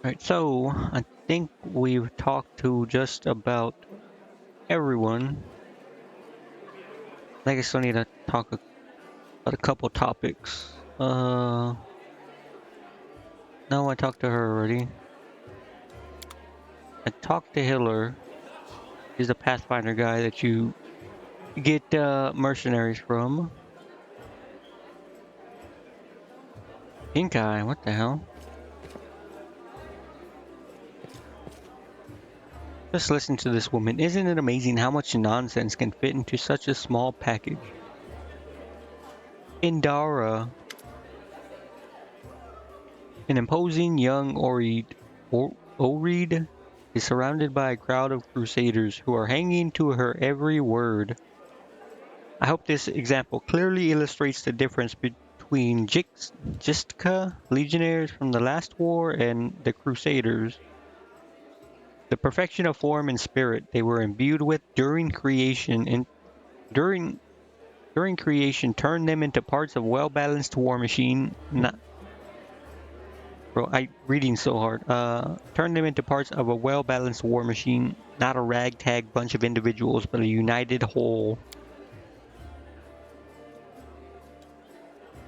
Right, so I think we've talked to just about everyone. I guess I need to talk about a couple topics. No, I talked to her already. I talked to Hiller. He's the Pathfinder guy that you get mercenaries from. Pink Eye, what the hell? Just listen to this woman. Isn't it amazing how much nonsense can fit into such a small package? Indara, an imposing young Oread is surrounded by a crowd of crusaders who are hanging to her every word. I hope this example clearly illustrates the difference between Jistka legionnaires from the last war and the crusaders. The perfection of form and spirit they were imbued with during during creation turned them into parts of well-balanced war machine. Not, bro, I reading so hard. Turned them into parts of a well-balanced war machine, not a ragtag bunch of individuals, but a united whole.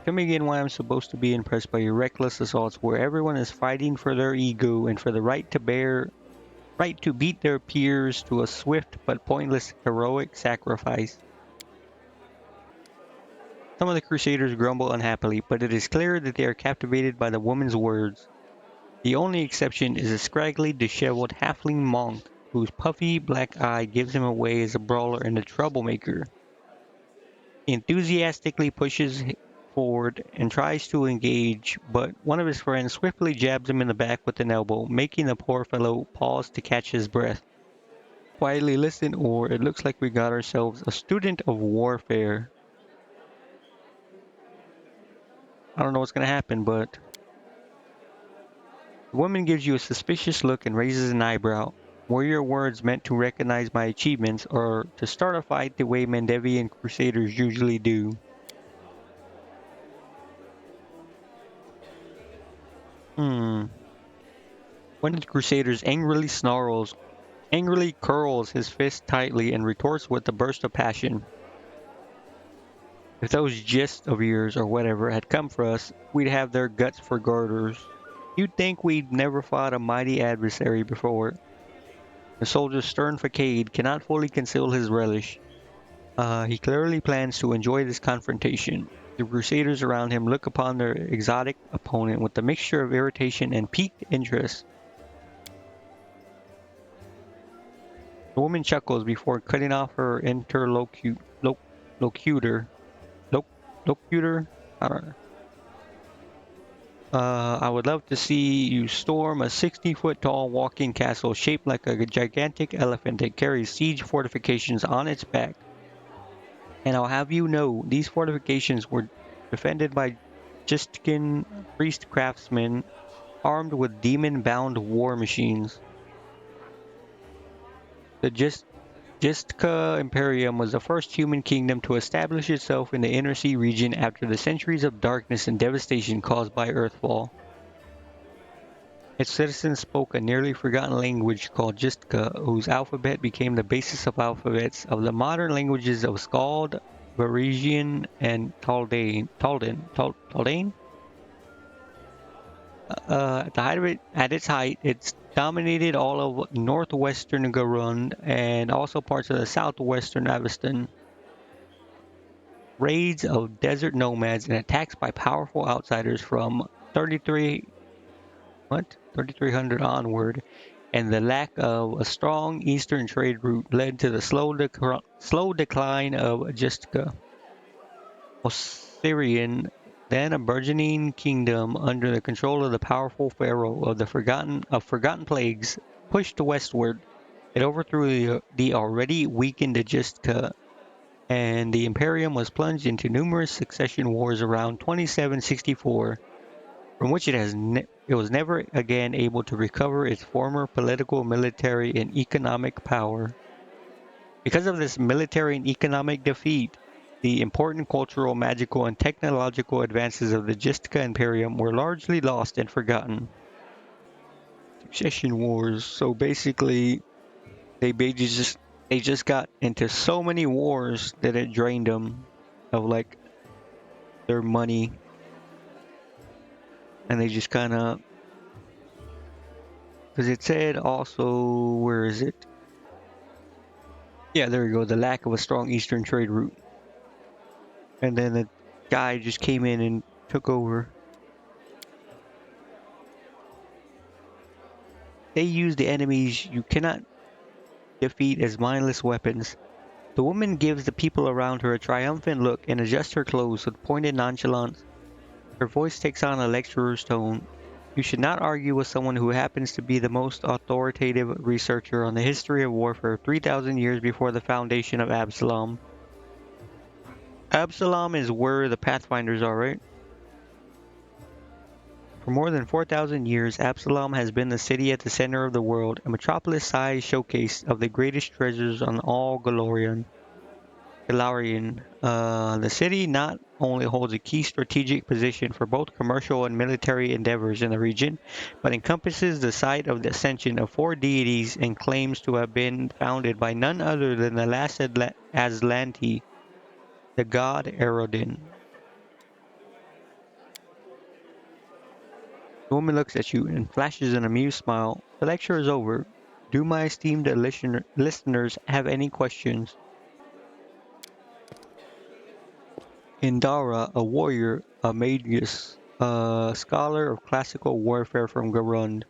Come again why I'm supposed to be impressed by your reckless assaults where everyone is fighting for their ego and for the right to beat their peers to a swift but pointless heroic sacrifice. Some of the crusaders grumble unhappily, but it is clear that they are captivated by the woman's words. The only exception is a scraggly, disheveled halfling monk whose puffy black eye gives him away as a brawler and a troublemaker. He enthusiastically pushes forward and tries to engage, but one of his friends swiftly jabs him in the back with an elbow, making the poor fellow pause to catch his breath. Quietly listen, or it looks like we got ourselves a student of warfare. I don't know what's going to happen, but the woman gives you a suspicious look and raises an eyebrow. Were your words meant to recognize my achievements or to start a fight the way Mandevian crusaders usually do? Hmm. One of the crusaders angrily curls his fist tightly and retorts with a burst of passion. If those gists of yours or whatever had come for us, we'd have their guts for garters. You'd think we'd never fought a mighty adversary before. The soldier's stern facade cannot fully conceal his relish. He clearly plans to enjoy this confrontation. The crusaders around him look upon their exotic opponent with a mixture of irritation and piqued interest. The woman chuckles before cutting off her interlocutor. Locutor? I don't know. I would love to see you storm a 60-foot tall walking castle shaped like a gigantic elephant that carries siege fortifications on its back. And I'll have you know, these fortifications were defended by Justkin priest craftsmen armed with demon-bound war machines. The Justka Imperium was the first human kingdom to establish itself in the Inner Sea region after the centuries of darkness and devastation caused by Earthfall. Its citizens spoke a nearly forgotten language called Justka, whose alphabet became the basis of alphabets of the modern languages of Skald, Varisian, and Taldane? At its height, it dominated all of northwestern Garund and also parts of the southwestern Avestan. Raids of desert nomads and attacks by powerful outsiders from 3300 onward, and the lack of a strong eastern trade route led to the slow decline of Justka. Osirian, then a burgeoning kingdom under the control of the powerful pharaoh of forgotten plagues, pushed westward. It overthrew the already weakened Justka, and the imperium was plunged into numerous succession wars around 2764, from which it was never again able to recover its former political, military, and economic power. Because of this military and economic defeat, the important cultural, magical, and technological advances of the Justka Imperium were largely lost and forgotten. Succession wars. So basically, they just got into so many wars that it drained them of like their money, and they just kind of because it said also where is it? Yeah, there we go. The lack of a strong Eastern trade route, and then the guy just came in and took over. They use the enemies you cannot defeat as mindless weapons. The woman gives the people around her a triumphant look and adjusts her clothes with pointed nonchalance. Her voice takes on a lecturer's tone. You should not argue with someone who happens to be the most authoritative researcher on the history of warfare 3,000 years before the foundation of Absalom. Absalom is where the Pathfinders are, right? For more than 4,000 years, Absalom has been the city at the center of the world, a metropolis-sized showcase of the greatest treasures on all Galarian. The city not only holds a key strategic position for both commercial and military endeavors in the region, but encompasses the site of the ascension of four deities and claims to have been founded by none other than the last Aslanti, the god Erodin. The woman looks at you and flashes an amused smile. The lecture is over. Do my esteemed listeners have any questions? Indara, a warrior, a magus, a scholar of classical warfare from Garund,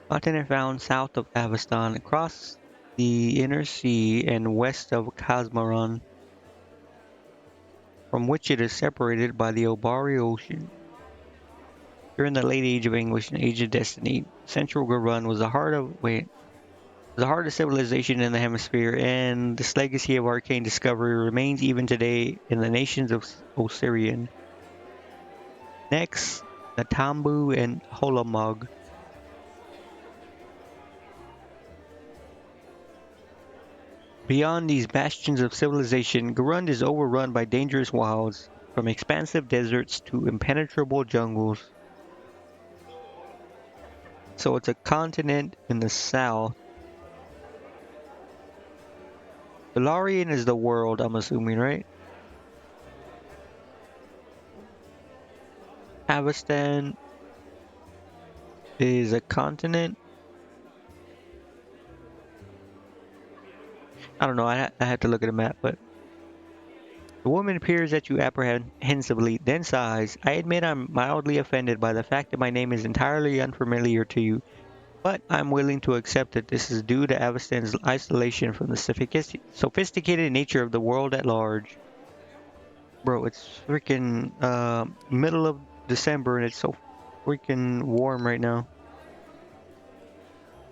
continent found south of Avestan, across the inner sea and west of Kazmaran, from which it is separated by the Obari Ocean. During the late Age of English and Age of Destiny, Central Garund was the heart of civilization in the hemisphere, and this legacy of arcane discovery remains even today in the nations of Osirian. Next, the Tambu and Holamog. Beyond these bastions of civilization, Garund is overrun by dangerous wilds, from expansive deserts to impenetrable jungles. So it's a continent in the south. Valarian is the world, I'm assuming, right? Avestan is a continent. I don't know, I had to look at a map, but the woman peers at you apprehensively, then sighs. I admit I'm mildly offended by the fact that my name is entirely unfamiliar to you, but I'm willing to accept that this is due to Avestan's isolation from the sophisticated nature of the world at large. Bro, it's freaking middle of December and it's so freaking warm right now.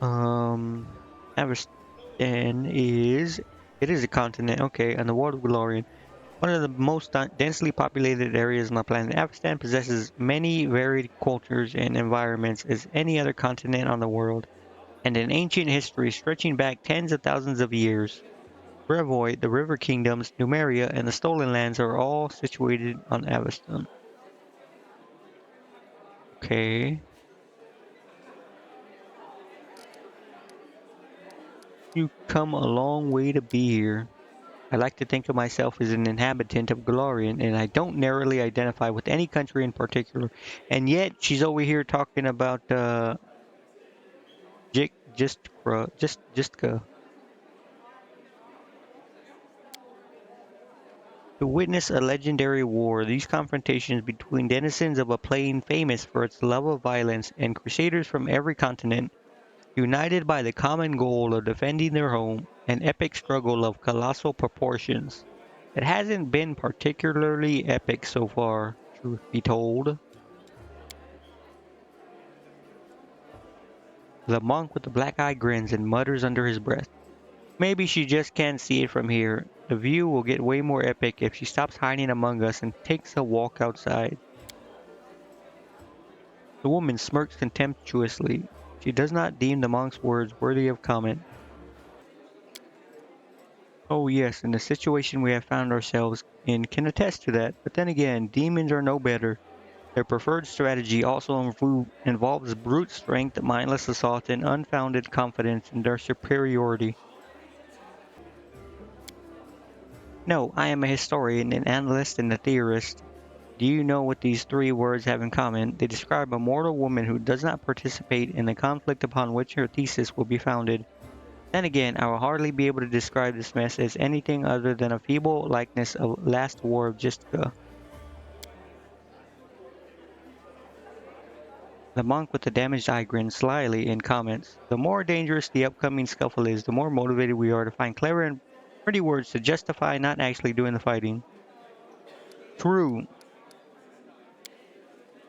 Avestan it is a continent, okay, and the world of Galarian. One of the most densely populated areas on the planet, Avestan possesses many varied cultures and environments as any other continent on the world, and an ancient history stretching back tens of thousands of years. Brevoy, the River Kingdoms, Numeria, and the Stolen Lands are all situated on Avestan. Okay. You come a long way to be here. I like to think of myself as an inhabitant of Galarian, and I don't narrowly identify with any country in particular. And yet, she's over here talking about Justka. To witness a legendary war, these confrontations between denizens of a plain famous for its love of violence and crusaders from every continent, united by the common goal of defending their home, an epic struggle of colossal proportions. It hasn't been particularly epic so far, truth be told. The monk with the black eye grins and mutters under his breath. Maybe she just can't see it from here. The view will get way more epic if she stops hiding among us and takes a walk outside. The woman smirks contemptuously. She does not deem the monk's words worthy of comment. Oh yes, and the situation we have found ourselves in can attest to that. But then again, demons are no better. Their preferred strategy also involves brute strength, mindless assault, and unfounded confidence in their superiority. No, I am a historian, an analyst, and a theorist. Do you know what these three words have in common? They describe a mortal woman who does not participate in the conflict upon which her thesis will be founded. Then again, I will hardly be able to describe this mess as anything other than a feeble likeness of Last War of Justka. The monk with the damaged eye grins slyly and comments, the more dangerous the upcoming scuffle is, the more motivated we are to find clever and pretty words to justify not actually doing the fighting. True.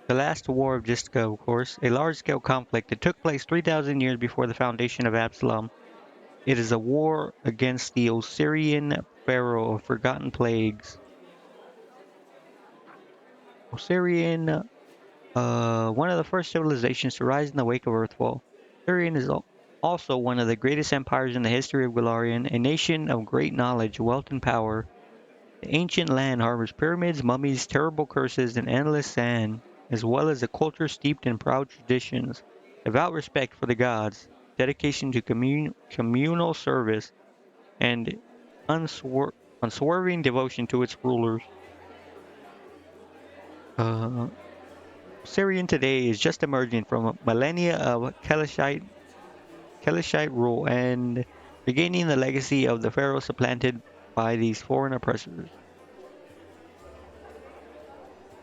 The last war of Justka, of course, a large-scale conflict that took place 3,000 years before the foundation of Absalom. It is a war against the Osirian pharaoh of forgotten plagues. Osirian, one of the first civilizations to rise in the wake of Earthfall. Osirian is also one of the greatest empires in the history of Golarion, a nation of great knowledge, wealth, and power. The ancient land harbors pyramids, mummies, terrible curses, and endless sand, as well as a culture steeped in proud traditions, devout respect for the gods, dedication to communal service, and unswerving devotion to its rulers. Uh, Syrian today is just emerging from millennia of Kelishite rule and regaining the legacy of the pharaohs supplanted by these foreign oppressors.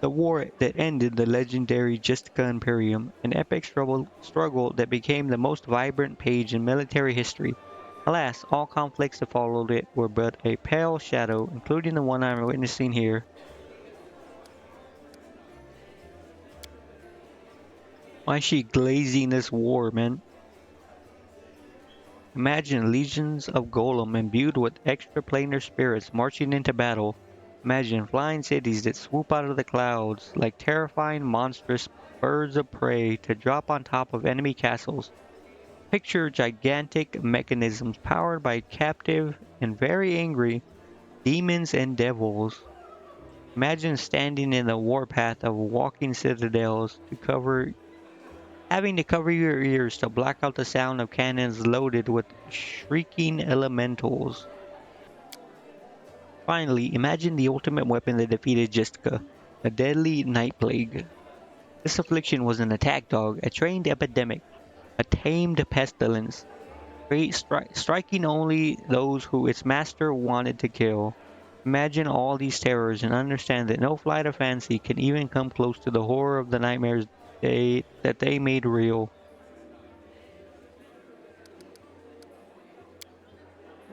The war that ended the legendary Justka Imperium, an epic struggle that became the most vibrant page in military history. Alas, all conflicts that followed it were but a pale shadow, including the one I am witnessing here. Why is she glazing this war, man? Imagine legions of golem imbued with extraplanar spirits marching into battle. Imagine flying cities that swoop out of the clouds like terrifying monstrous birds of prey to drop on top of enemy castles. Picture gigantic mechanisms powered by captive and very angry demons and devils. Imagine standing in the warpath of walking citadels having to cover your ears to block out the sound of cannons loaded with shrieking elementals. Finally, imagine the ultimate weapon that defeated Justka, a deadly night plague. This affliction was an attack dog, a trained epidemic, a tamed pestilence, striking only those who its master wanted to kill. Imagine all these terrors and understand that no flight of fancy can even come close to the horror of the nightmares that they made real.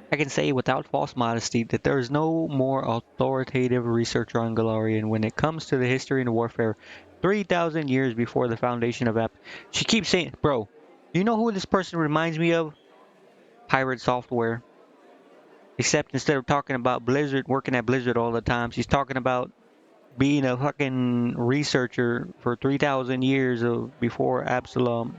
I can say without false modesty that there is no more authoritative researcher on Galarian when it comes to the history and warfare 3,000 years before the foundation of App. She keeps saying, bro, you know who this person reminds me of? Pirate Software. Except instead of talking about Blizzard, working at Blizzard all the time, she's talking about being a fucking researcher for 3,000 years of before Absalom.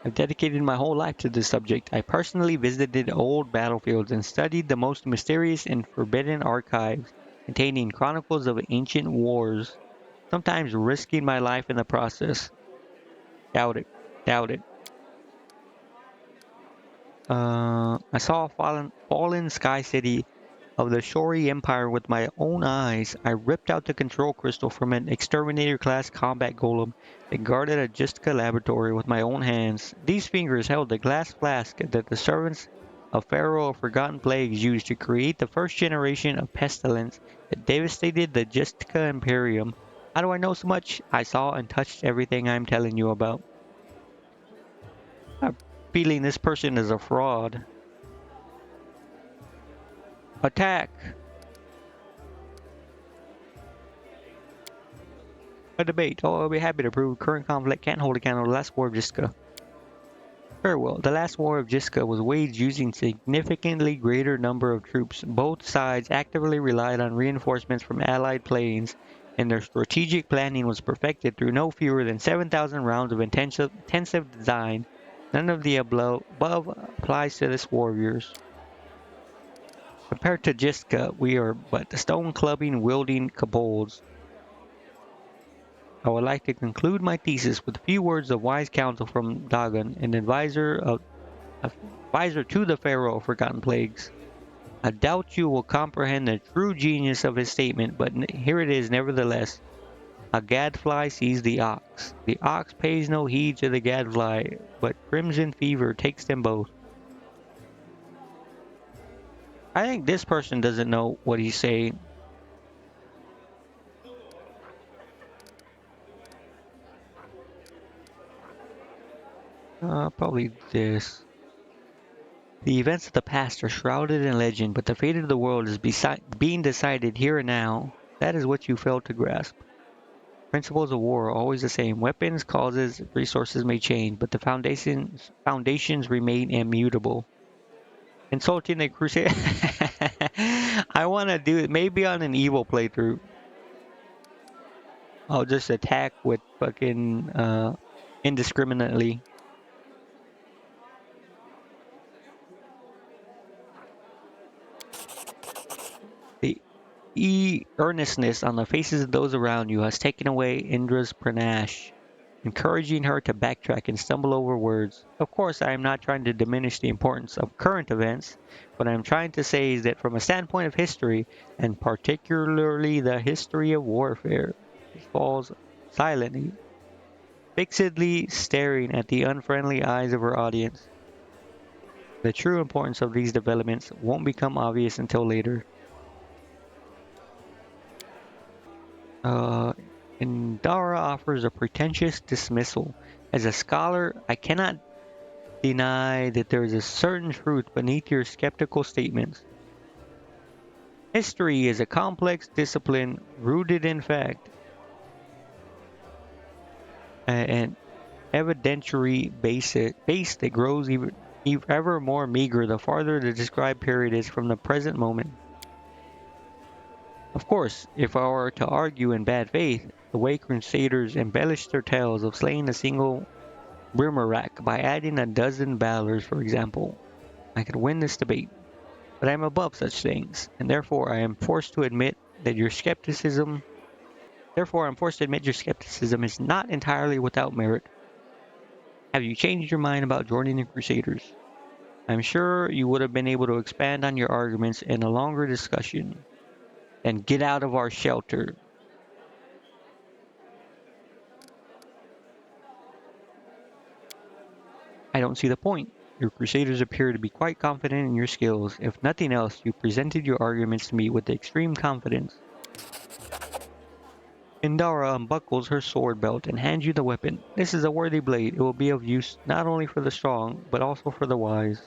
I've dedicated my whole life to this subject. I personally visited old battlefields and studied the most mysterious and forbidden archives containing chronicles of ancient wars, sometimes risking my life in the process. Doubt it. Doubt it. I saw a fallen sky city of the Shori Empire with my own eyes. I ripped out the control crystal from an exterminator-class combat golem that guarded a Justka laboratory with my own hands. These fingers held the glass flask that the servants of Pharaoh of Forgotten Plagues used to create the first generation of pestilence that devastated the Justka Imperium. How do I know so much? I saw and touched everything I'm telling you about. I'm feeling this person is a fraud. Attack! A debate. Oh, I'll be happy to prove current conflict can't hold a candle to the last war of Jiska. Very well. The last war of Jiska was waged using significantly greater number of troops. Both sides actively relied on reinforcements from allied planes, and their strategic planning was perfected through no fewer than 7,000 rounds of intensive design. None of the above applies to this warriors. Compared to Jiska, we are but stone-clubbing, wielding kobolds. I would like to conclude my thesis with a few words of wise counsel from Dagon, an advisor to the Pharaoh of Forgotten Plagues. I doubt you will comprehend the true genius of his statement, but here it is nevertheless. A gadfly sees the ox. The ox pays no heed to the gadfly, but crimson fever takes them both. I think this person doesn't know what he's saying. Probably this. The events of the past are shrouded in legend, but the fate of the world is being decided here and now. That is what you failed to grasp. Principles of war are always the same. Weapons, causes, resources may change, but the foundations remain immutable. Insulting a crusade. I want to do it maybe on an evil playthrough. I'll just attack with fucking indiscriminately. The earnestness on the faces of those around you has taken away Indra's panache, encouraging her to backtrack and stumble over words. Of course, I am not trying to diminish the importance of current events. What I am trying to say is that from a standpoint of history, and particularly the history of warfare, it falls silently, fixedly staring at the unfriendly eyes of her audience. The true importance of these developments won't become obvious until later. Uh, Indara offers a pretentious dismissal. As a scholar, I cannot deny that there is a certain truth beneath your skeptical statements. History is a complex discipline rooted in fact and evidentiary base that grows ever more meager the farther the described period is from the present moment. Of course, if I were to argue in bad faith, the way Crusaders embellished their tales of slaying a single Rimarak by adding a dozen Balors, for example, I could win this debate. But I am above such things, and therefore I am forced to admit that your skepticism is not entirely without merit. Have you changed your mind about joining the Crusaders? I'm sure you would have been able to expand on your arguments in a longer discussion. Then get out of our shelter. I don't see the point. Your Crusaders appear to be quite confident in your skills. If nothing else, you presented your arguments to me with extreme confidence. Indara unbuckles her sword belt and hands you the weapon. This is a worthy blade. It will be of use not only for the strong, but also for the wise.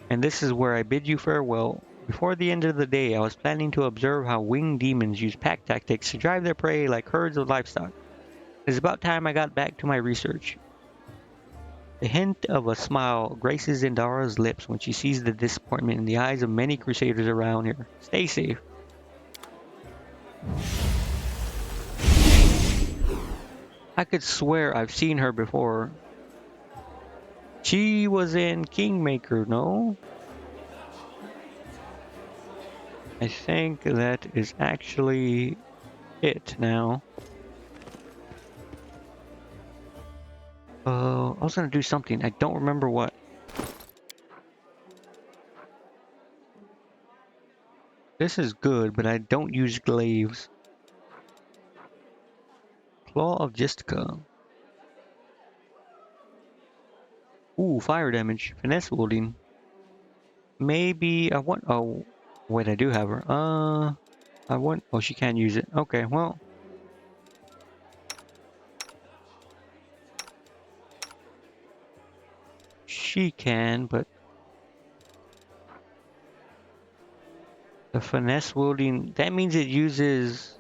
And this is where I bid you farewell. Before the end of the day, I was planning to observe how winged demons use pack tactics to drive their prey like herds of livestock. It is about time I got back to my research. The hint of a smile graces Indara's lips when she sees the disappointment in the eyes of many crusaders around here. Stay safe. I could swear I've seen her before. She was in Kingmaker, no? I think that is actually it now. I was gonna do something. I don't remember what. This is good, but I don't use glaives. Claw of Justica. Ooh, fire damage. Finesse wielding. Maybe I want. Oh, wait, I do have her. I want. Oh, she can't use it. Okay, well. She can, but the finesse wielding. That means it uses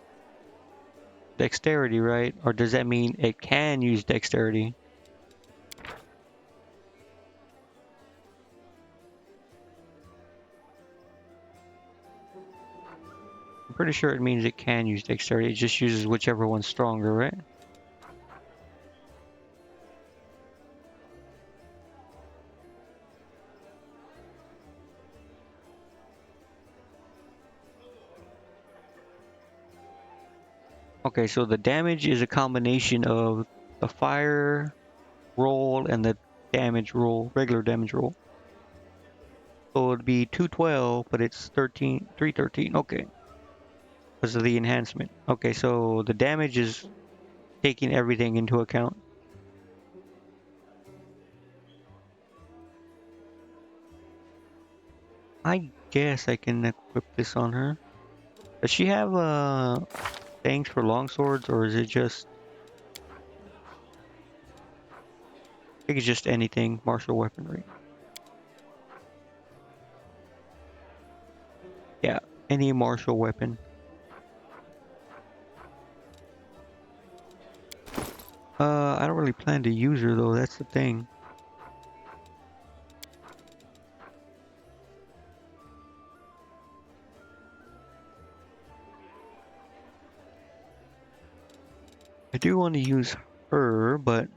dexterity, right? Or does that mean it can use dexterity? I'm pretty sure it means it can use dexterity. It just uses whichever one's stronger, right? Okay, so the damage is a combination of the fire roll and the damage roll, regular damage roll. So it'd be 212, but it's 313. Okay, because of the enhancement. Okay, so the damage is taking everything into account. I guess I can equip this on her. Does she have things for long swords, or is it just? I think it's just anything martial weaponry. Yeah, any martial weapon. I don't really plan to use her though. That's the thing. I do want to use her, but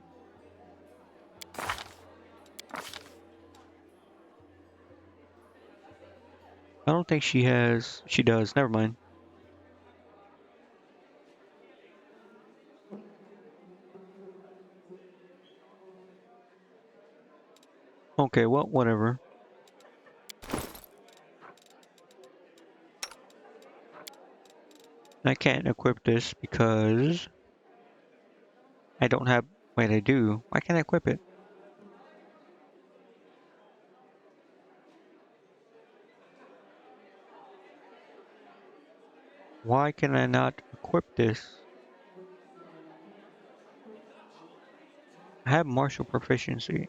I don't think she has. She does. Never mind. Okay, well, whatever. I can't equip this because I don't have. Wait, I do. Why can't I equip it? Why can I not equip this? I have martial proficiency.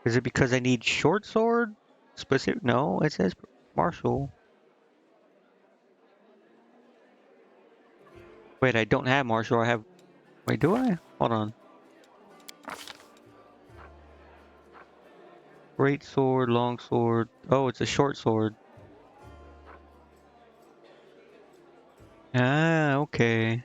Is it because I need short sword? Specific? No, it says martial. Wait, I don't have martial. I have. Wait, do I? Hold on. Great sword, long sword. Oh, it's a short sword. Ah, okay.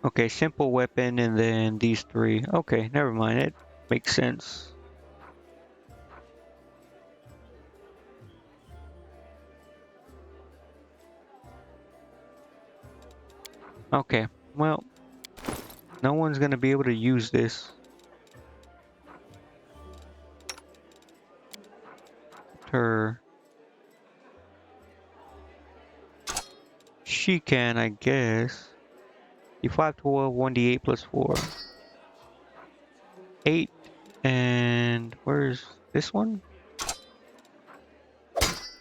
Okay, simple weapon and then these three. Okay, never mind. It makes sense. Okay, well, no one's gonna be able to use this. Her. She can, I guess. D5, 12, 1d8 plus 4. 8. And where's this one?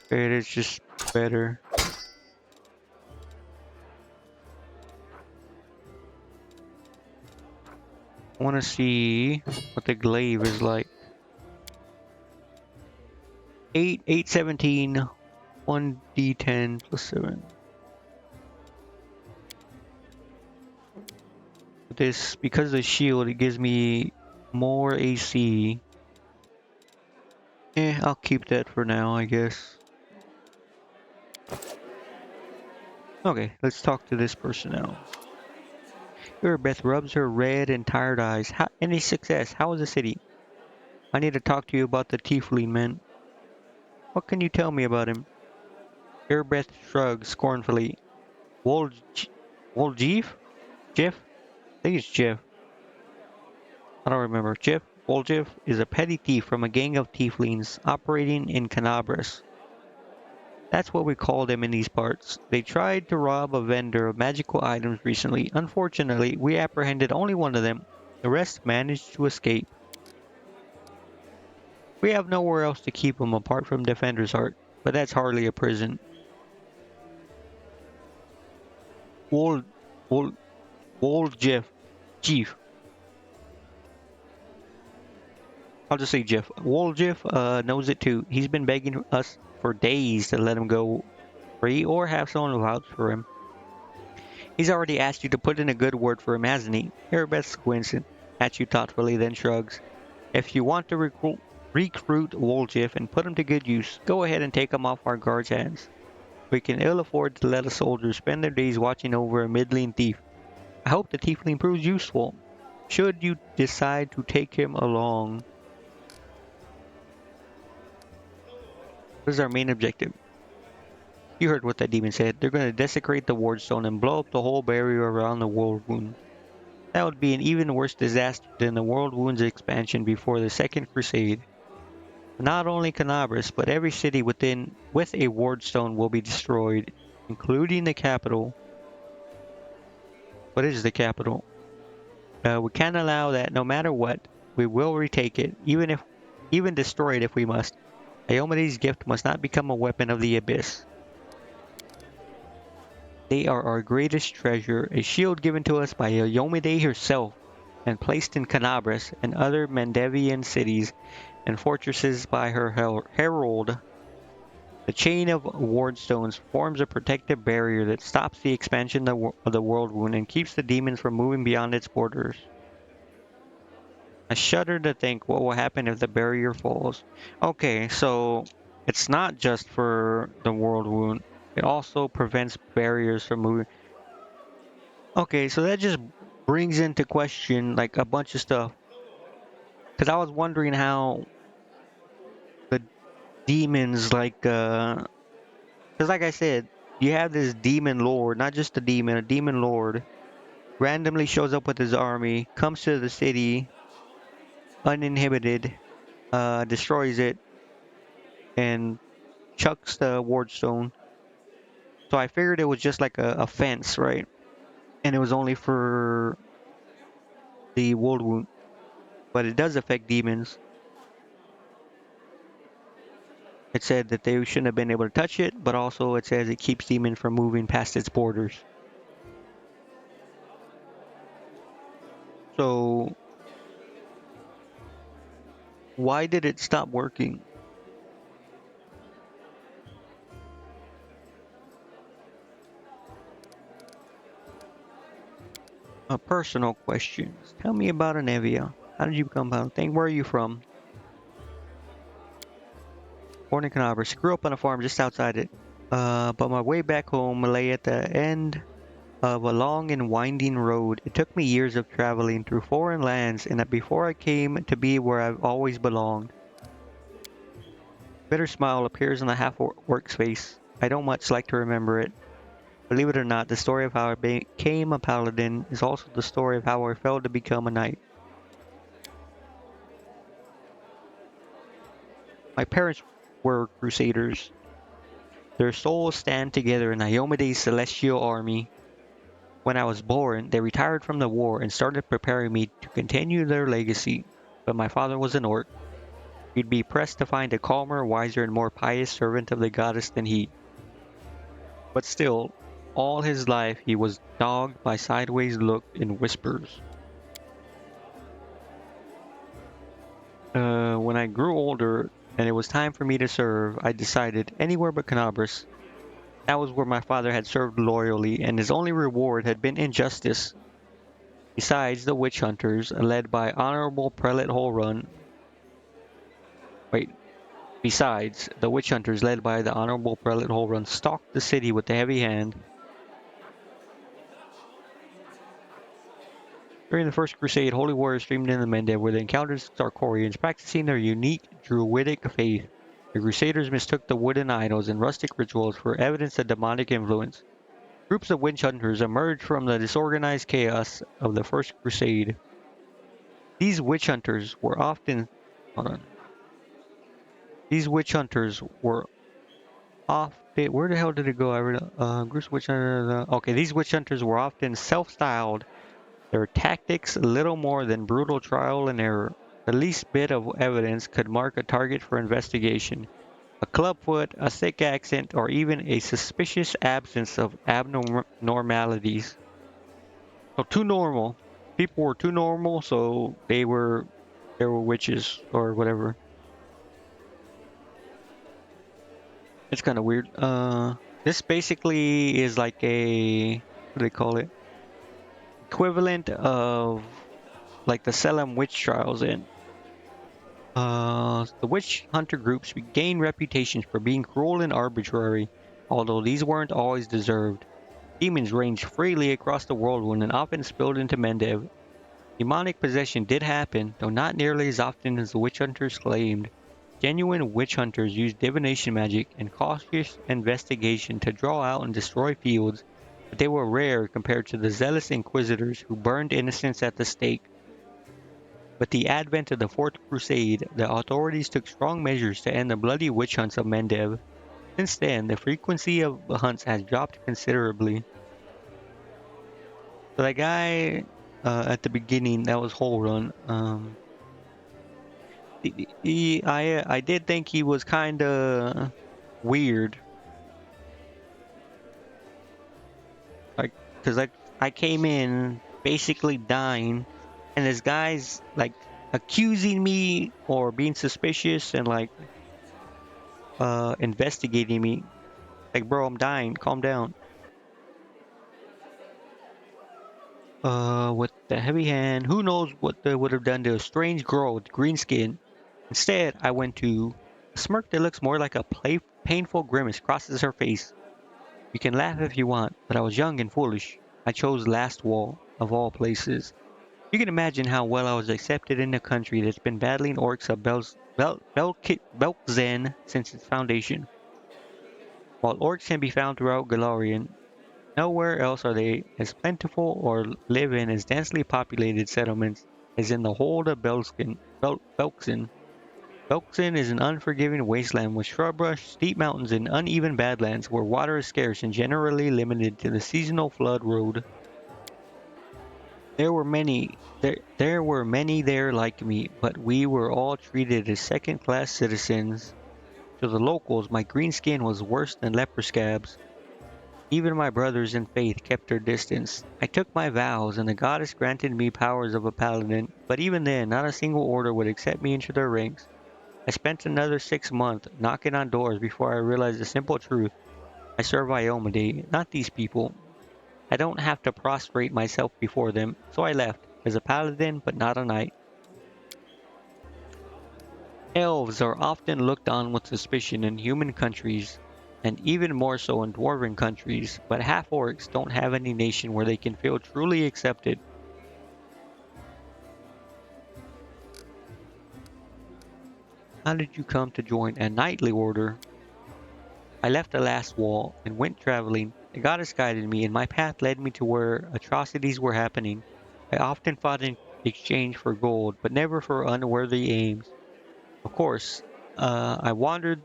It is just better. I want to see what the glaive is like. 8, 8, 17, 1d10 plus 7. This, because of the shield, it gives me more AC. I'll keep that for now, I guess. Okay, let's talk to this person now. Beth rubs her red and tired eyes. Any success? How was the city? I need to talk to you about the tiefling man. What can you tell me about him? Beth shrugs scornfully. Wol Woljeef? Jeff? I think it's Jeff. I don't remember. Woljeef is a petty thief from a gang of tieflings operating in Canabras. That's what we call them in these parts. They tried to rob a vendor of magical items recently. Unfortunately, we apprehended only one of them. The rest managed to escape. We have nowhere else to keep them apart from Defender's Heart, but that's hardly a prison. Wol, Wol, Jeff, Chief. I'll just say Jeff. Jeff knows it too. He's been begging us for days to let him go free or have someone vouch for him. He's already asked you to put in a good word for him, hasn't he? Arabeth squints at you thoughtfully, then shrugs. If you want to recruit Woljeff and put him to good use, go ahead and take him off our guard's hands. We can ill afford to let a soldier spend their days watching over a middling thief. I hope the tiefling proves useful. Should you decide to take him along. What is our main objective? You heard what that demon said. They're going to desecrate the wardstone and blow up the whole barrier around the world wound. That would be an even worse disaster than the world wound's expansion before the Second Crusade. Not only Canabras, but every city within with a wardstone will be destroyed, including the capital. What is the capital? We can't allow that. No matter what, we will retake it, even destroy it if we must. Iomedes' gift must not become a weapon of the abyss. They are our greatest treasure, a shield given to us by Iomede herself, and placed in Canabras and other Mandevian cities and fortresses by her herald. The chain of wardstones forms a protective barrier that stops the expansion of the world wound and keeps the demons from moving beyond its borders. I shudder to think what will happen if the barrier falls. Okay, so it's not just for the world wound. It also prevents barriers from moving. Okay, so that just brings into question like a bunch of stuff. Because I was wondering how the demons because like I said, you have this demon lord, not just a demon lord, randomly shows up with his army, comes to the city uninhibited, destroys it, and chucks the wardstone. So I figured it was just like a fence, right? And it was only for the world wound, but it does affect demons. It said that they shouldn't have been able to touch it, but also it says it keeps demons from moving past its borders. So why did it stop working? Personal questions. Tell me about Anevia. How did you become Paladin? Where are you from? Born in Canabras. Grew up on a farm just outside it. But my way back home lay at the end of a long and winding road. It took me years of traveling through foreign lands, and that before I came to be where I've always belonged. Bitter smile appears on the half-orc's face. I don't much like to remember it. Believe it or not, the story of how I became a paladin is also the story of how I fell to become a knight. My parents were crusaders. Their souls stand together in Iomede's celestial army. When I was born, they retired from the war and started preparing me to continue their legacy. But my father was an orc. You'd be pressed to find a calmer, wiser, and more pious servant of the goddess than he. But still, all his life he was dogged by sideways look and whispers. When I grew older and it was time for me to serve, I decided anywhere but Canabras. That was where my father had served loyally, and his only reward had been injustice. Besides, the witch hunters, led by Honorable Prelate Holrun, wait, besides, the witch hunters led by the Honorable Prelate Holrun stalked the city with a heavy hand. During the First Crusade, holy warriors streamed into Mendev where they encountered Sarkorians practicing their unique druidic faith. The Crusaders mistook the wooden idols and rustic rituals for evidence of demonic influence. Groups of witch hunters emerged from the disorganized chaos of the First Crusade. These witch hunters were often hold on. These witch hunters were often where the hell did it go? I read groups witch hunters. Okay, these witch hunters were often self-styled. Their tactics little more than brutal trial and error. The least bit of evidence could mark a target for investigation. A clubfoot, a thick accent, or even a suspicious absence of abnormalities. So too normal. People were too normal, so they were witches or whatever. It's kind of weird. This basically is like a what do they call it? Equivalent of like the Salem witch trials in. The witch hunter groups gained reputations for being cruel and arbitrary, although these weren't always deserved. Demons ranged freely across the world and often spilled into Mendev. Demonic possession did happen, though not nearly as often as the witch hunters claimed. Genuine witch hunters used divination magic and cautious investigation to draw out and destroy fields, but they were rare compared to the zealous inquisitors who burned innocents at the stake. With the advent of the Fourth Crusade, the authorities took strong measures to end the bloody witch hunts of Mendev. Since then, the frequency of the hunts has dropped considerably. So that guy at the beginning, that was whole run. I did think he was kind of weird, like because I came in basically dying, and this guy's like accusing me or being suspicious and like investigating me. Like, bro, I'm dying. Calm down. With the heavy hand, who knows what they would have done to a strange girl with green skin. Instead, I went to a smirk that looks more like a painful grimace crosses her face. You can laugh if you want, but I was young and foolish. I chose last wall, of all places. You can imagine how well I was accepted in a country that's been battling orcs of Belkzen since its foundation. While orcs can be found throughout Galarian, nowhere else are they as plentiful or live in as densely populated settlements as in the hold of Belkzen. Belkzen is an unforgiving wasteland with shrubbush, steep mountains, and uneven badlands where water is scarce and generally limited to the seasonal flood road. There were many there like me, but we were all treated as second-class citizens. To the locals, my green skin was worse than leper scabs. Even my brothers in faith kept their distance. I took my vows, and the goddess granted me powers of a paladin, but even then, not a single order would accept me into their ranks. I spent another 6 months knocking on doors before I realized the simple truth. I serve Iomade, not these people. I don't have to prostrate myself before them, so I left, as a paladin but not a knight. Elves are often looked on with suspicion in human countries, and even more so in dwarven countries, but half-orcs don't have any nation where they can feel truly accepted. How did you come to join a knightly order? I left the last wall and went traveling. The goddess guided me, and my path led me to where atrocities were happening. I often fought in exchange for gold, but never for unworthy aims. Of course, I wandered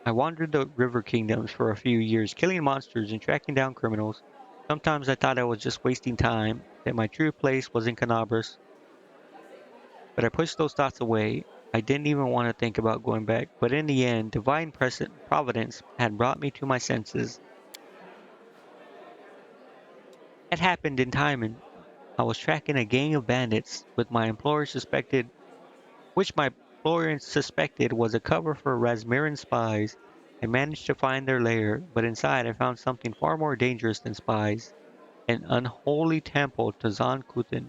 the river kingdoms for a few years, killing monsters and tracking down criminals. Sometimes I thought I was just wasting time, that my true place was in Canabras, but I pushed those thoughts away. I didn't even want to think about going back, but in the end, divine providence had brought me to my senses. It happened in Timon. I was tracking a gang of bandits which my employer suspected was a cover for Rasmiran spies. I managed to find their lair, but inside I found something far more dangerous than spies, an unholy temple to Zankutin.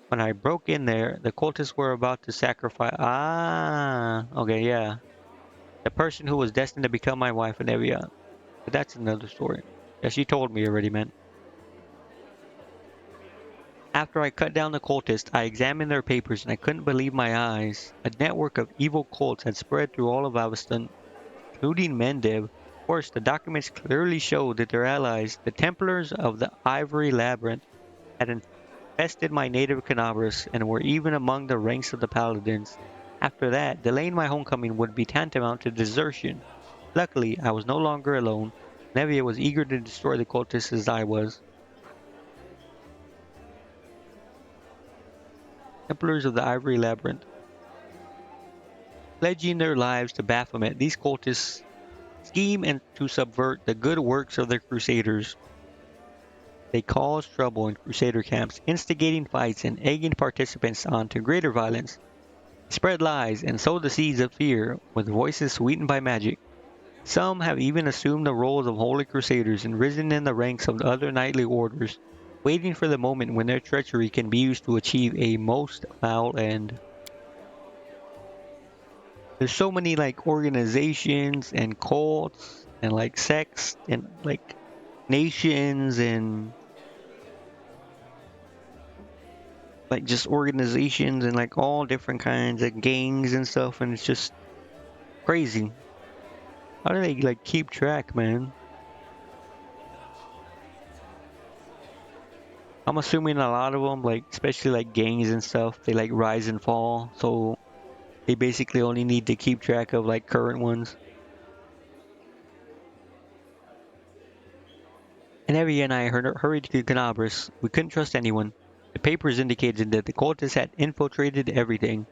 When I broke in there, the cultists were about to sacrifice. Ah, okay, yeah. The person who was destined to become my wife, Anevia. But that's another story. Yeah, she told me already, man. After I cut down the cultists, I examined their papers and I couldn't believe my eyes. A network of evil cults had spread through all of Avestan, including Mendev. Of course, the documents clearly showed that their allies, the Templars of the Ivory Labyrinth, had infested my native Canabras and were even among the ranks of the Paladins. After that, delaying my homecoming would be tantamount to desertion. Luckily, I was no longer alone. Nevia was eager to destroy the cultists as I was. Templars of the Ivory Labyrinth. Pledging their lives to Baphomet, these cultists scheme and to subvert the good works of the Crusaders. They cause trouble in Crusader camps, instigating fights and egging participants on to greater violence. They spread lies and sow the seeds of fear with voices sweetened by magic. Some have even assumed the roles of holy crusaders and risen in the ranks of the other knightly orders, waiting for the moment when their treachery can be used to achieve a most foul end. There's so many like organizations and cults and like sects and like nations and like just organizations and like all different kinds of gangs and stuff, and it's just Crazy. How do they like keep track, man? I'm assuming a lot of them, like especially like gangs and stuff, they like rise and fall. So they basically only need to keep track of like current ones. And Evie and I hurried to Canabras. We couldn't trust anyone. The papers indicated that the cultists had infiltrated everything.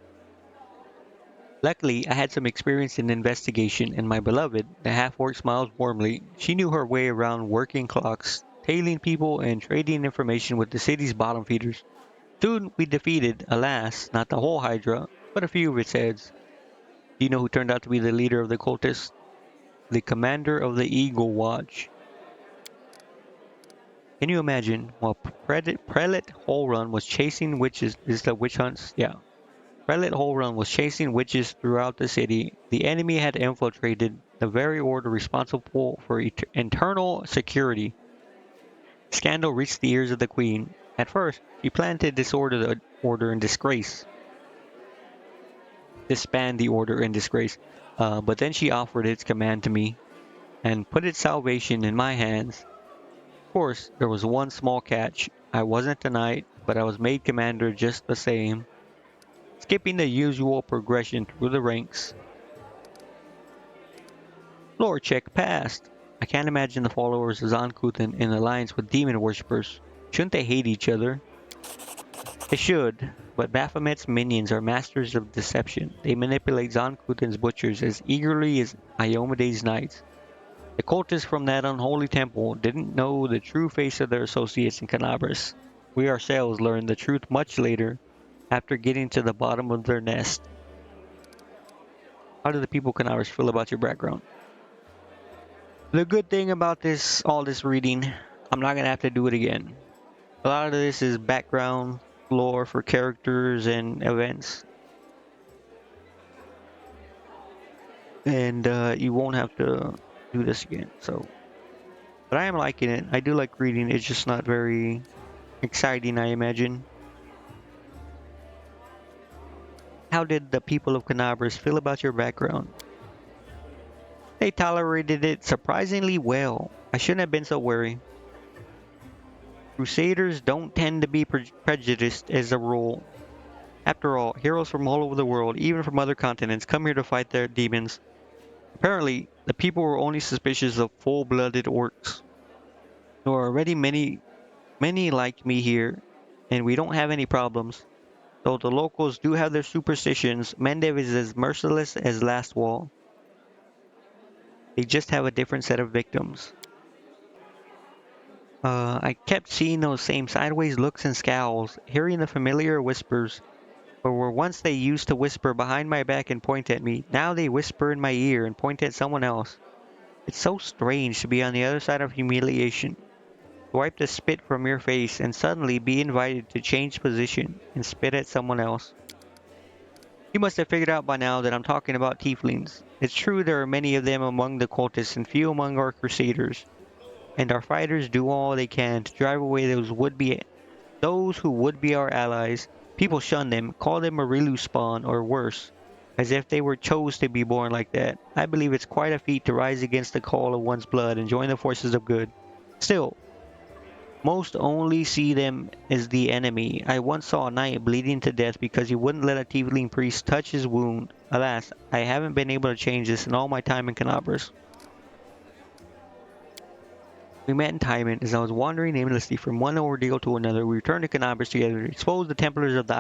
Luckily, I had some experience in investigation, and my beloved, the half-orc, smiled warmly. She knew her way around working clocks, tailing people, and trading information with the city's bottom feeders. Soon we defeated, alas, not the whole Hydra, but a few of its heads. Do you know who turned out to be the leader of the cultists? The commander of the Eagle Watch. Can you imagine? While Prelate Holrun was chasing witches, is the witch hunts? Yeah. Prelate Holrun was chasing witches throughout the city. The enemy had infiltrated the very order responsible for internal security. Scandal reached the ears of the queen. At first, she planned to disorder the order in disgrace. Disband the order in disgrace. But then she offered its command to me and put its salvation in my hands. Of course, there was one small catch. I wasn't a knight, but I was made commander just the same. Skipping the usual progression through the ranks, lore check passed. I can't imagine the followers of Zankuten in alliance with demon worshippers. Shouldn't they hate each other? They should, but Baphomet's minions are masters of deception. They manipulate Zankuten's butchers as eagerly as Iomede's knights. The cultists from that unholy temple didn't know the true face of their associates in Canabras. We ourselves learned the truth much later, after getting to the bottom of their nest. How do the people of Canabras feel about your background? The good thing about all this reading, I'm not gonna have to do it again. A lot of this is background lore for characters and events, and you won't have to do this again. So, but I am liking it. I do like reading. It's just not very exciting, I imagine. How did the people of Canabras feel about your background? They tolerated it surprisingly well. I shouldn't have been so wary. Crusaders don't tend to be prejudiced as a rule. After all, heroes from all over the world, even from other continents, come here to fight their demons. Apparently, the people were only suspicious of full-blooded orcs. There are already many like me here, and we don't have any problems. Though the locals do have their superstitions, Mendev is as merciless as Last Wall. They just have a different set of victims. I kept seeing those same sideways looks and scowls, hearing the familiar whispers. But where once they used to whisper behind my back and point at me, now they whisper in my ear and point at someone else. It's so strange to be on the other side of humiliation. To wipe the spit from your face and suddenly be invited to change position and spit at someone else. You must have figured out by now that I'm talking about tieflings. It's true there are many of them among the cultists and few among our crusaders, and our fighters do all they can to drive away those who would be our allies. People shun them, call them a Rilu spawn or worse, as if they were chose to be born like that. I believe it's quite a feat to rise against the call of one's blood and join the forces of good. Still, most only see them as the enemy. I once saw a knight bleeding to death because he wouldn't let a tiefling priest touch his wound. Alas, I haven't been able to change this in all my time in Canabras. We met in Tymon as I was wandering aimlessly from one ordeal to another. We returned to Canabras together to expose the Templars of the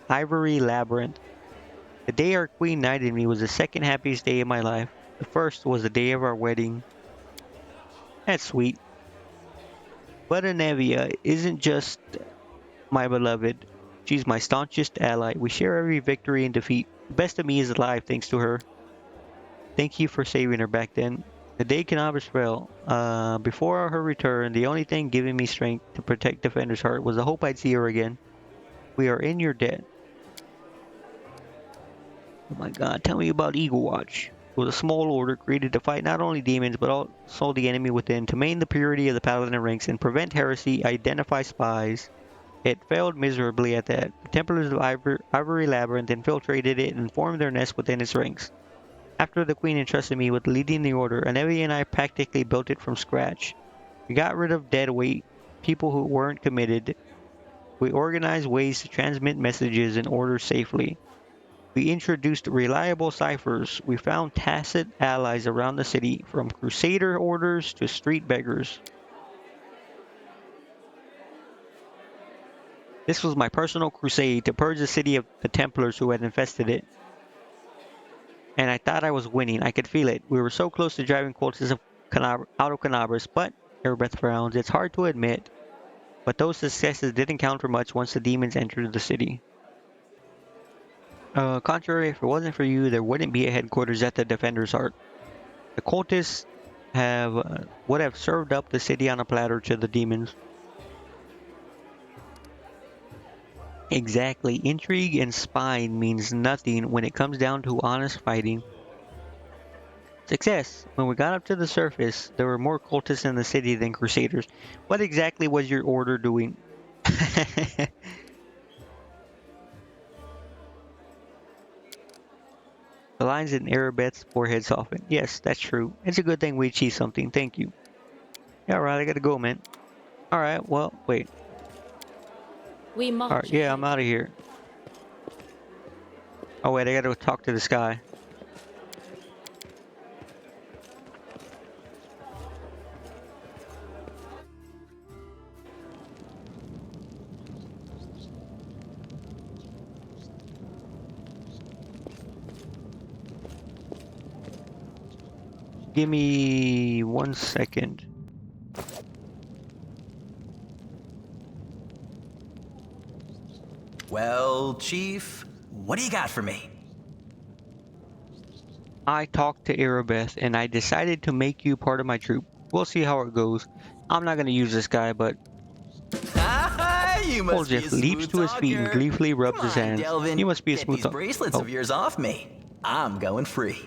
Ivory Labyrinth. The day our queen knighted me was the second happiest day of my life. The first was the day of our wedding. That's sweet. But Anevia isn't just my beloved. She's my staunchest ally. We share every victory and defeat. The best of me is alive thanks to her. Thank you for saving her back then. The day Canabras fell. Before her return, the only thing giving me strength to protect Defender's heart was the hope I'd see her again. We are in your debt. Oh my god, tell me about Eagle Watch. It was a small order created to fight not only demons but also the enemy within, to maintain the purity of the paladin ranks and prevent heresy, identify spies. It failed miserably at that. The Templars of Ivory Labyrinth infiltrated it and formed their nest within its ranks. After the Queen entrusted me with leading the order, Anevi and I practically built it from scratch. We got rid of dead weight, people who weren't committed. We organized ways to transmit messages and orders safely. We introduced reliable ciphers. We found tacit allies around the city, from crusader orders to street beggars. This was my personal crusade to purge the city of the Templars who had infested it. And I thought I was winning. I could feel it. We were so close to driving cultists out of Canabras, but, Erebeth frowns, it's hard to admit. But those successes didn't count for much once the demons entered the city. Contrary, if it wasn't for you, there wouldn't be a headquarters at the Defender's Heart. The cultists would have served up the city on a platter to the demons. Exactly. Intrigue and spying means nothing when it comes down to honest fighting. Success. When we got up to the surface, there were more cultists in the city than crusaders. What exactly was your order doing? The lines in Arabeth's forehead softened. Yes, that's true. It's a good thing we achieved something. Thank you. Yeah, right, I gotta go, man. Alright, well, wait. We Alright, march yeah, I'm ahead. out of here. Oh, wait, I gotta go talk to this guy. Give me 1 second. Well, Chief, what do you got for me? I talked to Arabeth and I decided to make you part of my troop. We'll see how it goes. I'm not gonna use this guy, but You must be a Jeff leaps smooth to his feet and talker. gleefully Come rubs his on, hands. Delvin. He must be a Get smooth these talker. bracelets Oh, of yours off me. I'm going free.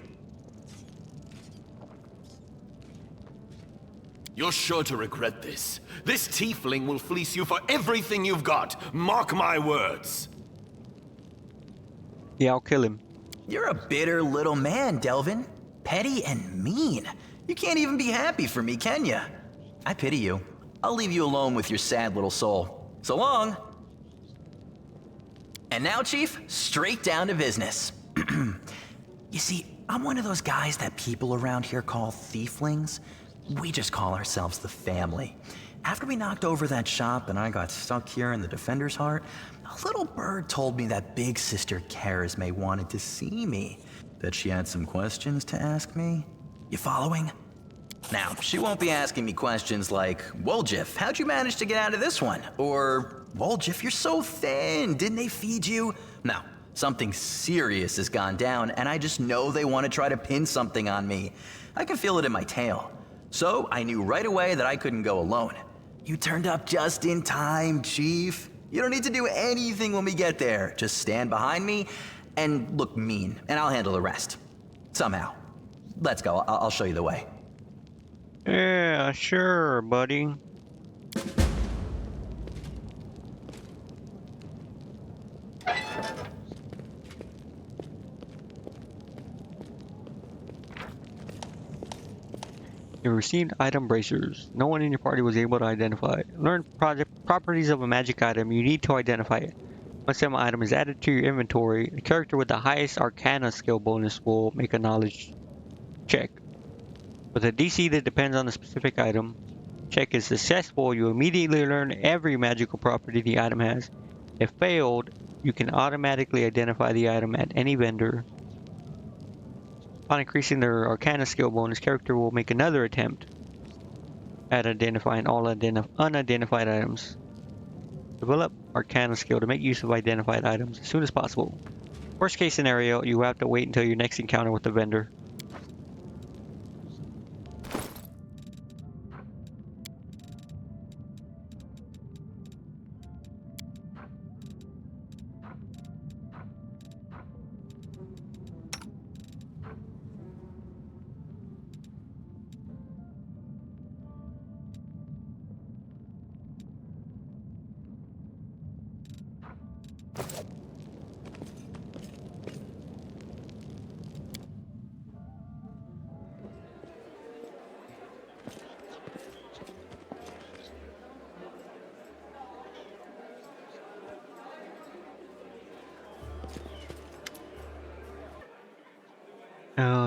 You're sure to regret this. This tiefling will fleece you for everything you've got. Mark my words. yeah, I'll kill him. You're a bitter little man, Delvin. Petty and mean. You can't even be happy for me, can you? I pity you. I'll leave you alone with your sad little soul. So long. And now, Chief, straight down to business. You see, I'm one of those guys that people around here call thieflings. We just call ourselves the family. After we knocked over that shop and I got stuck here in the Defender's Heart, a little bird told me that Big Sister Charisme wanted to see me. That she had some questions to ask me. You following? Now, she won't be asking me questions like, Woljif, how'd you manage to get out of this one? Or, Woljif, you're so thin, didn't they feed you? No, something serious has gone down, and I just know they want to try to pin something on me. I can feel it in my tail. So I knew right away that I couldn't go alone. You turned up just in time, Chief. You don't need to do anything when we get there. Just stand behind me and look mean, and I'll handle the rest. Somehow. Let's go, I'll show you the way. Yeah, sure, buddy. You received item bracers. No one in your party was able to identify it. Learn properties of a magic item. You need to identify it. Once some item is added to your inventory, the character with the highest Arcana skill bonus will make a knowledge check. With a DC that depends on the specific item, check is successful, you immediately learn every magical property the item has. If failed, you can automatically identify the item at any vendor. Upon increasing their Arcana skill bonus, character will make another attempt at identifying all unidentified items. Develop Arcana skill to make use of identified items as soon as possible. Worst case scenario, you have to wait until your next encounter with the vendor.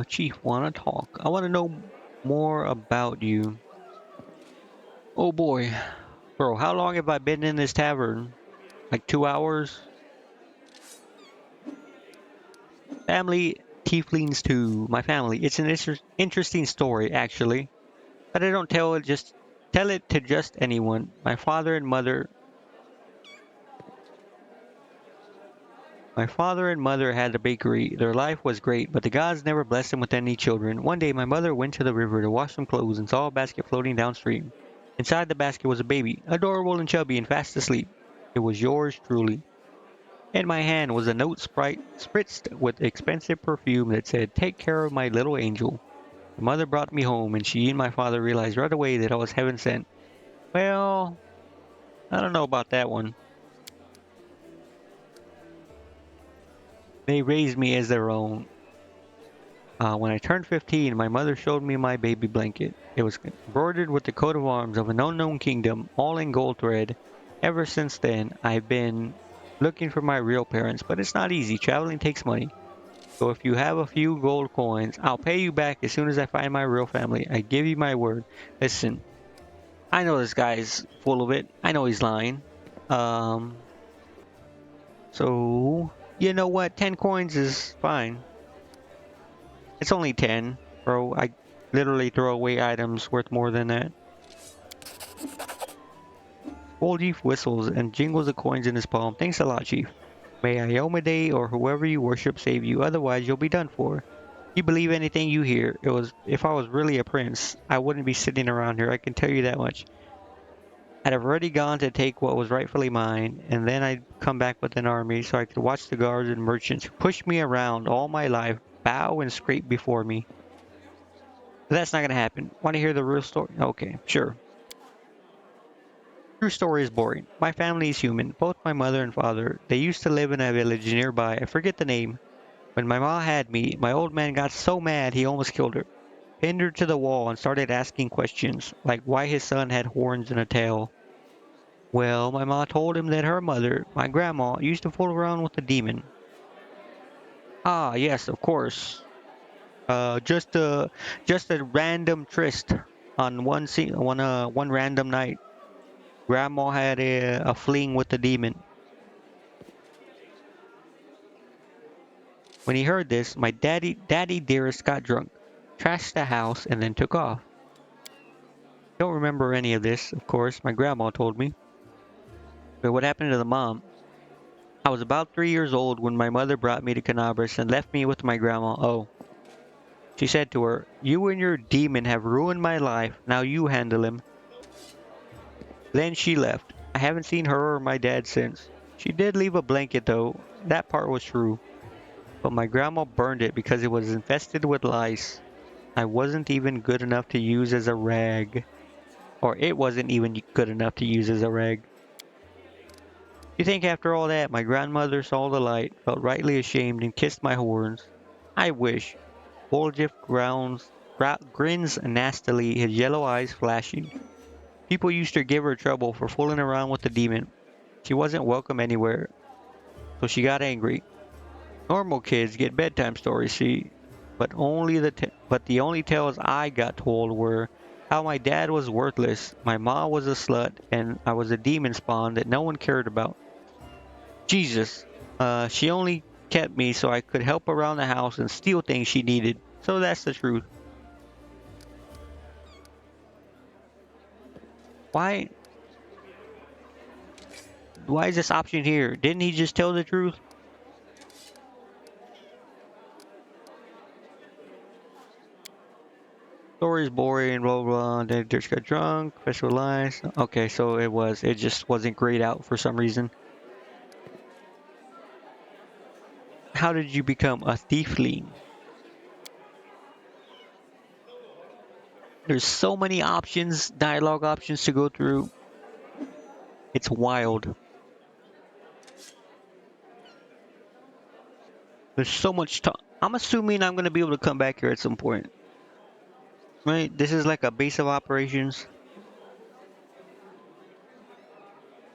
Chief, wanna talk? I wanna know more about you. Oh boy. Bro, how long have I been in this tavern? Like 2 hours? Family tieflings too. My family. It's an interesting story, actually. But I don't tell it to just anyone. My father and mother had a bakery. Their life was great, but the gods never blessed them with any children. One day, my mother went to the river to wash some clothes and saw a basket floating downstream. Inside the basket was a baby, adorable and chubby and fast asleep. It was yours truly. In my hand was a note spritzed with expensive perfume that said, "Take care of my little angel." My mother brought me home, and she and my father realized right away that I was heaven sent. Well, I don't know about that one. They raised me as their own. When I turned 15, my mother showed me my baby blanket. It was embroidered with the coat of arms of an unknown kingdom, all in gold thread. Ever since then, I've been looking for my real parents, but it's not easy. Traveling takes money. So if you have a few gold coins, I'll pay you back as soon as I find my real family. I give you my word. Listen, I know this guy's full of it. I know he's lying. Um, so you know what? 10 coins is fine. It's only 10, bro. I literally throw away items worth more than that. Old Chief whistles and jingles the coins in his palm. Thanks a lot, Chief. May Iomade or whoever you worship save you, otherwise you'll be done for. You believe anything you hear. If I was really a prince, I wouldn't be sitting around here, I can tell you that much. I'd have already gone to take what was rightfully mine, and then I'd come back with an army so I could watch the guards and merchants who pushed me around all my life bow and scrape before me. But that's not gonna happen. Want to hear the real story? Okay, sure. True story is boring. My family is human. Both my mother and father. They used to live in a village nearby. I forget the name. When my ma had me, my old man got so mad he almost killed her. Pinned her to the wall and started asking questions, like why his son had horns and a tail. Well, my ma told him that her mother, my grandma, used to fool around with a demon. Ah, yes, of course. Just a random tryst on one random night. Grandma had a fling with the demon. When he heard this, my daddy dearest got drunk, trashed the house, and then took off. Don't remember any of this, of course. My grandma told me. But what happened to the mom? I was about 3 years old when my mother brought me to Canabras and left me with my grandma. Oh, she said to her, "You and your demon have ruined my life. Now you handle him." Then she left. I haven't seen her or my dad since. She did leave a blanket though. That part was true. But my grandma burned it because it was infested with lice. I wasn't even good enough to use as a rag. Or it wasn't even good enough to use as a rag. You think after all that, my grandmother saw the light, felt rightly ashamed, and kissed my horns? I wish. Woljif grins nastily, his yellow eyes flashing. People used to give her trouble for fooling around with the demon. She wasn't welcome anywhere, so she got angry. Normal kids get bedtime stories, see, but the only tales I got told were how my dad was worthless, my ma was a slut, and I was a demon spawn that no one cared about. Jesus, she only kept me so I could help around the house and steal things she needed. So that's the truth. Why why is this option here? Didn't he just tell the truth? Story's boring, blah blah. Then just got drunk, special lies. Okay, so it just wasn't grayed out for some reason. How did you become a thiefling? There's so many options, dialogue options to go through. It's wild. There's so much time. I'm assuming I'm gonna be able to come back here at some point. Right? This is like a base of operations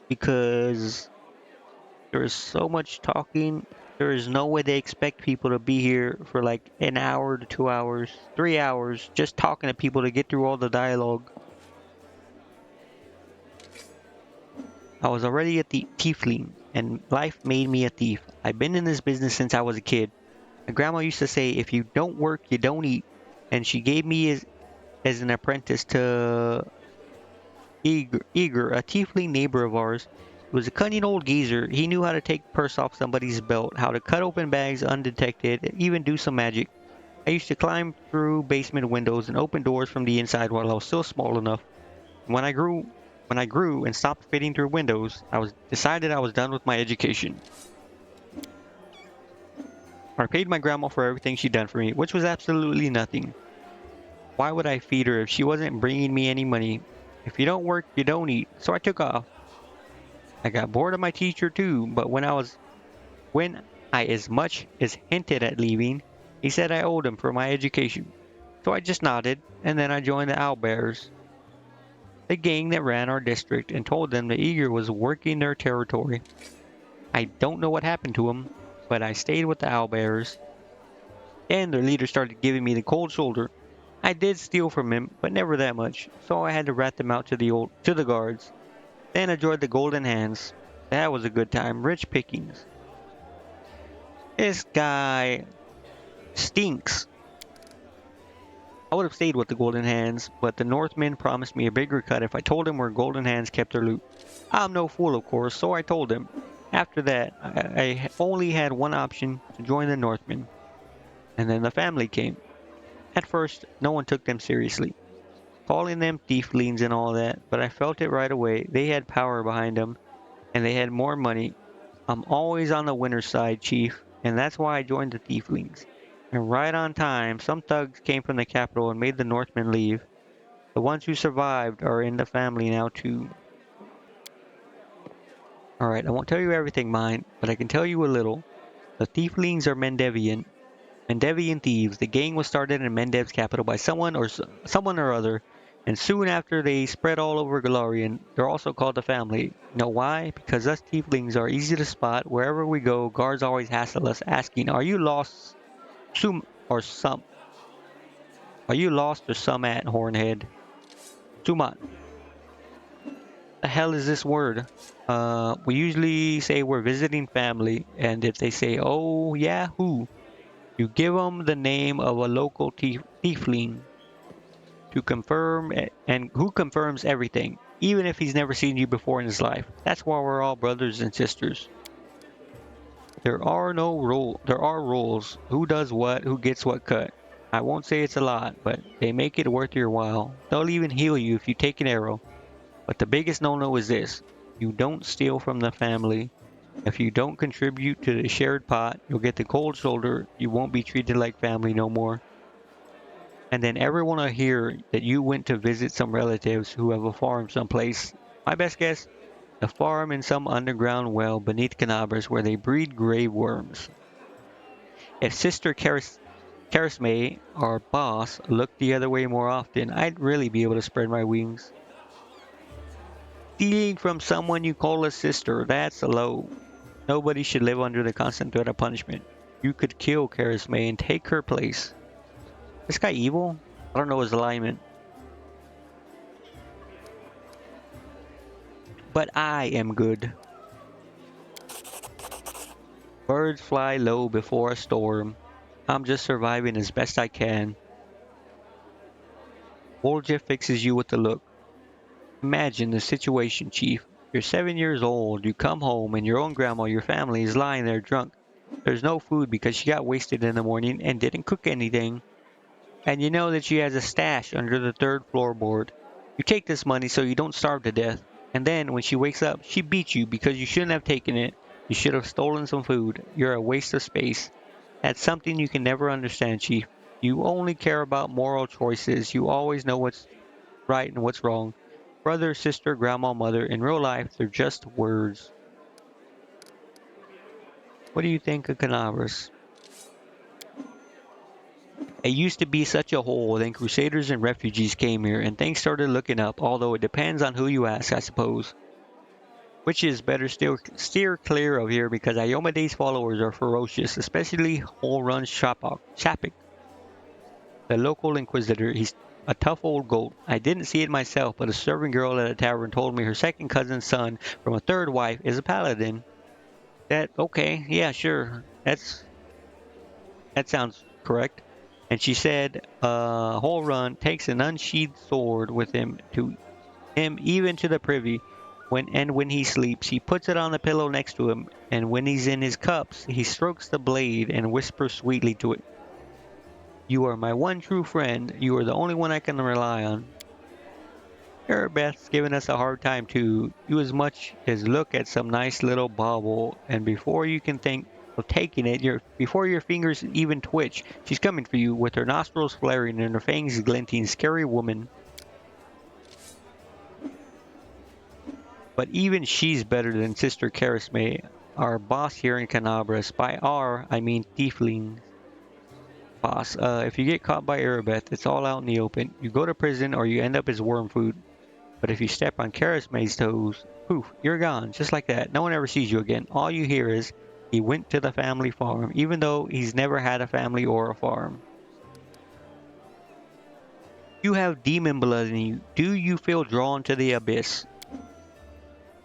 because there's so much talking. There is no way they expect people to be here for like an hour to 2 hours, 3 hours, just talking to people to get through all the dialogue. I was already a tiefling, and life made me a thief. I've been in this business since I was a kid. My grandma used to say, if you don't work, you don't eat. And she gave me as an apprentice to Eager, a tiefling neighbor of ours. He was a cunning old geezer. He knew how to take purse off somebody's belt, how to cut open bags undetected, even do some magic. I used to climb through basement windows and open doors from the inside while I was still small enough. When I grew when I grew and stopped fitting through windows, I was decided I was done with my education. I paid my grandma for everything she'd done for me, which was absolutely nothing. Why would I feed her if she wasn't bringing me any money? If you don't work, you don't eat. So I took off. I got bored of my teacher too, but when I as much as hinted at leaving, he said I owed him for my education. So I just nodded, and then I joined the Owlbears, the gang that ran our district, and told them the Eager was working their territory. I don't know what happened to him, but I stayed with the Owlbears, and their leader started giving me the cold shoulder. I did steal from him, but never that much, so I had to rat them out to the guards. Then I joined the Golden Hands. That was a good time, rich pickings. This guy stinks. I would have stayed with the Golden Hands, but the Northmen promised me a bigger cut if I told them where Golden Hands kept their loot. I'm no fool, of course, so I told them. After that, I only had one option to join the Northmen, and then the family came. At first, no one took them seriously, calling them thieflings and all that, but I felt it right away. They had power behind them, and they had more money. I'm always on the winner's side, Chief, and that's why I joined the Tieflings. And right on time, some thugs came from the capital and made the Northmen leave. The ones who survived are in the family now, too. Alright, I won't tell you everything, mine, but I can tell you a little. The Tieflings are Mendevian thieves. The gang was started in Mendev's capital by someone or other, and soon after they spread all over Galarian. They're also called the family. You know why? Because us tieflings are easy to spot. Wherever we go, guards always hassle us, asking, "Are you lost, some or some? Are you lost or some at Hornhead?" Sumat. The hell is this word? We usually say we're visiting family, and if they say, "Oh yeah, who?" You give them the name of a local tiefling to confirm and who confirms everything, even if he's never seen you before in his life. That's why we're all brothers and sisters. There are rules. Who does what, who gets what cut. I won't say it's a lot, but they make it worth your while. They'll even heal you if you take an arrow. But the biggest no-no is this. You don't steal from the family. If you don't contribute to the shared pot, you'll get the cold shoulder. You won't be treated like family no more. And then everyone will hear that you went to visit some relatives who have a farm someplace. My best guess? A farm in some underground well beneath Canabras where they breed grave worms. If Sister Charisme, our boss, looked the other way more often, I'd really be able to spread my wings. Stealing from someone you call a sister, that's low. Nobody should live under the constant threat of punishment. You could kill Charisme and take her place. This guy evil? I don't know his alignment. But I am good. Birds fly low before a storm. I'm just surviving as best I can. Wolja fixes you with the look. Imagine the situation, Chief. You're 7 years old, you come home, and your own grandma, your family, is lying there drunk. There's no food because she got wasted in the morning and didn't cook anything. And you know that she has a stash under the third floorboard. You take this money so you don't starve to death. And then, when she wakes up, she beats you because you shouldn't have taken it. You should have stolen some food. You're a waste of space. That's something you can never understand, Chief. You only care about moral choices. You always know what's right and what's wrong. Brother, sister, grandma, mother, in real life, they're just words. What do you think of Canavras? It used to be such a hole, then crusaders and refugees came here, and things started looking up, although it depends on who you ask, I suppose. Which is better still steer clear of here because Iomede's followers are ferocious, especially Whole Run Shapik, the local inquisitor. He's a tough old goat. I didn't see it myself, but a serving girl at a tavern told me her second cousin's son from a third wife is a paladin. Okay, yeah, sure. That sounds correct. And she said, Whole Run takes an unsheathed sword with him even to the privy. When he sleeps, he puts it on the pillow next to him, and when he's in his cups, he strokes the blade and whispers sweetly to it, "You are my one true friend. You are the only one I can rely on." Arabeth's giving us a hard time too. You as much as look at some nice little bauble, and before you can think of taking it, before your fingers even twitch, she's coming for you with her nostrils flaring and her fangs glinting. Scary woman. But even she's better than Sister Charisme, our boss here in Canabras. By our, I mean Tiefling's boss. If you get caught by Arabeth, it's all out in the open. You go to prison or you end up as worm food. But if you step on Charisme's toes, poof, you're gone. Just like that. No one ever sees you again. All you hear is, he went to the family farm, even though he's never had a family or a farm. You have demon blood in you. Do you feel drawn to the abyss?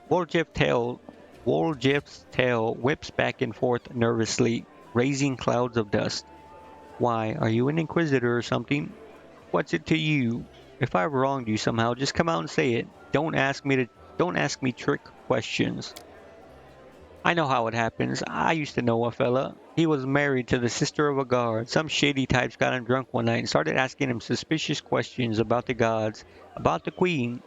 Woljif's tail, Woljif's tail whips back and forth nervously, raising clouds of dust. Why, are you an inquisitor or something? What's it to you? If I've wronged you somehow, just come out and say it. Don't ask me trick questions. I know how it happens. I used to know a fella. He was married to the sister of a guard. Some shady types got him drunk one night and started asking him suspicious questions about the gods, about the queen.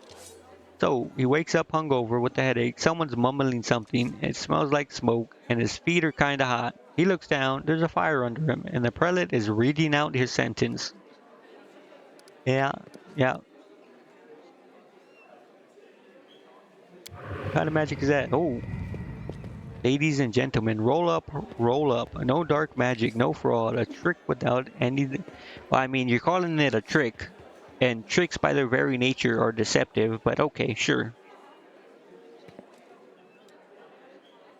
So he wakes up hungover with a headache. Someone's mumbling something. It smells like smoke, and his feet are kind of hot. He looks down. There's a fire under him, and the prelate is reading out his sentence. Yeah, yeah. What kind of magic is that? Oh, ladies and gentlemen, roll up, roll up. No dark magic, no fraud. A trick without any. Well, I mean, you're calling it a trick, and tricks by their very nature are deceptive. But okay, sure.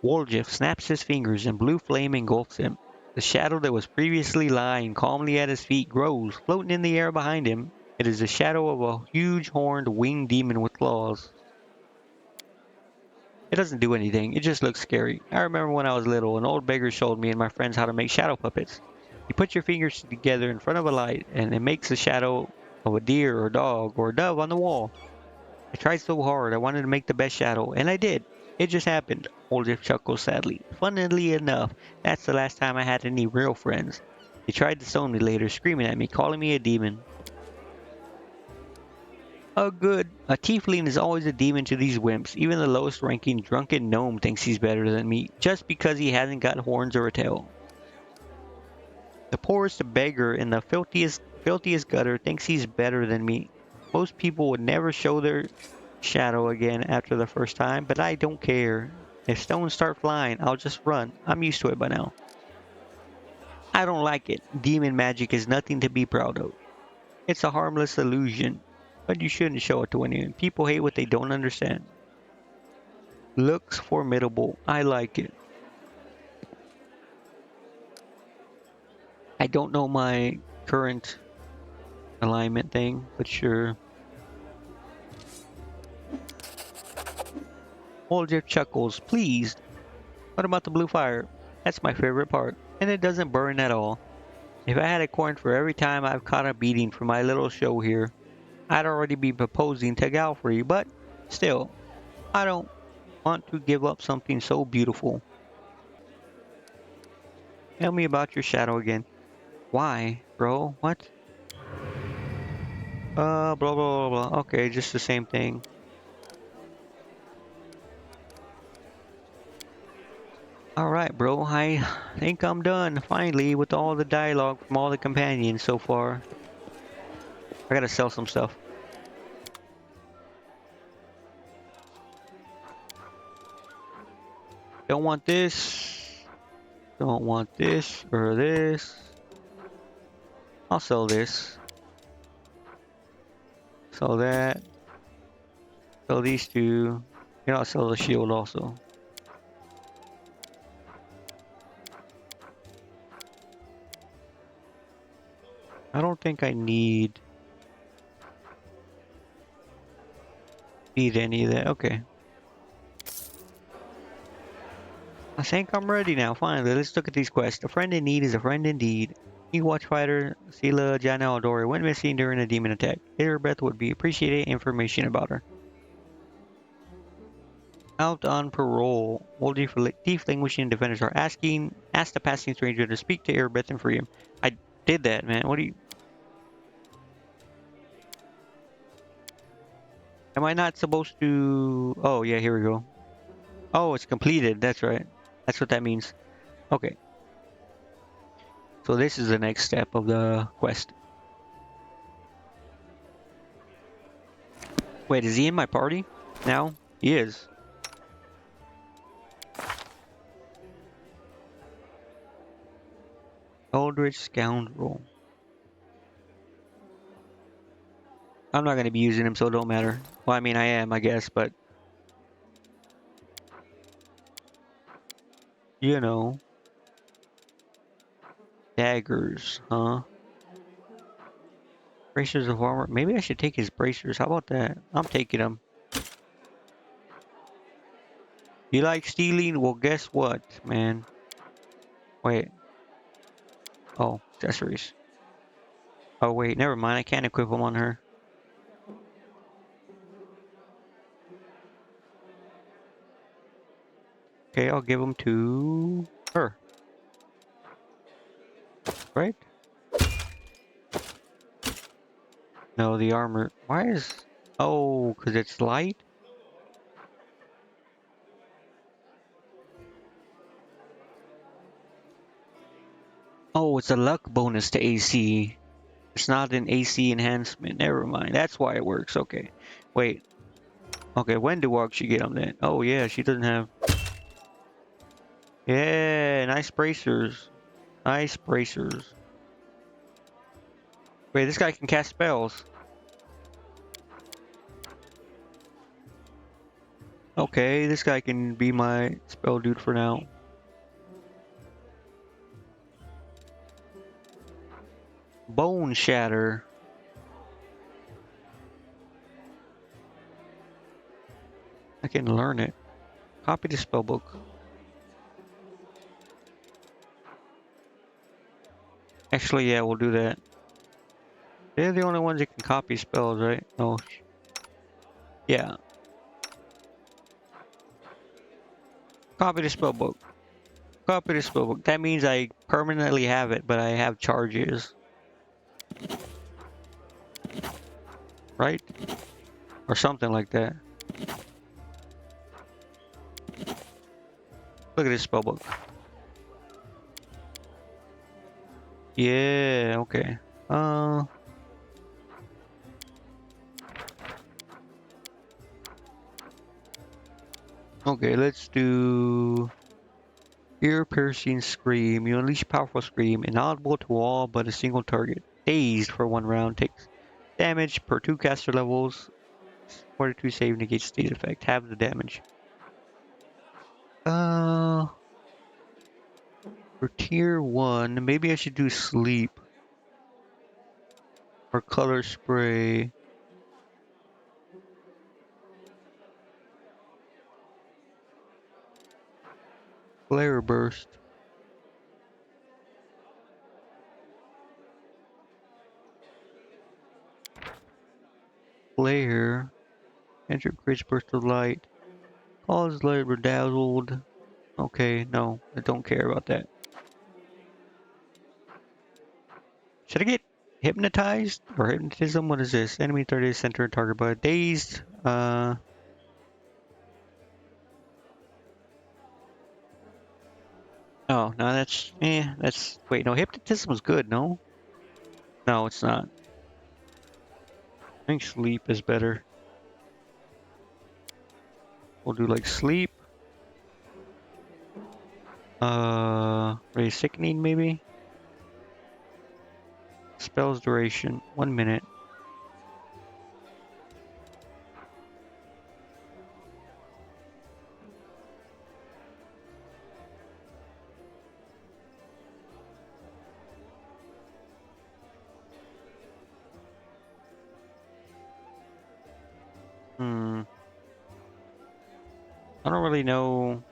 Woljif snaps his fingers and blue flame engulfs him. The shadow that was previously lying calmly at his feet grows, floating in the air behind him. It is the shadow of a huge horned winged demon with claws. It doesn't do anything, it just looks scary. I remember when I was little, an old beggar showed me and my friends how to make shadow puppets. You put your fingers together in front of a light and it makes a shadow of a deer or dog or a dove on the wall. I tried so hard. I wanted to make the best shadow, and I did. It just happened. Oldriff chuckled sadly. Funnily enough, that's the last time I had any real friends. They tried to stone me later, screaming at me, calling me a demon. Oh, good. A tiefling is always a demon to these wimps. Even the lowest ranking drunken gnome thinks he's better than me, just because he hasn't got horns or a tail. The poorest beggar in the filthiest gutter thinks he's better than me. Most people would never show their shadow again after the first time, but I don't care. If stones start flying, I'll just run. I'm used to it by now. I don't like it. Demon magic is nothing to be proud of. It's a harmless illusion, but you shouldn't show it to anyone. People hate what they don't understand. Looks formidable. I like it. I don't know my current alignment thing, but sure. Olger chuckles, pleased. What about the blue fire? That's my favorite part, and it doesn't burn at all. If I had a coin for every time I've caught a beating for my little show here, I'd already be proposing to Galfrey, but still, I don't want to give up something so beautiful. Tell me about your shadow again. Why, bro? What? Blah, blah, blah, blah. Okay, just the same thing. Alright, bro, I think I'm done, finally, with all the dialogue from all the companions so far. I gotta sell some stuff. Don't want this. Don't want this or this. I'll sell this. Sell that. Sell these two. You know, I'll sell the shield also. I don't think I need any of that. Okay. I think I'm ready now. Finally, let's look at these quests. A friend in need is a friend indeed. New Watchfighter Sela Jana Aldori went missing during a demon attack. Elizabeth would be appreciated information about her. Out on parole. All deflanguishing defenders are ask the passing stranger to speak to Elizabeth and free him. I did that, man. What do you... Am I not supposed to... Oh, yeah, here we go. Oh, it's completed. That's right. That's what that means. Okay. So this is the next step of the quest. Wait, is he in my party now? He is. Eldritch Scoundrel. I'm not going to be using him, so it don't matter. Well, I mean, I am, I guess, but... You know. Daggers, huh? Bracers of armor. Maybe I should take his bracers. How about that? I'm taking them. You like stealing? Well, guess what, man? Wait. Oh, accessories. Oh, wait, never mind. I can't equip them on her. Okay, I'll give them to her. Right? No, the armor. Why is... Oh, because it's light? Oh, it's a luck bonus to AC. It's not an AC enhancement. Never mind. That's why it works. Okay. Wait. Okay, when do she get them then? Oh, yeah, she doesn't have... Yeah, nice bracers. Nice bracers. Wait, this guy can cast spells. Okay, this guy can be my spell dude for now. Bone Shatter. I can learn it. Copy the spellbook. Actually, yeah, we'll do that. They're the only ones that can copy spells, right? Oh, yeah. Copy the spellbook. Copy the spellbook. That means I permanently have it, but I have charges. Right? Or something like that. Look at this spellbook. Yeah, okay. Okay, let's do ear-piercing scream. You unleash powerful scream, inaudible to all but a single target. Dazed for 1 round, takes damage per 2 caster levels. 42 save negates state effect. Have the damage. For tier 1, maybe I should do sleep or color spray. Flare burst. Flare. Enter creates burst of light. Cause light bedazzled. Okay, no, I don't care about that. Should I get hypnotized or hypnotism? What is this? Enemy 30 center target but dazed. Oh, no, that's wait, no, hypnotism was good, no? No, it's not. I think sleep is better. We'll do like sleep. Raise sickening maybe? Spell's duration, 1 minute. Hmm. I don't really know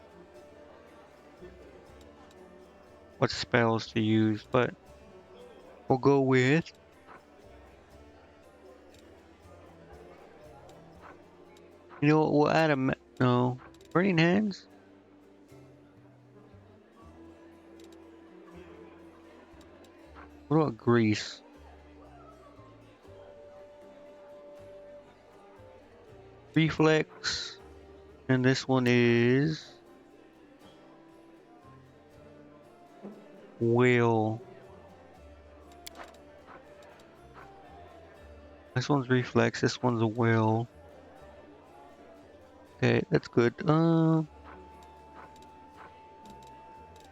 what spells to use, but we'll go with. You know what? We'll add a. No. Burning Hands? What about Grease? Reflex. And this one is. Will. This one's Reflex. This one's a Will. Okay, that's good.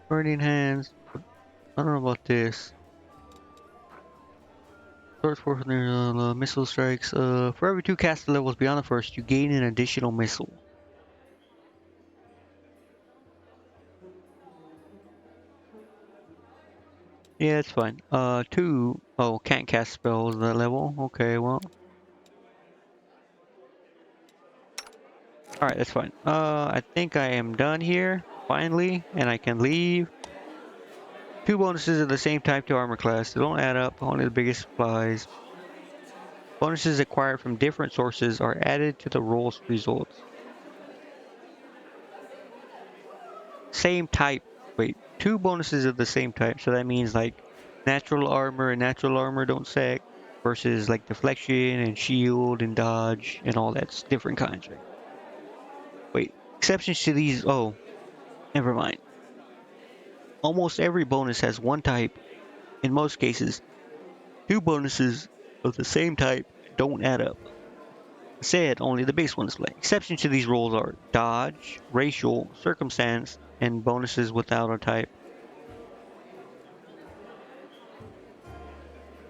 Burning Hands. I don't know about this. Source for missile strikes. For every 2 caster levels beyond the first, you gain an additional missile. Yeah, it's fine. 2. Oh, can't cast spells that level. Okay, well. Alright, that's fine. I think I am done here. Finally. And I can leave. 2 bonuses of the same type to armor class. They don't add up. Only the biggest applies. Bonuses acquired from different sources are added to the roll's results. Same type. Wait, 2 bonuses of the same type. So that means like natural armor and natural armor don't stack versus like deflection and shield and dodge and all that's different kinds, right? Wait, exceptions to these. Oh, never mind. Almost every bonus has 1 type. In most cases, 2 bonuses of the same type don't add up. Said only the base ones play. Exceptions to these rules are dodge, racial, circumstance, and bonuses without a type.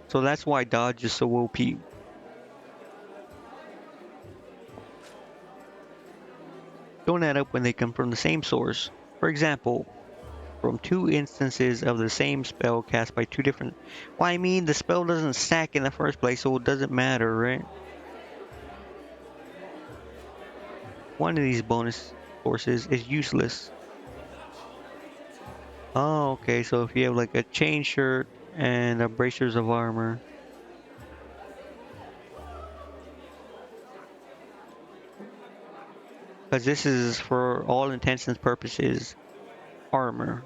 So that's why dodge is so OP. Don't add up when they come from the same source. For example, from 2 instances of the same spell cast by 2 different. Well, I mean, the spell doesn't stack in the first place, so it doesn't matter, right? One of these bonus sources is useless. Oh, okay, so if you have like a chain shirt and a bracers of armor. Because this is, for all intents and purposes, armor.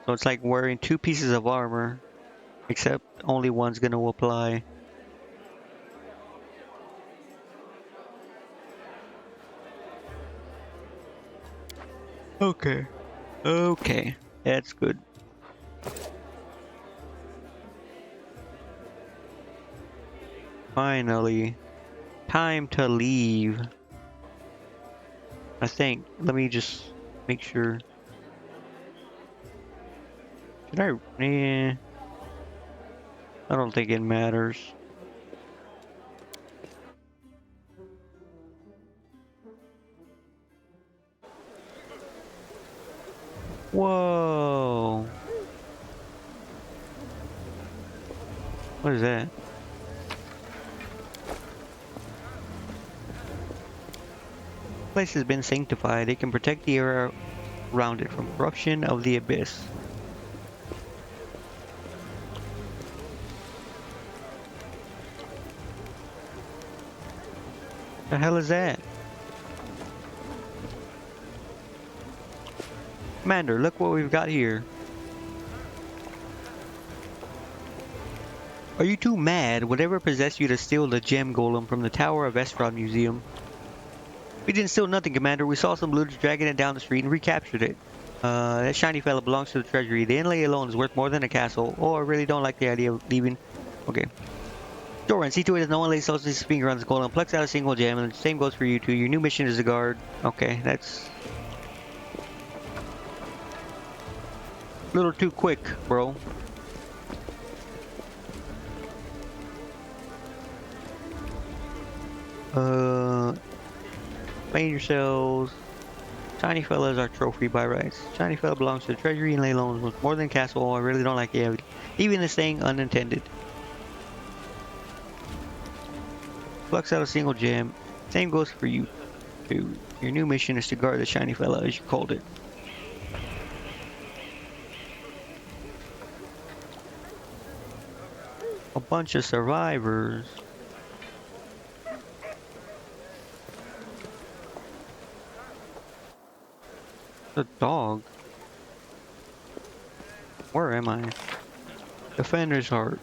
So it's like wearing 2 pieces of armor, except only one's gonna apply. Okay. Okay. That's good. Finally. Time to leave. I think. Let me just make sure. Did I? Eh, I don't think it matters. Whoa. What is that? Place has been sanctified. It can protect the area around it from corruption of the abyss. The hell is that? Commander, look what we've got here. Are you too mad? Whatever possessed you to steal the gem golem from the Tower of Estrad Museum? We didn't steal nothing, Commander. We saw some looters dragging it down the street and recaptured it. That shiny fella belongs to the treasury. The inlay alone is worth more than a castle. Oh, I really don't like the idea of leaving. Okay. Doran, see to it that no one lays his finger on this golem, plucks out a single gem, and the same goes for you too. Your new mission is a guard. Okay, that's a little too quick, bro. Explain yourselves. Shiny fella is our trophy by rights. Shiny fella belongs to the treasury and lay loans with more than castle. I really don't like it. Even this thing unintended. Plucks out a single gem. Same goes for you, too. Your new mission is to guard the shiny fella, as you called it. A bunch of survivors. The dog? Where am I? Defender's Heart.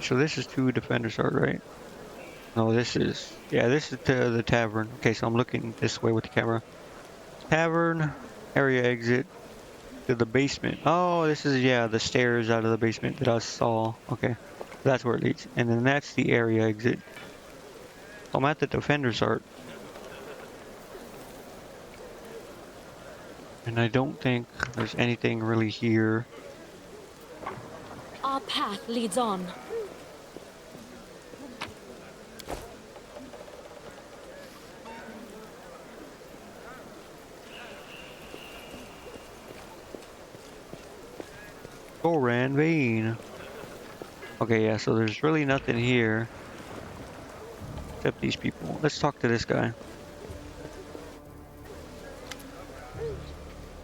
So this is to Defender's Heart, right? No, this is... Yeah, this is to the tavern. Okay, so I'm looking this way with the camera. Tavern, area exit, to the basement. Oh, this is, yeah, the stairs out of the basement that I saw. Okay, that's where it leads. And then that's the area exit. I'm at the Defender's Heart. And I don't think there's anything really here. Our path leads on. Goran Vein. Okay, yeah, so there's really nothing here. Except these people. Let's talk to this guy.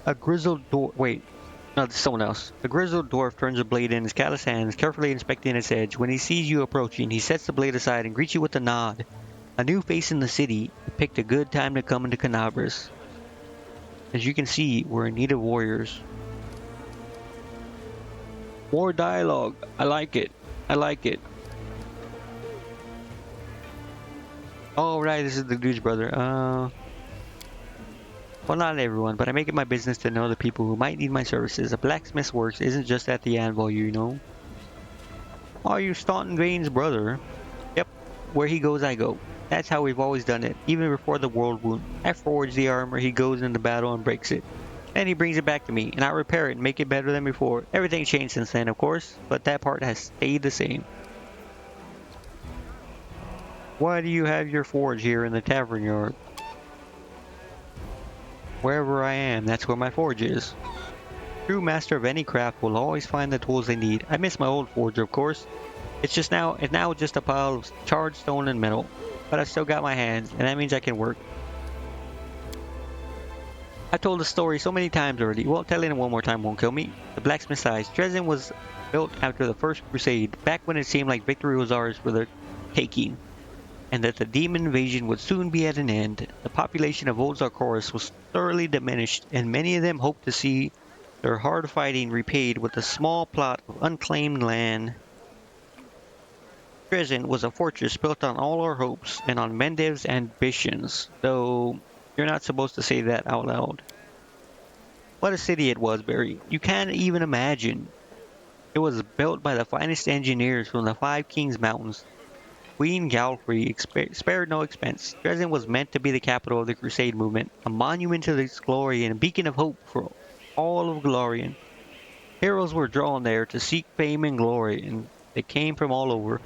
A grizzled dwarf. Wait. No, this is someone else. A grizzled dwarf turns a blade in his callous hands, carefully inspecting its edge. When he sees you approaching, he sets the blade aside and greets you with a nod. A new face in the city. Picked a good time to come into Canabras. As you can see, we're in need of warriors. More dialogue. I like it. I like it. Oh, right, this is the dude's brother. Well, not everyone, but I make it my business to know the people who might need my services. A blacksmith's works isn't just at the anvil, you know. Are you Staunton Vane's brother? Yep, where he goes, I go. That's how we've always done it, even before the world wound. I forge the armor, he goes into battle and breaks it. Then he brings it back to me, and I repair it and make it better than before. Everything changed since then, of course, but that part has stayed the same. Why do you have your forge here in the tavern yard? Wherever I am, that's where my forge is. True master of any craft will always find the tools they need. I miss my old forge, of course. It's now just a pile of charred stone and metal. But I still got my hands, and that means I can work. I told the story so many times already. Well, telling it one more time won't kill me. The blacksmith sighs. Dresden was built after the First Crusade, back when it seemed like victory was ours for the taking, and that the demon invasion would soon be at an end. The population of Old Zarkoris was thoroughly diminished, and many of them hoped to see their hard fighting repaid with a small plot of unclaimed land. Dresden was a fortress built on all our hopes and on Mendev's ambitions, though you're not supposed to say that out loud. What a city it was, Barry. You can't even imagine. It was built by the finest engineers from the Five Kings Mountains. Queen Galfrey spared no expense. Dresden was meant to be the capital of the Crusade movement, a monument to its glory and a beacon of hope for all of Glorian. Heroes were drawn there to seek fame and glory, and they came from all over.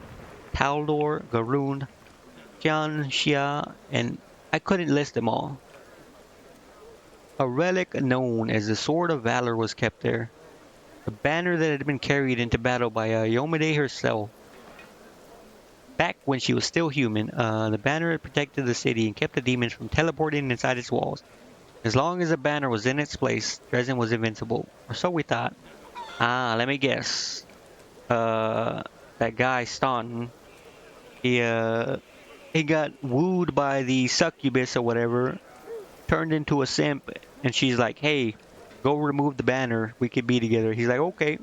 Taldor, Garund, Tian Xia, and I couldn't list them all. A relic known as the Sword of Valor was kept there. A banner that had been carried into battle by Iomade herself. Back when she was still human, the banner had protected the city and kept the demons from teleporting inside its walls. As long as the banner was in its place, Dresden was invincible. Or so we thought. Let me guess. That guy Staunton, he got wooed by the succubus or whatever, turned into a simp, and she's like, hey, go remove the banner, we could be together. He's like, okay.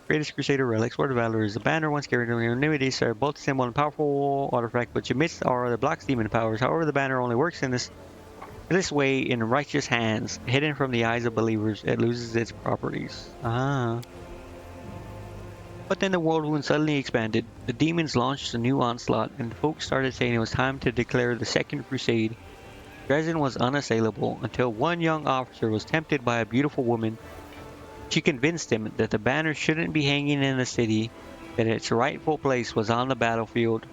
Greatest Crusader relics. Sword of Valor is a banner once carried in annuities are both symbol and powerful artifact, but you miss are the blocks demon powers. However, the banner only works in this way in righteous hands, hidden from the eyes of believers. It loses its properties. But then the world wound suddenly expanded. The demons launched a new onslaught, and folks started saying it was time to declare the Second Crusade. Dresden was unassailable until one young officer was tempted by a beautiful woman. She convinced him that the banner shouldn't be hanging in the city, that its rightful place was on the battlefield.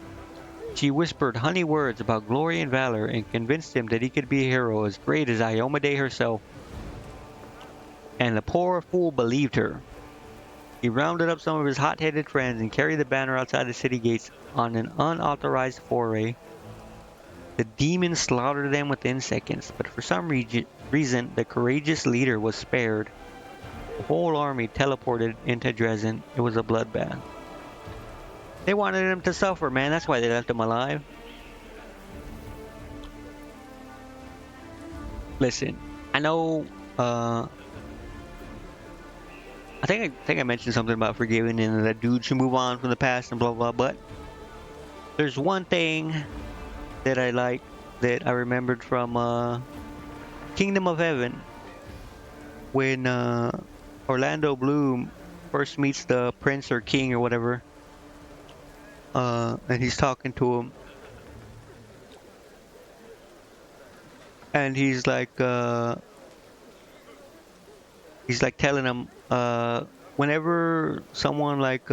She whispered honey words about glory and valor and convinced him that he could be a hero as great as Iomade herself. And the poor fool believed her. He rounded up some of his hot-headed friends and carried the banner outside the city gates on an unauthorized foray. The demons slaughtered them within seconds, but for some reason, the courageous leader was spared. The whole army teleported into Dresden. It was a bloodbath. They wanted him to suffer, man. That's why they left him alive. Listen, I know. I think I mentioned something about forgiving and that dude should move on from the past and blah blah. But there's one thing that I like that I remembered from Kingdom of Heaven when Orlando Bloom first meets the prince or king or whatever, and he's talking to him, and he's like telling him, whenever someone like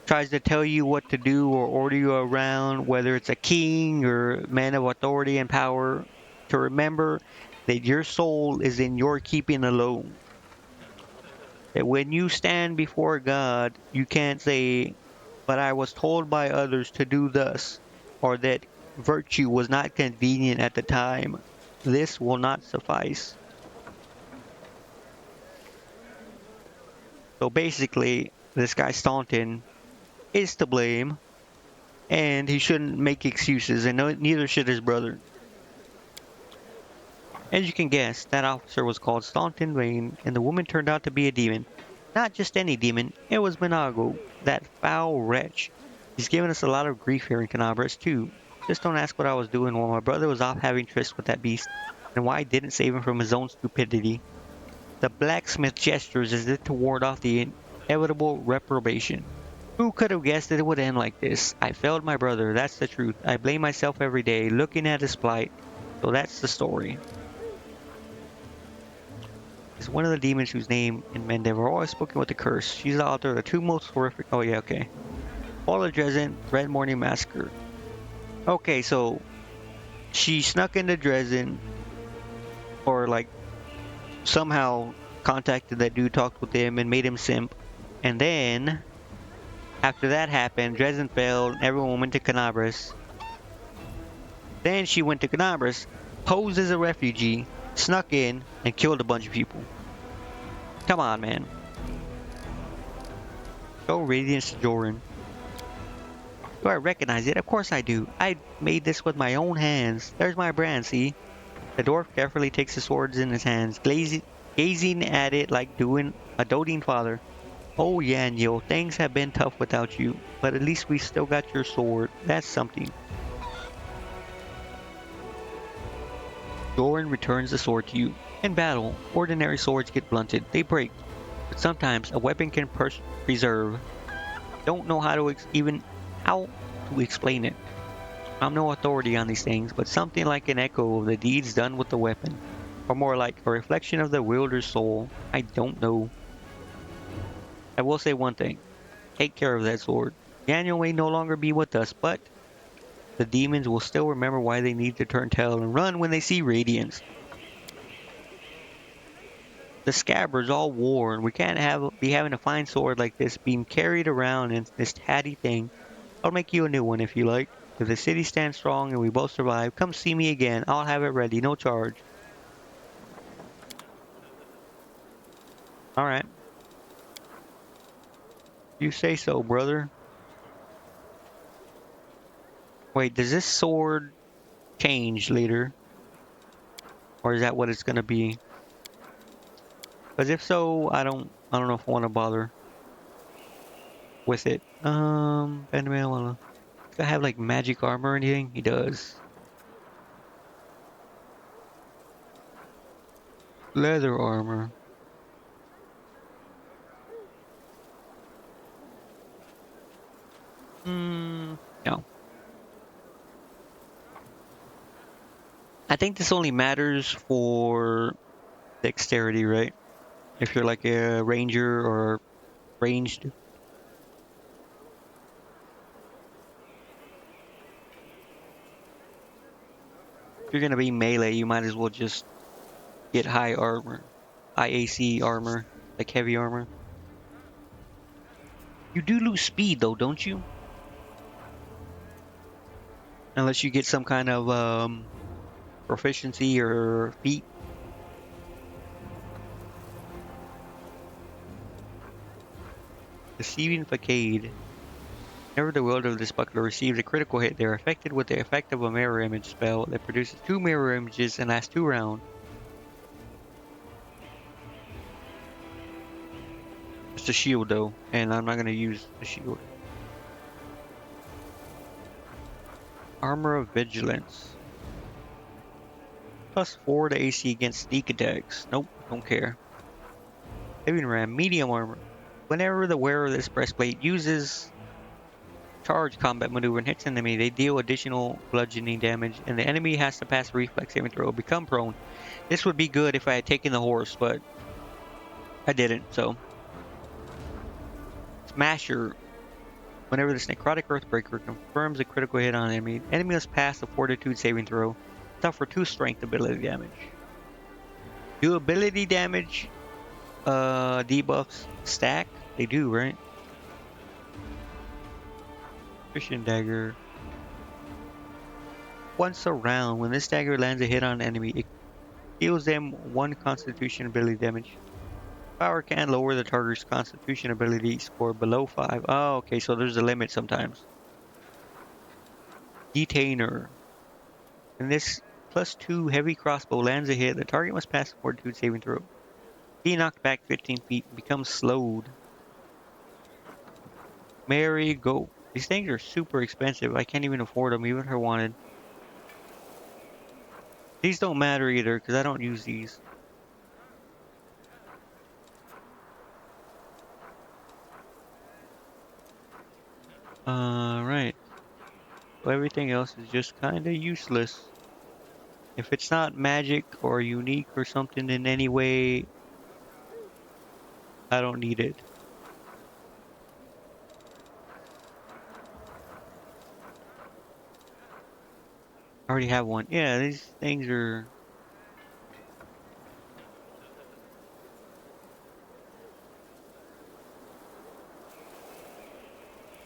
tries to tell you what to do or order you around, whether it's a king or man of authority and power, to remember that your soul is in your keeping alone. That when you stand before God, you can't say, but I was told by others to do thus, or that virtue was not convenient at the time. This will not suffice. So basically, this guy Staunton is to blame, and he shouldn't make excuses, and neither should his brother. As you can guess, that officer was called Staunton Vane, and the woman turned out to be a demon. Not just any demon, it was Minago, that foul wretch. He's given us a lot of grief here in Canabras, too. Just don't ask what I was doing while my brother was off having trysts with that beast, and why I didn't save him from his own stupidity. The blacksmith gestures as if to ward off the inevitable reprobation. Who could have guessed that it would end like this? I failed my brother, that's the truth. I blame myself every day, looking at his plight. So that's the story. Is one of the demons whose name in Mendev are always spoken with a curse. She's the author of the two most horrific. Oh, yeah, okay. Fall of Dresden, Red Morning Massacre. Okay, so she snuck into Dresden, or like somehow contacted that dude, talked with him, and made him simp. And then, after that happened, Dresden fell, and everyone went to Canabras. Then she went to Canabras, posed as a refugee, snuck in, and killed a bunch of people. Come on, man. Show radiance to Joran. Do I recognize it? Of course I do. I made this with my own hands. There's my brand, see? The dwarf carefully takes the swords in his hands, gazing at it like doing a doting father. Oh yeah, Neil, things have been tough without you, but at least we still got your sword. That's something. Joran returns the sword to you. In battle, ordinary swords get blunted. They break. But sometimes a weapon can preserve. Don't know how to how to explain it. I'm no authority on these things, but something like an echo of the deeds done with the weapon. Or more like a reflection of the wielder's soul. I don't know. I will say one thing. Take care of that sword. Daniel may no longer be with us, but the demons will still remember why they need to turn tail and run when they see radiance. The scabbard's all worn. We can't be having a fine sword like this being carried around in this tatty thing. I'll make you a new one if you like. If the city stands strong and we both survive, come see me again. I'll have it ready, no charge. Alright. You say so, brother. Wait, does this sword change later? Or is that what it's gonna be? Because if so, I don't know if I want to bother with it. Benjamin, does it have like magic armor or anything? He does. Leather armor. No. I think this only matters for dexterity, right? If you're like a ranger or ranged. If you're gonna be melee, you might as well just get high armor. IAC armor, like heavy armor. You do lose speed though, don't you? Unless you get some kind of proficiency or feat. Deceiving Facade. Whenever the wielder of this buckler receives a critical hit, they are affected with the effect of a mirror image spell that produces 2 mirror images and lasts 2 rounds. It's a shield though, and I'm not going to use the shield. Armor of Vigilance. +4 to AC against sneak attacks. Nope, don't care. Saving Ram, medium armor. Whenever the wearer of this breastplate uses charge combat maneuver and hits an enemy, they deal additional bludgeoning damage, and the enemy has to pass a reflex saving throw or become prone. This would be good if I had taken the horse, but I didn't, so. Smasher. Whenever this necrotic earthbreaker confirms a critical hit on an enemy, the enemy must pass a fortitude saving throw, suffer 2 strength ability damage. Do ability damage debuffs stack? They do, right? Christian Dagger. Once a round, when this dagger lands a hit on an enemy, it deals them 1 constitution ability damage. Power can lower the target's constitution ability score below 5. Oh, okay, so there's a limit sometimes. Detainer. When this +2 heavy crossbow lands a hit, the target must pass a fortitude saving throw. Be knocked back 15 feet and becomes slowed. Mary, go. These things are super expensive. I can't even afford them, even if I wanted. These don't matter either, because I don't use these. Right. So everything else is just kind of useless. If it's not magic or unique or something in any way, I don't need it. I already have one. Yeah, these things are...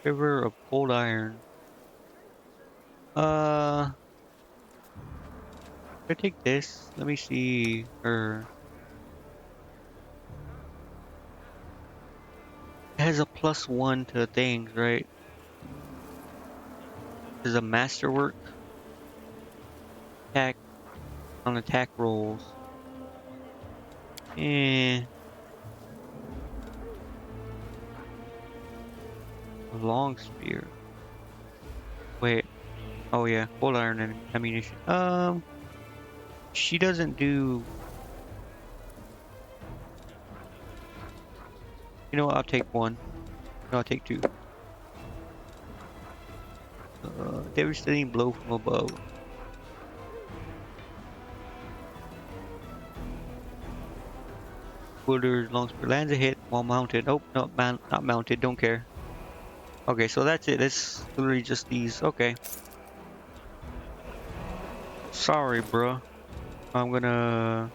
River of Cold Iron. I take this. Let me see her. It has a +1 to things, right? There's a masterwork attack on attack rolls. Eh. A long spear. Wait. Oh yeah, cold iron and ammunition. She doesn't do. You know what? I'll take one. No, I'll take 2. Devastating blow from above. Wielder's long spear lands a hit while mounted. Oh, no, not mounted. Don't care. Okay, so that's it. It's literally just these. Okay. Sorry, bro. I'm gonna.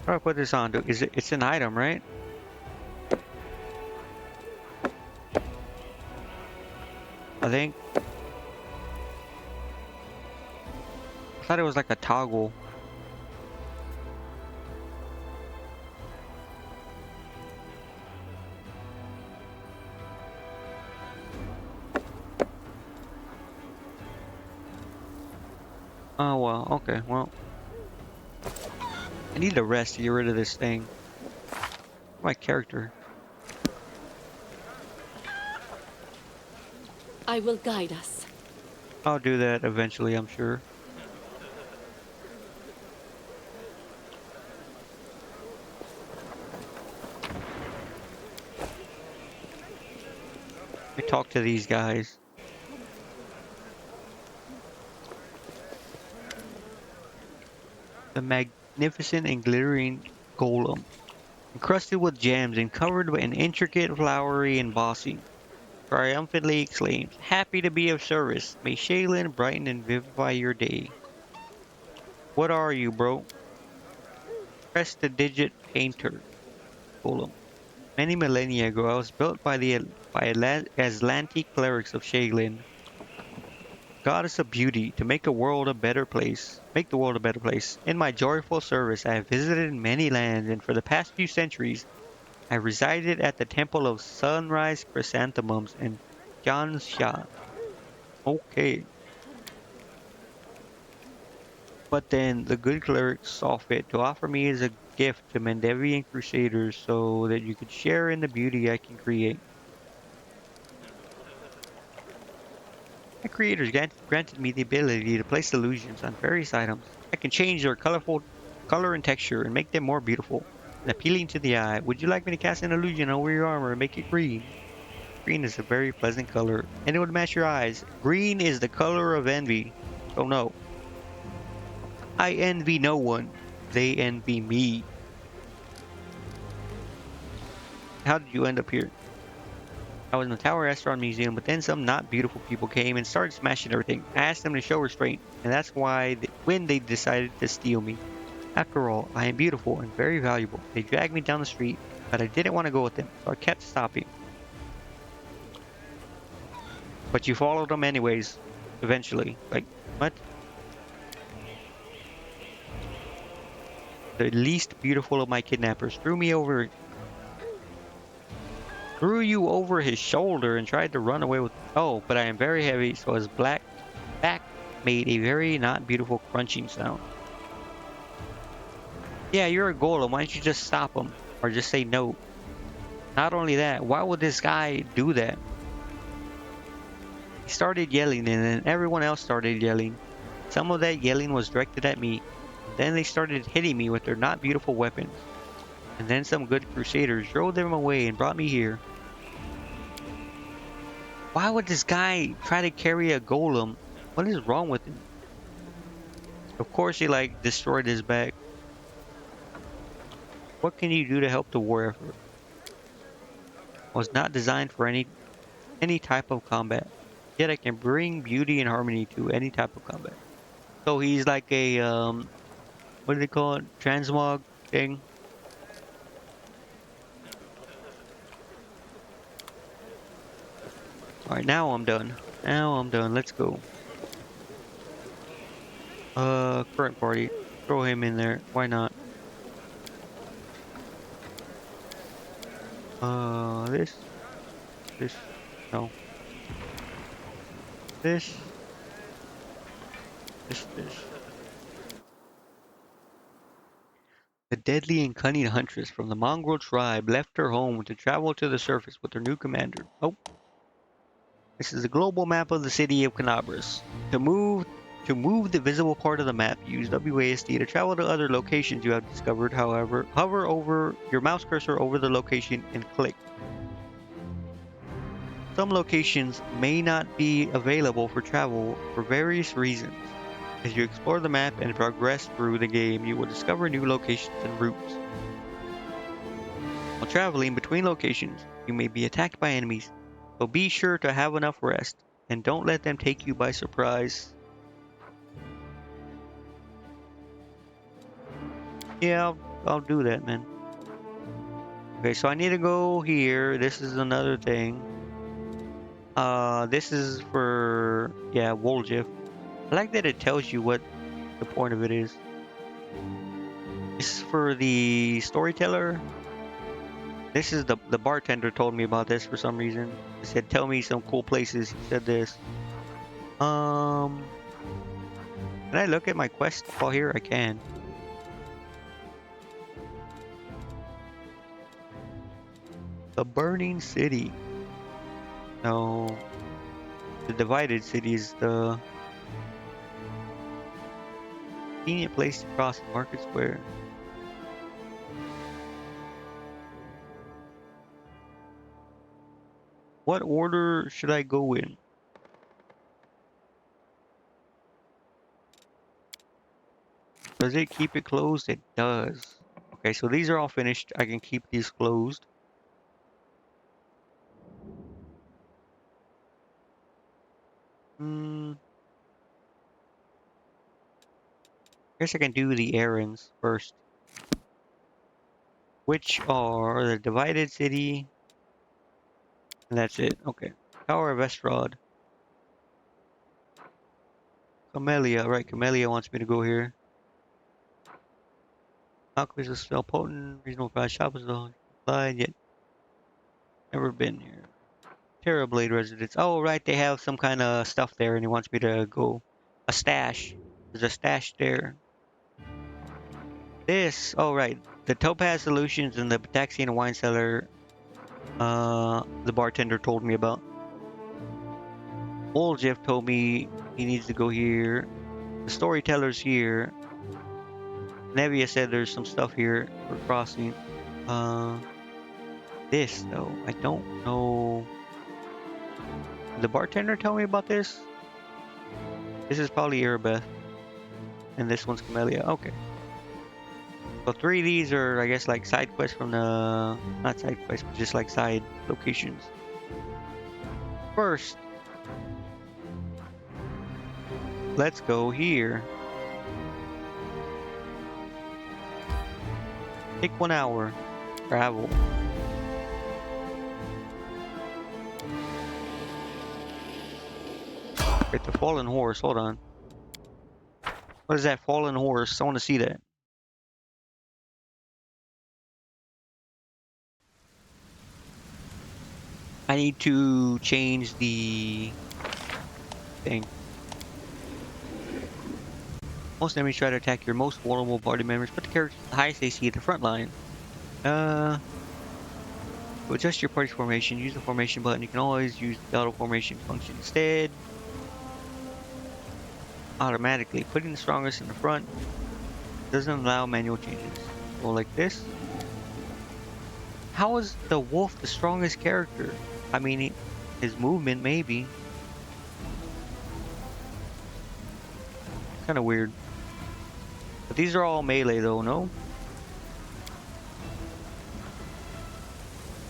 How do I put this on? Is it? It's an item, right? I think. I thought it was like a toggle. Oh well. Okay. Well. I need a rest to get rid of this thing. My character. I will guide us. I'll do that eventually, I'm sure. Let me talk to these guys. The magnificent and glittering golem, encrusted with gems and covered by an intricate flowery embossing, triumphantly exclaims, "Happy to be of service. May Shaylin brighten and vivify your day." What are you, bro? Press the digit painter golem. Many millennia ago, I was built by the Aslanti clerics of Shaylin, goddess of beauty, to make the world a better place. Make the world a better place. In my joyful service, I have visited many lands, and for the past few centuries, I resided at the temple of sunrise chrysanthemums in Jiansha. Okay. But then the good clerics saw fit to offer me as a gift to Mendevian crusaders so that you could share in the beauty I can create. My creators granted me the ability to place illusions on various items. I can change their colorful color and texture and make them more beautiful and appealing to the eye. Would you like me to cast an illusion over your armor and make it green? Green is a very pleasant color, and it would match your eyes. Green is the color of envy. So no, I envy no one. They envy me. How did you end up here? I was in the Tower Restaurant Museum, but then some not beautiful people came and started smashing everything. I asked them to show restraint, and that's why when they decided to steal me. After all, I am beautiful and very valuable. They dragged me down the street, but I didn't want to go with them, so I kept stopping. But you followed them anyways, eventually. Like, what? The least beautiful of my kidnappers threw you over his shoulder and tried to run away with. Oh, but I am very heavy, so his black back made a very not beautiful crunching sound. Yeah, you're a golem. Why don't you just stop him? Or just say no? Not only that, why would this guy do that? He started yelling, and then everyone else started yelling. Some of that yelling was directed at me. Then they started hitting me with their not beautiful weapons. And then some good crusaders drove them away and brought me here. Why would this guy try to carry a golem? What is wrong with him? Of course he like destroyed his back. What can you do to help the war effort? Was not designed for any type of combat. Yet I can bring beauty and harmony to any type of combat. So he's like a what do they call it? Transmog thing. Alright, now I'm done. Now I'm done. Let's go. Current party. Throw him in there. Why not? This. This. No. This. This. The deadly and cunning huntress from the mongrel tribe left her home to travel to the surface with her new commander. Oh, this is a global map of the city of Canabras. To move the visible part of the map, use WASD to travel to other locations you have discovered. However, hover over your mouse cursor over the location and click. Some locations may not be available for travel for various reasons. As you explore the map and progress through the game, you will discover new locations and routes. While traveling between locations, you may be attacked by enemies, so be sure to have enough rest and don't let them take you by surprise. Yeah, I'll do that, man. Okay, so I need to go here. This is another thing. This is for, yeah, Woljif. I like that it tells you what the point of it is. This is for the storyteller. This is the bartender told me about this for some reason. He said, tell me some cool places. He said this. Can I look at my quest while here? I can. The Burning City. No. The Divided City is the convenient place to cross the Market Square. What order should I go in? Does it keep it closed? It does. Okay, so these are all finished. I can keep these closed. Hmm. Guess I can do the errands first. which are the divided city, and that's it. Okay. Tower of Estrad. Camellia, right? Camellia wants me to go here. Alchemist is spell potent. Regional prize shop is applied, yet never been here. Terrorblade residence. Oh, right. They have some kind of stuff there, and he wants me to go. A stash. There's a stash there. This. Oh, right. The Topaz Solutions and the Bataxian wine cellar. The bartender told me about. Old Jeff told me he needs to go here. The storyteller's here. Nevia said there's some stuff here for crossing. This though, I don't know. Did the bartender tell me about this? This is probably Erebeth, and this one's Camellia. Okay. So 3 of these are, I guess, like side quests from the... Not side quests, but just like side locations. First, let's go here. Take 1 hour. Travel. Wait, the fallen horse. Hold on. What is that fallen horse? I want to see that. I need to change the thing. Most enemies try to attack your most vulnerable party members. Put the characters at the highest AC at the front line. To adjust your party's formation, use the formation button. You can always use the auto formation function instead. Automatically. Putting the strongest in the front doesn't allow manual changes. Go like this. How is the wolf the strongest character? I mean, his movement maybe. Kind of weird. But these are all melee though, no?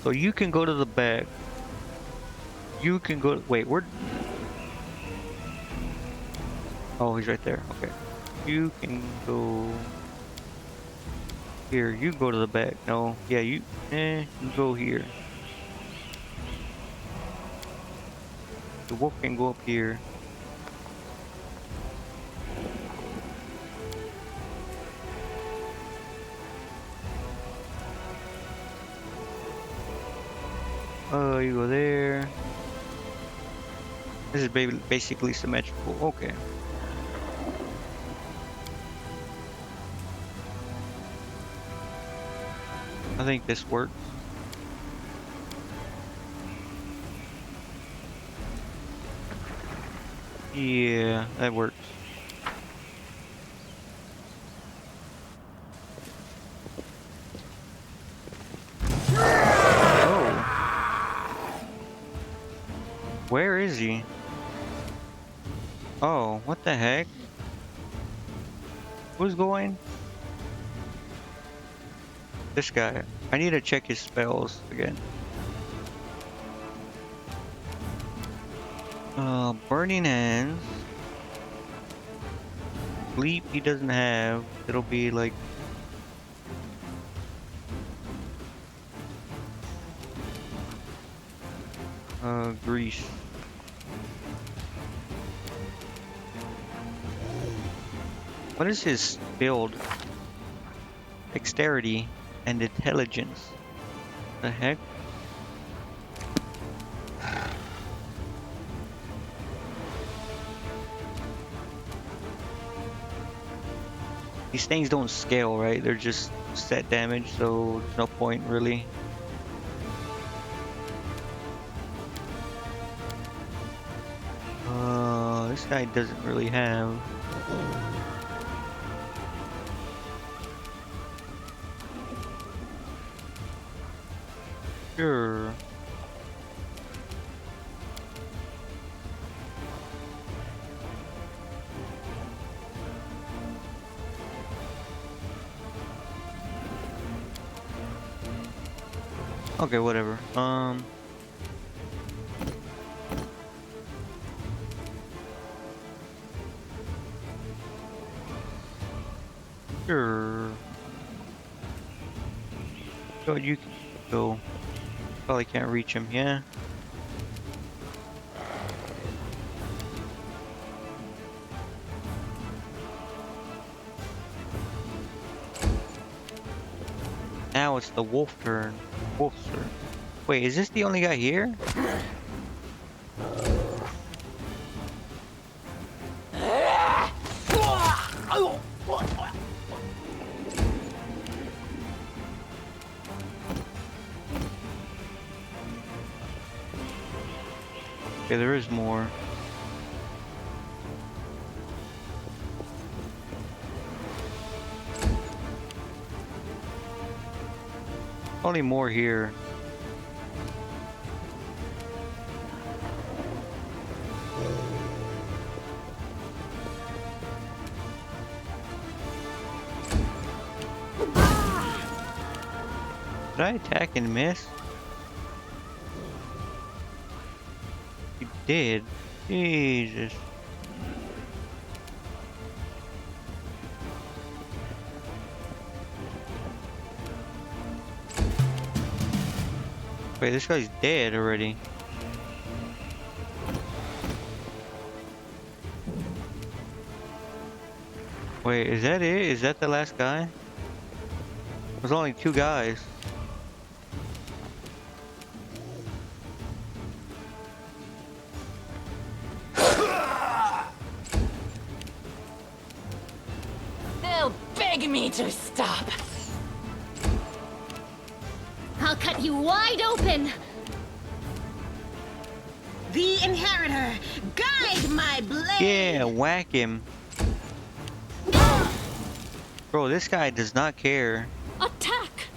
So you can go to the back. You can go... Wait, where... Oh, he's right there. Okay. You can go... Here, you go to the back. No, yeah, you go here. The wolf can go up here. Oh, you go there. This is basically symmetrical. Okay. I think this works. Yeah, that works. Oh. Where is he? Oh, what the heck? Who's going? This guy. I need to check his spells again. Burning Hands. Sleep he doesn't have. It'll be like... Grease. What is his build? Dexterity and intelligence. The heck? These things don't scale, right? They're just set damage, so there's no point really. This guy doesn't really have. Sure. Okay, whatever. Sure. Go, you can go. Probably can't reach him, yeah. Now it's the wolf turn. Wolf's turn. Wait, is this the only guy here? Okay, there is more. Only more here. Did I attack and miss? You did. Jesus. Wait, this guy's dead already. Wait, is that it? Is that the last guy? There's only 2 guys. They'll beg me to stop. I'll cut you wide open! The Inheritor, guide my blade! Yeah, whack him. Bro, this guy does not care. Attack!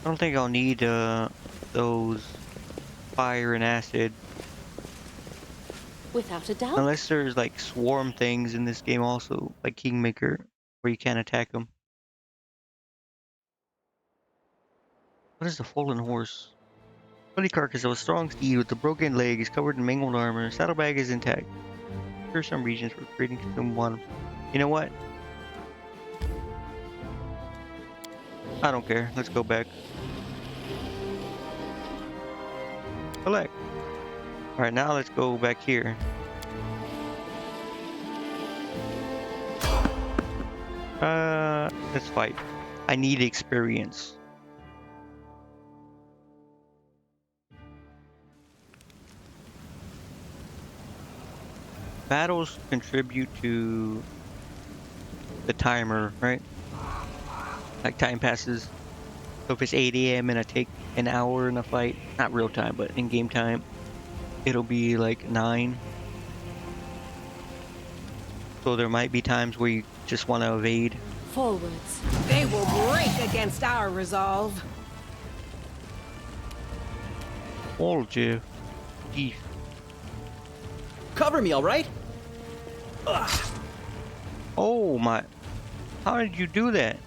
I don't think I'll need those fire and acid. Without a doubt. Unless there's like swarm things in this game also, like Kingmaker, where you can't attack them. What is the fallen horse? Bloody carcass of a strong steed with a broken leg is covered in mangled armor. Saddlebag is intact. Here are some regions for creating consume one. You know what? I don't care. Let's go back. Select. Alright, now let's go back here. Let's fight. I need experience. Battles contribute to the timer, right? Like time passes. So if it's 8 AM and I take an hour in a fight, not real time, but in game time, it'll be like 9. So there might be times where you just want to evade. Forwards. They will break against our resolve. All Jeff. Jeez. Cover me, all right? Oh my. How did you do that?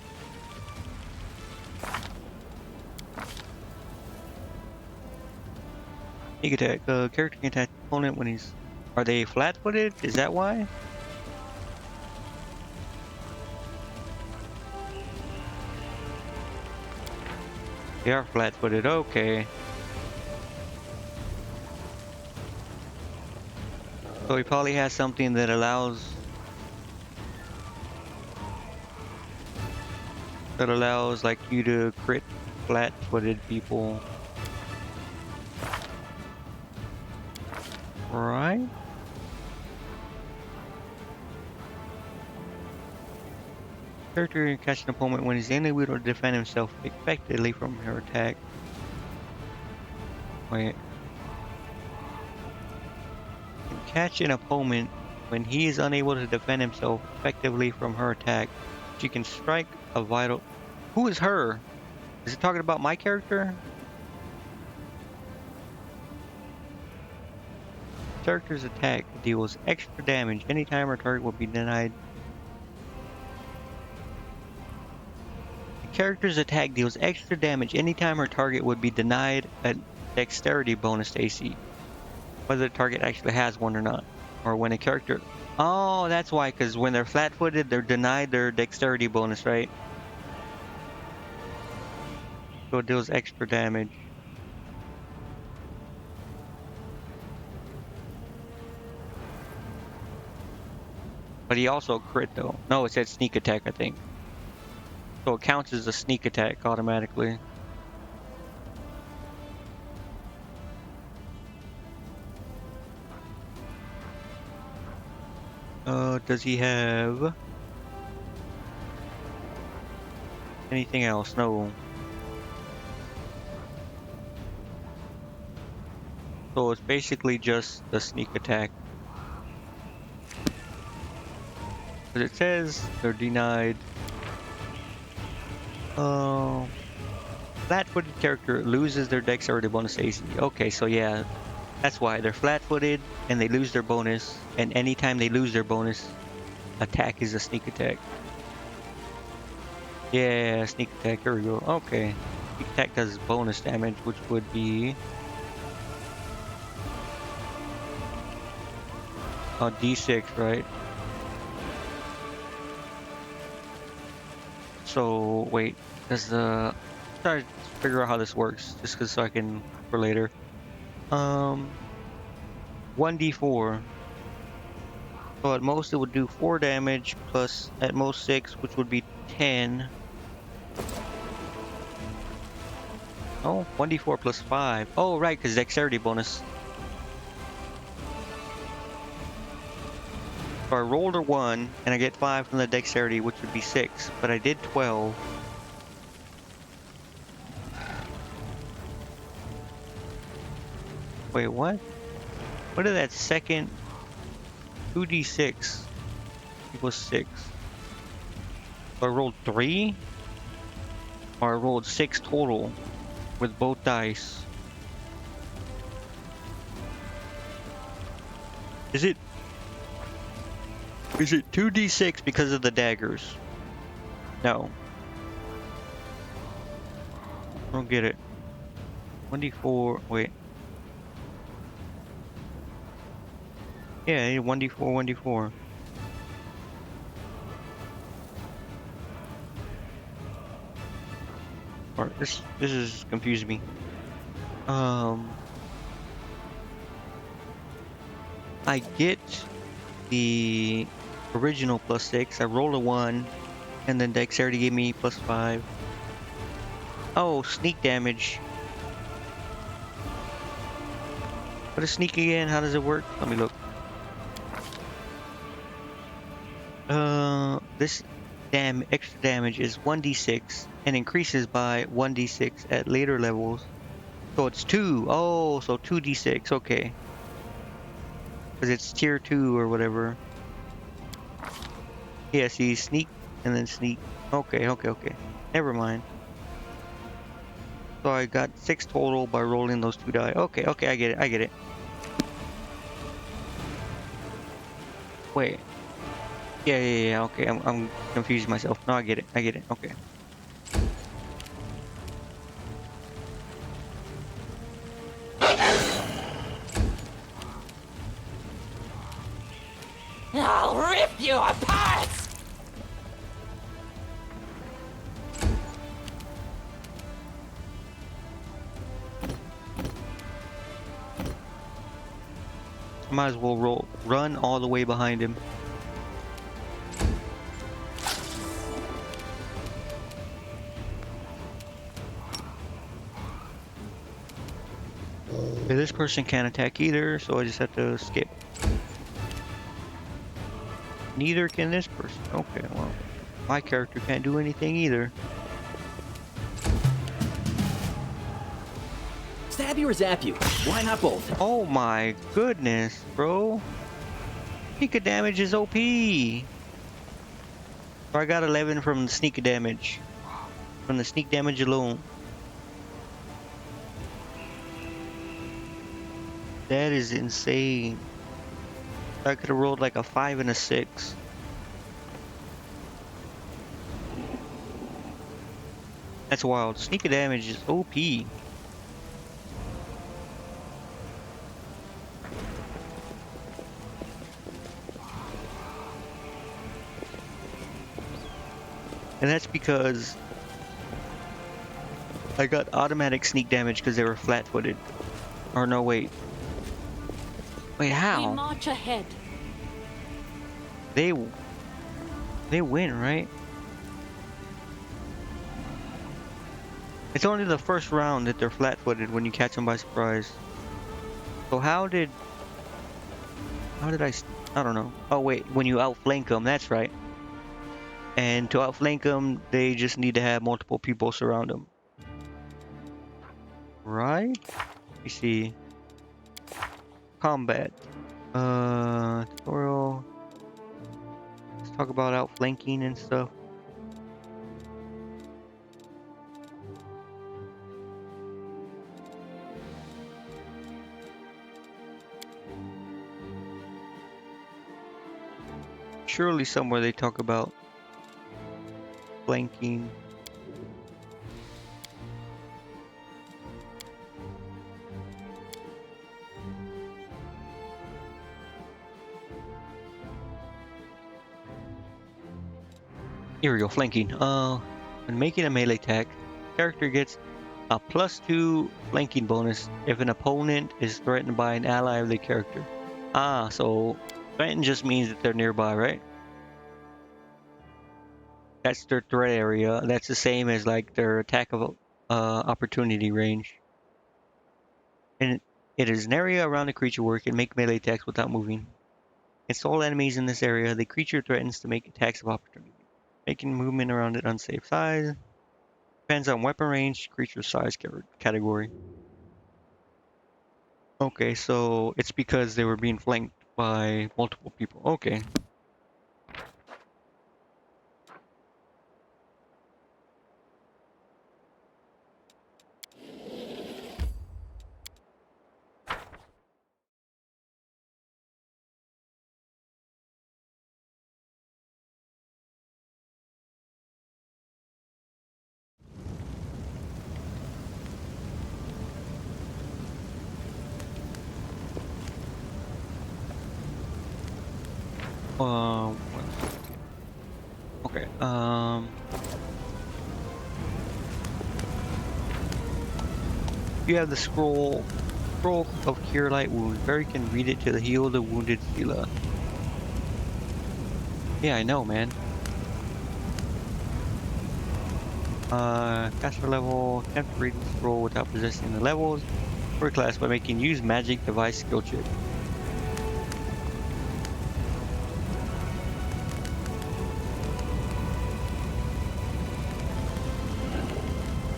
Sneak attack. Character can attack opponent when he's... Are they flat-footed? Is that why? They are flat-footed. Okay. So he probably has something that allows... like you to crit flat-footed people. Right? Character can catch an opponent when he's unable to defend himself effectively from her attack. Wait. Can catch an opponent when he is unable to defend himself effectively from her attack. She can strike a vital... Who is her? Is it talking about my character? Character's attack deals extra damage anytime her target will be denied. The character's attack deals extra damage anytime her target would be denied dexterity bonus to AC. Whether the target actually has one or not. Or when a character... Oh, that's why, because when they're flat-footed, they're denied their dexterity bonus, right? So it deals extra damage. But he also crit, though. No, it said sneak attack, I think. So it counts as a sneak attack automatically. Does he have anything else? No. So it's basically just the sneak attack. But it says they're denied. Flat-footed character loses their dexterity bonus AC. Okay, so yeah, that's why they're flat-footed and they lose their bonus. And anytime they lose their bonus, attack is a sneak attack. Yeah, sneak attack. There we go. Okay, sneak attack does bonus damage, which would be a D6, right? So wait, does the try to figure out how this works, just cause so I can for later. 1d4. So at most it would do 4 damage plus at most 6, which would be 10. Oh, 1d4 plus 5. Oh, right, because dexterity bonus. So I rolled a 1 and I get 5 from the dexterity, which would be 6, but I did 12. Wait, what? What did that second 2d6 equals 6? So I rolled 3? Or I rolled 6 total with both dice. Is it 2d6 because of the daggers? No. I don't get it. 1d4, wait. Yeah, 1d4, 1d4. Or this is confusing me. I get the original plus 6. I rolled a 1, and then dexterity gave me plus 5. Oh, sneak damage. What is sneak again? How does it work? Let me look. This extra damage is 1d6 and increases by 1d6 at later levels. So it's 2. Oh, so 2d6. Okay. Because it's tier 2 or whatever. Yeah, see, sneak and then sneak. Okay. Never mind. So I got 6 total by rolling those 2 die. Okay, I get it. Wait. Yeah, okay, I'm confusing myself. No, I get it, okay. I'll rip you apart! I might as well run all the way behind him. Okay, this person can't attack either, so I just have to skip. Neither can this person. Okay, well, my character can't do anything either. Stab you or zap you? Why not both? Oh my goodness, bro. Sneak damage is OP. So I got 11 from the sneak damage. From the sneak damage alone. That is insane. I could have rolled like a 5 and a 6. That's wild. Sneak damage is OP. And that's because I got automatic sneak damage because they were flat-footed. Or no, wait. Wait, We how? march ahead. They win, right? It's only the first round that they're flat-footed when you catch them by surprise. So how did I don't know. Oh wait, when you outflank them, that's right. And to outflank them, they just need to have multiple people surround them. Right? You see. Combat. Tutorial. Let's talk about outflanking and stuff. Surely somewhere they talk about flanking. Here we go, flanking. When making a melee attack, character gets a +2 flanking bonus if an opponent is threatened by an ally of the character. Ah, so threatened just means that they're nearby, right? That's their threat area. That's the same as like their attack of opportunity range. And it is an area around the creature where it can make melee attacks without moving. Against all enemies in this area, the creature threatens to make attacks of opportunity, making movement around it unsafe size. Depends on weapon range, creature size category. Okay, so it's because they were being flanked by multiple people. Okay. Okay. You have the scroll of Cure Light Wounds. Barry can read it to heal the wounded Sela. Yeah, I know, man. Caster level, attempt to read the scroll without possessing the levels for class by making use magic device skill check.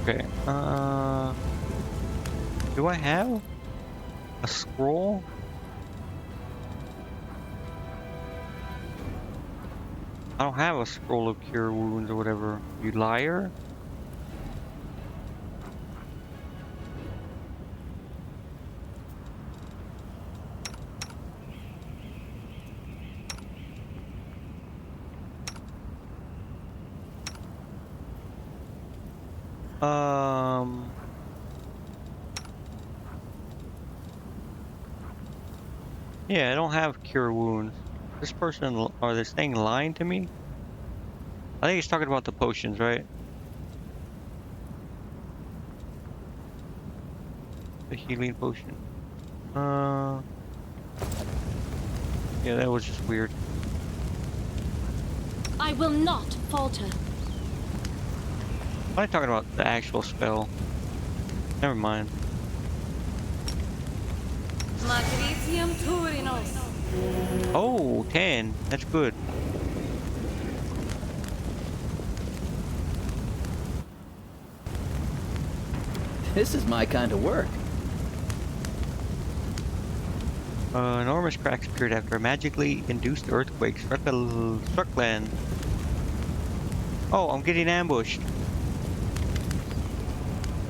Okay, do I have a scroll? I don't have a scroll of cure wounds or whatever. You liar? Yeah, I don't have cure wounds. This person or this thing lying to me? I think he's talking about the potions, right? The healing potion. Yeah, that was just weird. I will not falter. I'm talking about the actual spell. Never mind. Magritium Turinos. Oh, 10. That's good. This is my kind of work. Enormous cracks appeared after a magically induced earthquake struck land. Oh, I'm getting ambushed.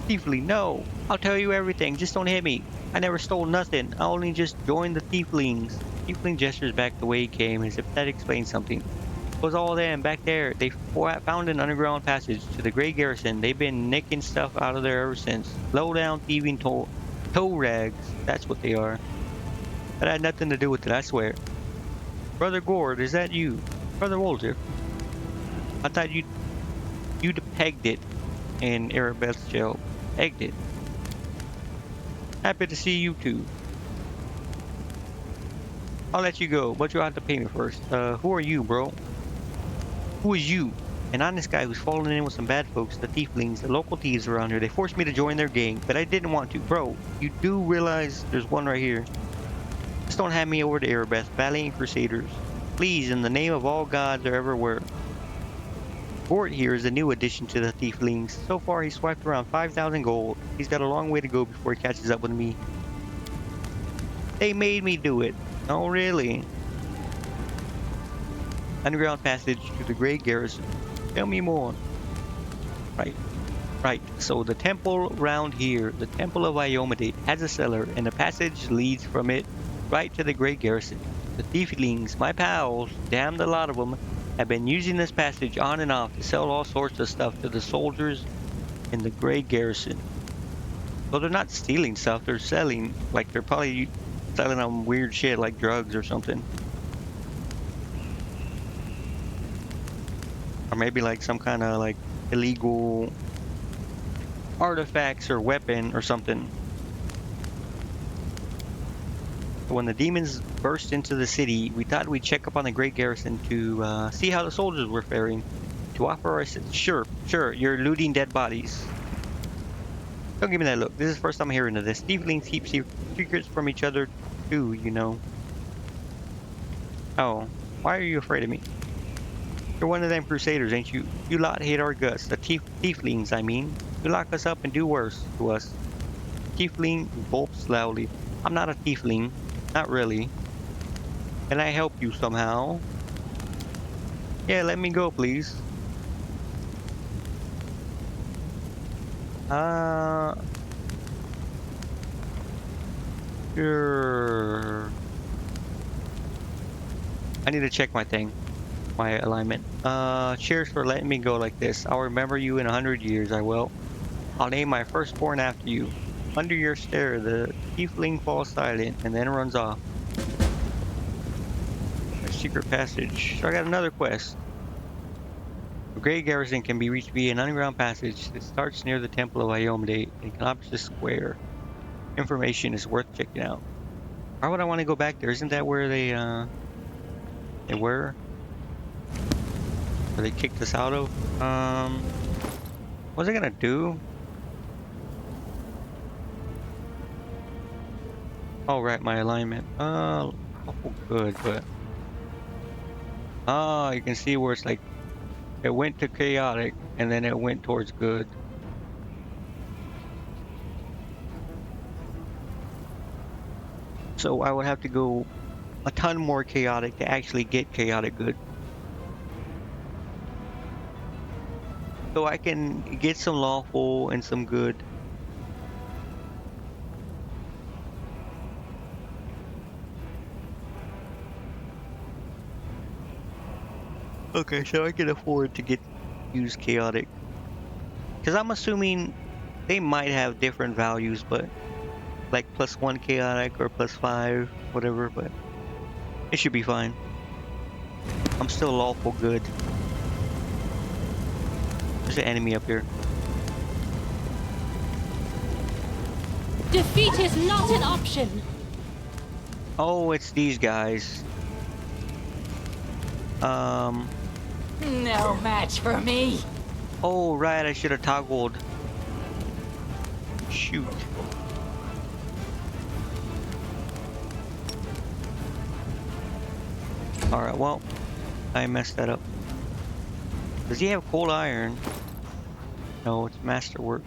Thiefly, no. I'll tell you everything. Just don't hit me. I never stole nothing. I only just joined the Tieflings. Tiefling gestures back the way he came as if that explained something. It was all them back there. They found an underground passage to the Grey Garrison. They've been nicking stuff out of there ever since. Low down thieving toe rags. That's what they are. That had nothing to do with it, I swear. Brother Gord, is that you? Brother Walter? I thought You'd pegged it in Arabelle's jail. Pegged it. Happy to see you too. I'll let you go, but you'll have to pay me first. Who are you, bro? Who is you? An honest guy who's fallen in with some bad folks, the tieflings, the local thieves around here. They forced me to join their gang, but I didn't want to. Bro, you do realize there's one right here. Just don't hand me over to Erebeth, valiant crusaders. Please, in the name of all gods there ever were. Gort here is a new addition to the tieflings. So far, he's swiped around 5,000 gold. He's got a long way to go before he catches up with me. They made me do it. Oh, really? Underground passage to the Great Garrison. Tell me more. Right. So the temple round here, the Temple of Iomade, has a cellar, and the passage leads from it right to the Great Garrison. The tieflings, my pals, damned a lot of them, have been using this passage on and off to sell all sorts of stuff to the soldiers in the Great Garrison. So they're not stealing stuff, they're selling. Like, they're probably selling them weird shit like drugs or something. Or maybe like some kind of like illegal artifacts or weapon or something. When the demons burst into the city, we thought we'd check up on the Great Garrison to see how the soldiers were faring. To offer our sure, you're looting dead bodies. Don't give me that look. This is the first time I'm hearing of this. Tieflings keep secrets from each other too, you know. Oh, why are you afraid of me? You're one of them crusaders, ain't you? You lot hate our guts. The tieflings, I mean. You lock us up and do worse to us. Tiefling gulps loudly. I'm not a tiefling. Not really. Can I help you somehow? Yeah, let me go, please. Sure. I need to check my thing. My alignment. Cheers for letting me go like this. I'll remember you in 100 years, I will. I'll name my firstborn after you. Under your stare, the tiefling falls silent and then runs off. A secret passage. So I got another quest. The Great Garrison can be reached via an underground passage that starts near the Temple of Iomade in Canopus Square. Information is worth checking out. Why would I want to go back there? Isn't that where they were? Where they kicked us out of? What's it gonna do? Oh, right, my alignment. Oh, good, but... Oh, you can see where it's like... It went to chaotic, and then it went towards good. So I would have to go a ton more chaotic to actually get chaotic good. So I can get some lawful and some good. Okay, so I can afford to use chaotic. Because I'm assuming they might have different values, but like +1 chaotic or +5, whatever, but it should be fine. I'm still lawful good. There's an enemy up here. Defeat is not an option. Oh, it's these guys. No match for me. Oh, right, I should have toggled. Shoot. Alright, well, I messed that up. Does he have cold iron? No, it's masterwork.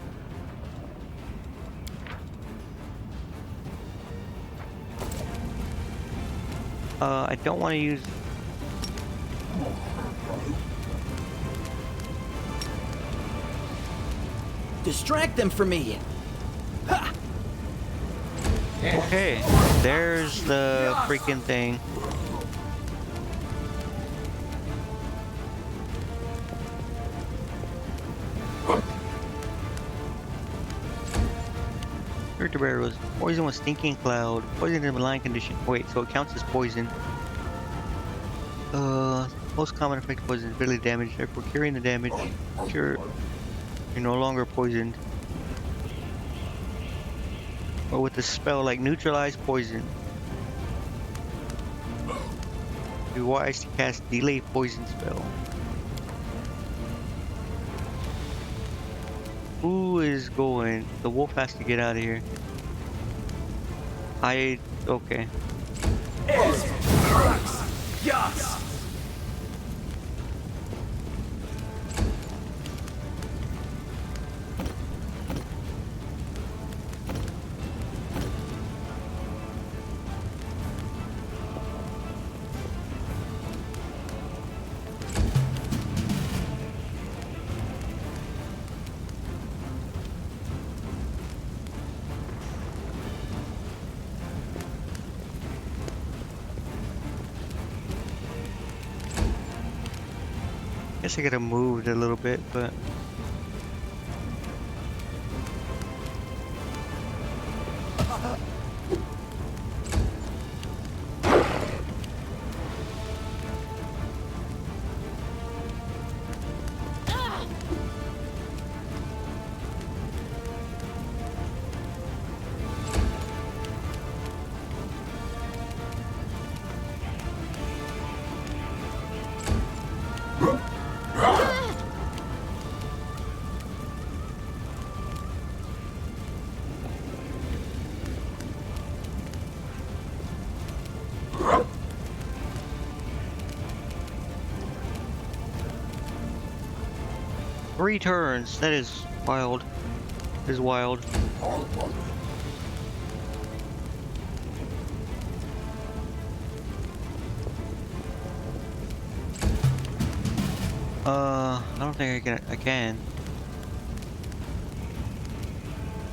I don't want to use... Distract them from me. Ha! Okay, there's the freaking thing. Spirited Bear was poison with stinking cloud. Poison in a malign condition. Wait, so it counts as poison. Most common effect of poison is deadly damage. Therefore, curing the damage, you're no longer poisoned. Or with a spell like neutralize poison. Be wise to cast delay poison spell. Who is going? The wolf has to get out of here. Okay. Yes! 'Guess I could have moved a little bit, but three turns. That is wild. That is wild. I don't think I can.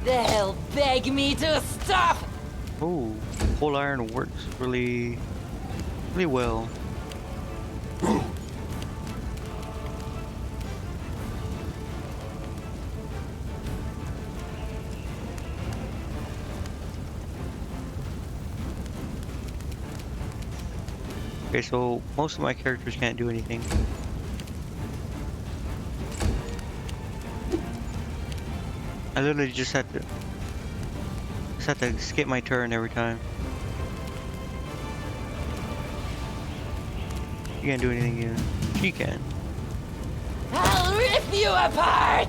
They'll beg me to stop! Oh, whole iron works really well. Okay, so most of my characters can't do anything. I literally just have to skip my turn every time. You can't do anything either. She can. I'll rip you apart!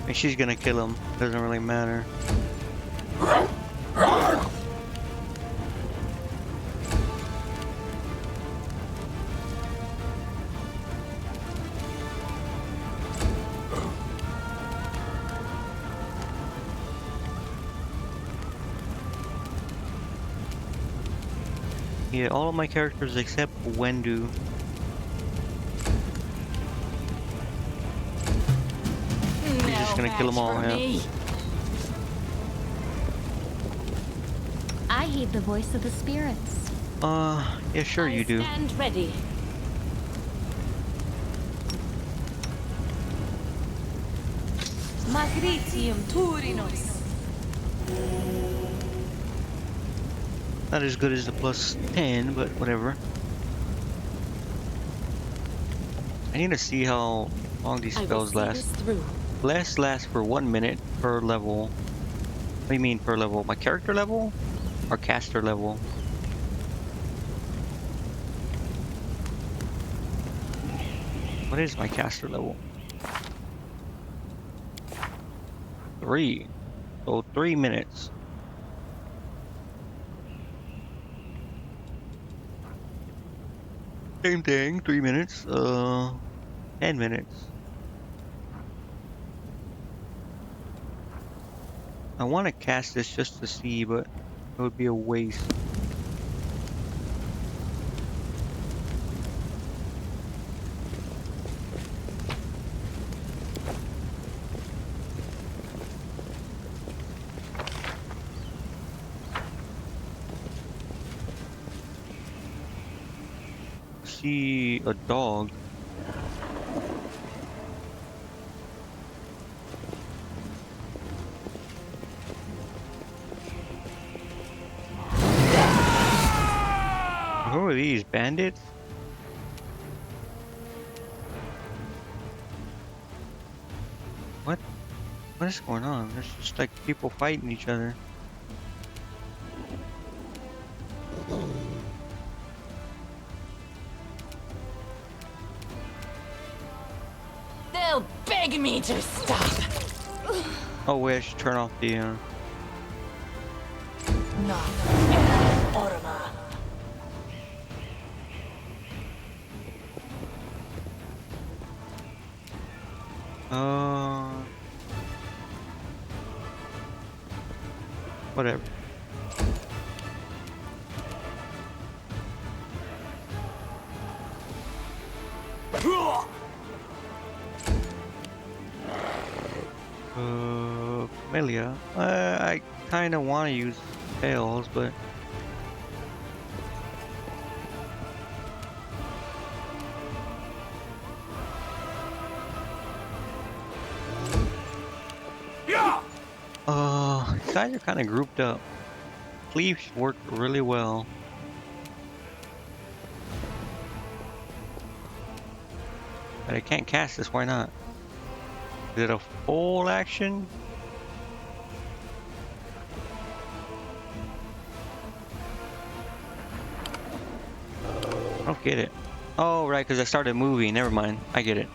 And she's gonna kill him. Doesn't really matter. Yeah, all of my characters except Wendu. You're just gonna kill them all, yeah. I heed the voice of the spirits. Yeah, sure you do. Stand ready. Magritium Turinos. Not as good as the plus 10, but whatever. I need to see how long these spells last. Last for 1 minute per level. What do you mean per level? My character level? Or caster level? What is my caster level? 3. So 3 minutes. Same thing, 3 minutes. 10 minutes. I want to cast this just to see, but it would be a waste. See a dog. Who are these bandits? What? What is going on? There's just like people fighting each other. They'll beg me to stop. Oh wait, I should turn off the No. Orma. whatever. Amelia. I kind of want to use tails, but these guys are kind of grouped up. Cleaves work really well. But I can't cast this. Why not? Is it a full action? I don't get it. Oh, right, because I started moving. Never mind. I get it.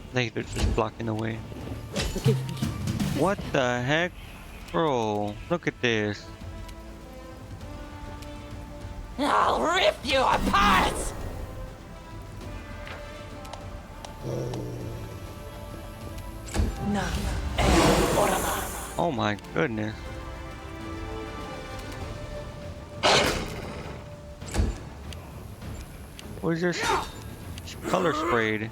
I think they're just blocking the way. What the heck? Bro, look at this. I'll rip you apart! No. Orma. Oh my goodness. What is this? It's color sprayed.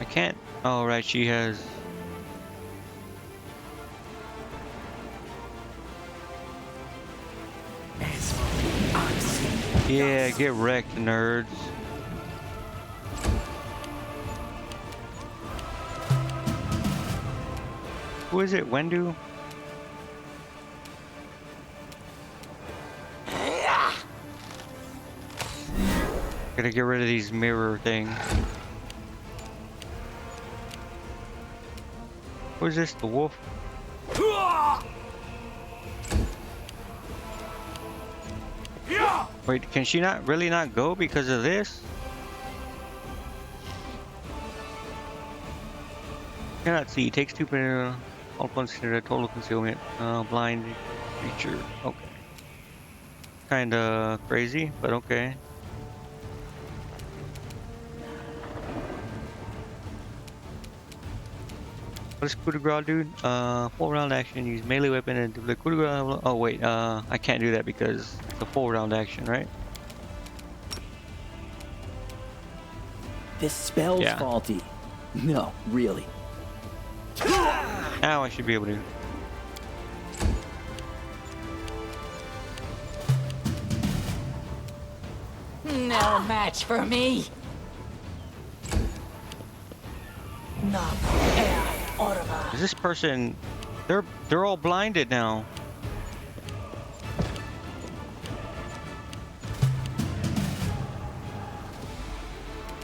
I can't. Oh, right, she has. Yeah, get wrecked, nerds. Who is it? Wendu? Gotta get rid of these mirror things. Who is this? The wolf? Wait, can she not really not go because of this? Cannot see. Takes 2 minutes. All points consider a total concealment. Blind creature. Okay. Kinda crazy, but okay. What does coup de grace do? Full round action. Use melee weapon and the coup de grace. Oh wait, I can't do that because it's a full round action, right? This spell's faulty. No, really. Now I should be able to. No match for me. No. Orma. Is this person? They're all blinded now.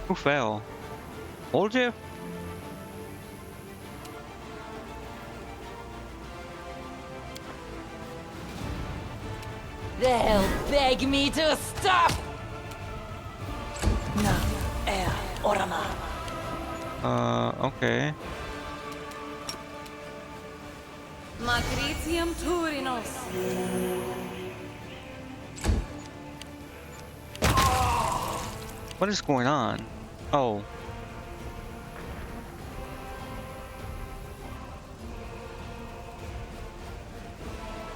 Who fell? Oljev? They'll beg me to stop. No. Orma. Okay. Matricium Turinos. What is going on? Oh.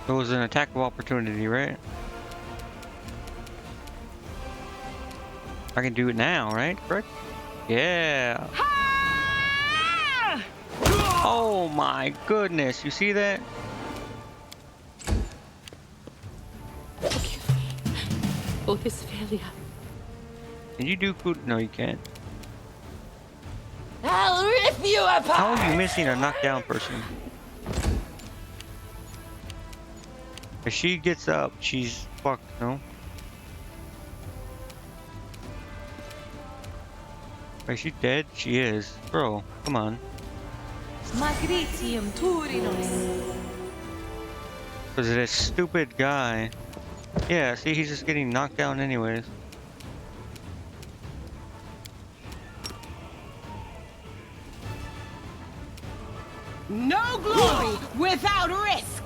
It was an attack of opportunity, right? I can do it now, right? Correct? Yeah. Oh my goodness, you see that? for his failure. Can you do food? No, you can't. I'll rip you apart! How are you missing a knockdown person? If she gets up, she's fucked, no? Is she dead? She is. Bro, come on. Magritium Turinos. Because of this stupid guy. Yeah, see, he's just getting knocked down anyways. No glory without risk.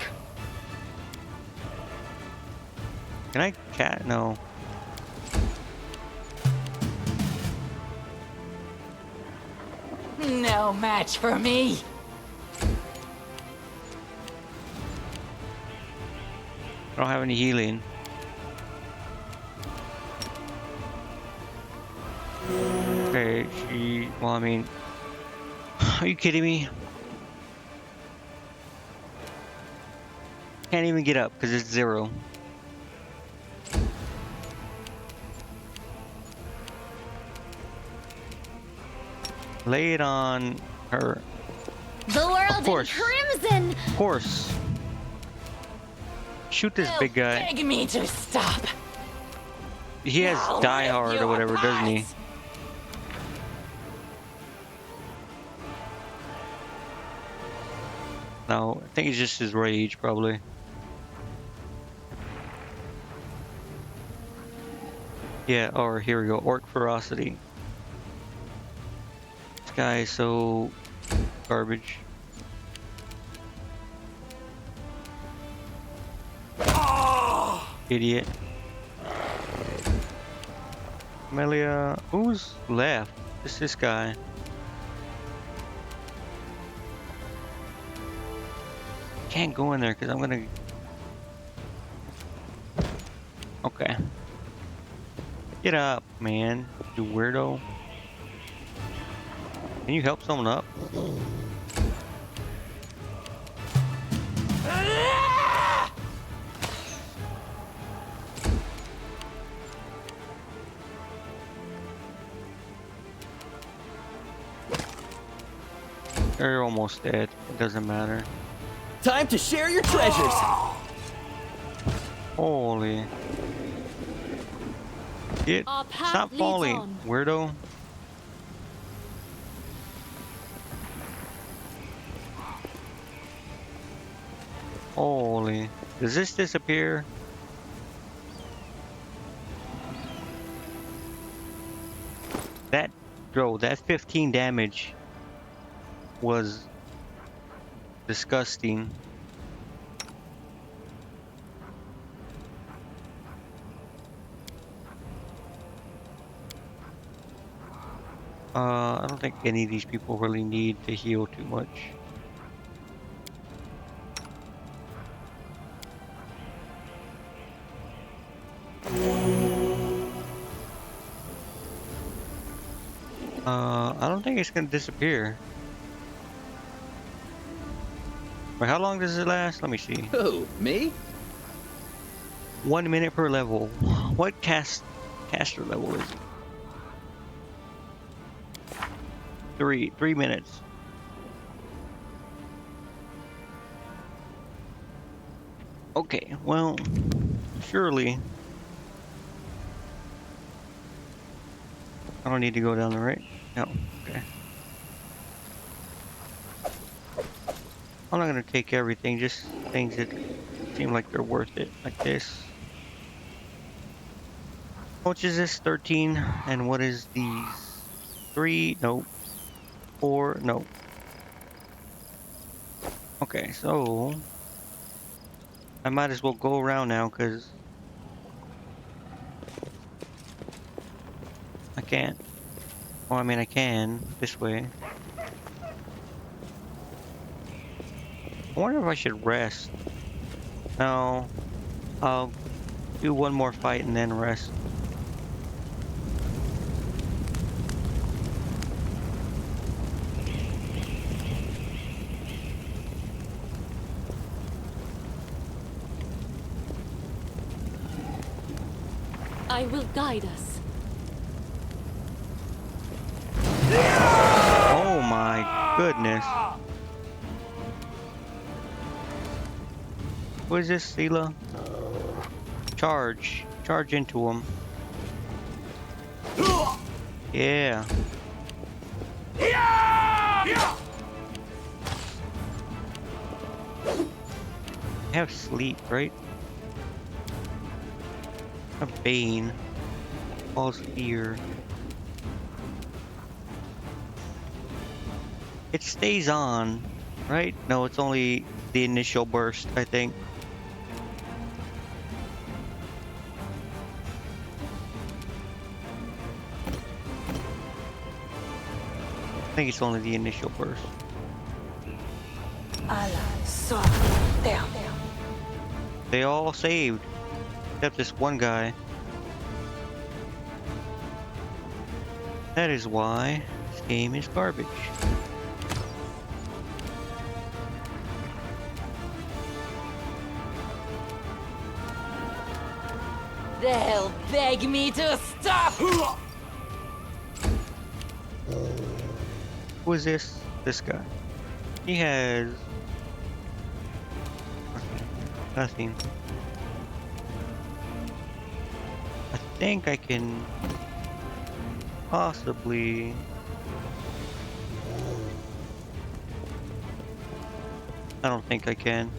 Can I cat? No. No match for me. I don't have any healing. Okay, she... Well, I mean... Are you kidding me? Can't even get up because it's 0. Lay it on her. The world Of in course. crimson. Of course. Shoot this They'll big guy. beg me to stop. He has I'll Die rip Hard you or whatever, doesn't he? apart. No, I think it's just his rage, probably. Yeah, or here we go, Orc Ferocity. This guy is so garbage. Idiot. Amelia, who's left? Just this guy. Can't go in there because I'm gonna. Okay. Get up, man, you weirdo. Can you help someone up? They're almost dead. It doesn't matter. Time to share your treasures. Holy. Get. Our path Stop leads falling, on. weirdo. Holy. Does this disappear? That, bro, that 15 damage was disgusting. I don't think any of these people really need to heal too much. I don't think it's gonna disappear. Wait, how long does it last? Let me see. Who, me? 1 minute per level. What caster level is it? 3 minutes. Okay, well, surely I don't need to go down the right. No, okay. I'm not gonna take everything, just things that seem like they're worth it, like this. How much is this? 13. And what is these? 3? No. 4? No. Okay, so I might as well go around now because I can't. Well, I mean, I can this way. I wonder if I should rest. No, I'll do one more fight and then rest. I will guide us. Oh my goodness. What is this, Sela? Charge. Charge into him. Yeah. Have sleep, right? A Bane. Falls fear. It stays on, right? No, it's only the initial burst, I think. I think it's only the initial burst. They all saved, except this one guy. That is why this game is garbage. They'll beg me to stop! Who is this? This guy. He has nothing. I think I can possibly. I don't think I can.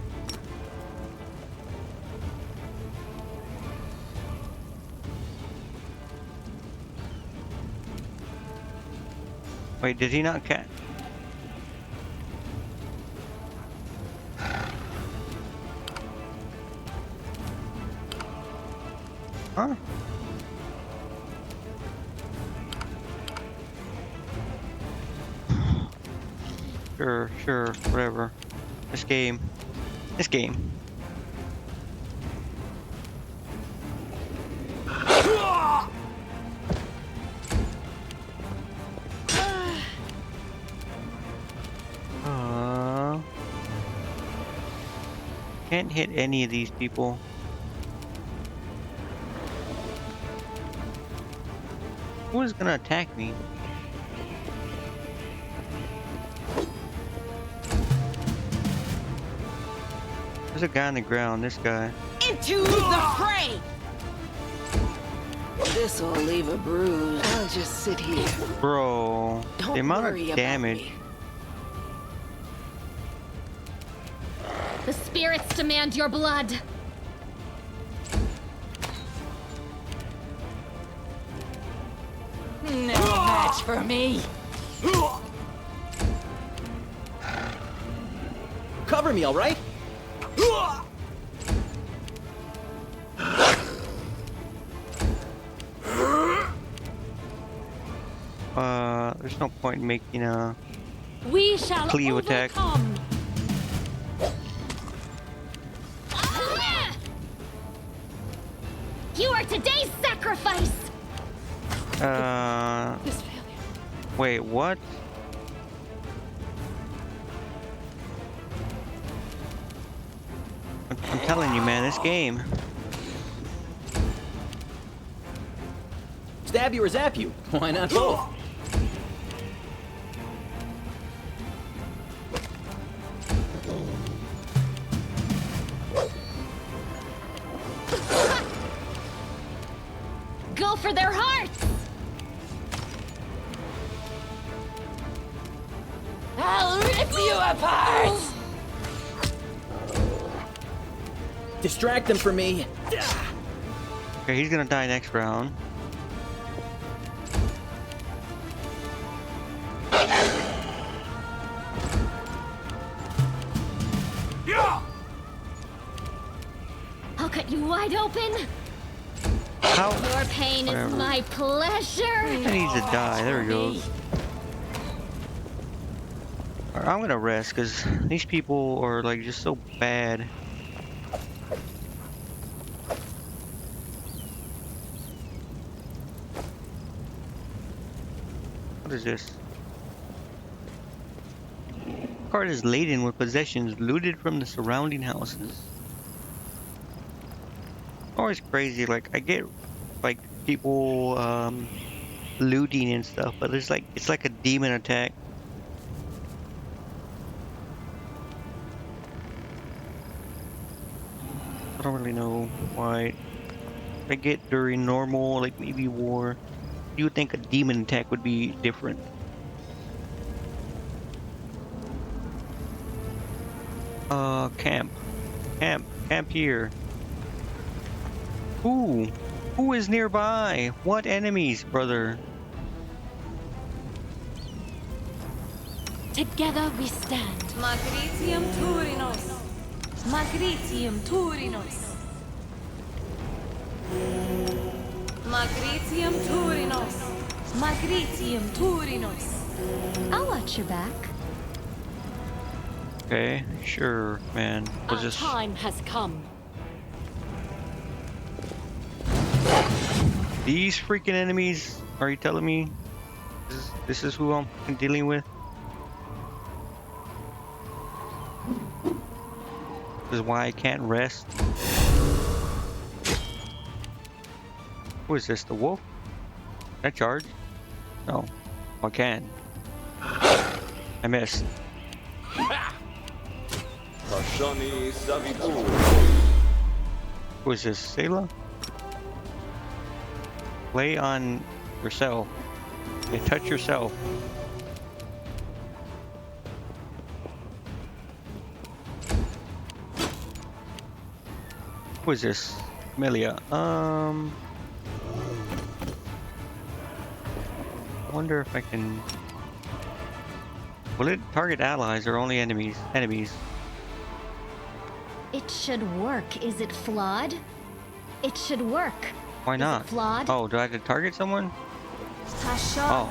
Wait, did he not catch? Huh? Sure, whatever. This game. Can't hit any of these people. Who is gonna attack me? There's a guy on the ground, this guy. Into the fray! This'll leave a bruise. I'll just sit here. Bro, Don't the amount worry of about damage. me. The spirits demand your blood. No match for me! Cover me, all right? There's no point in making a We shall Cleo attack. overcome. You are today's sacrifice. This failure. Wait, what? I'm telling you, man, this game. Stab you or zap you? Why not both? Go for their hearts. I'll rip you apart! Distract them for me. Okay, he's gonna die next round. I'll cut you wide open. How? Your pain Whatever. is my pleasure. He needs to die. There he goes. Alright, I'm gonna rest because these people are like just so bad. What is this? Cart is laden with possessions looted from the surrounding houses. Always crazy. Like I get like people looting and stuff, but it's like a demon attack. I don't really know why. I get during normal, like maybe war. You would think a demon attack would be different. Camp. Camp here. Ooh. Who is nearby? What enemies, brother? Together we stand. Magritium Turinos. Magritium Turinos. Magritium Turinos. Magritium Turinos. I'll watch your back. Okay, sure, man. We'll Our just time has come. these freaking enemies. Are you telling me this is who I'm dealing with? This is why I can't rest. Who is this? The wolf? Can I charge? No, I can. I missed. Who is this? Sailor? Lay on yourself. Okay, touch yourself. Who is this? Amelia. I wonder if I can. Will it target allies or only enemies? Enemies. It should work. Is it flawed? It should work. Why not? Is it flawed? Oh, do I have to target someone? Tasha.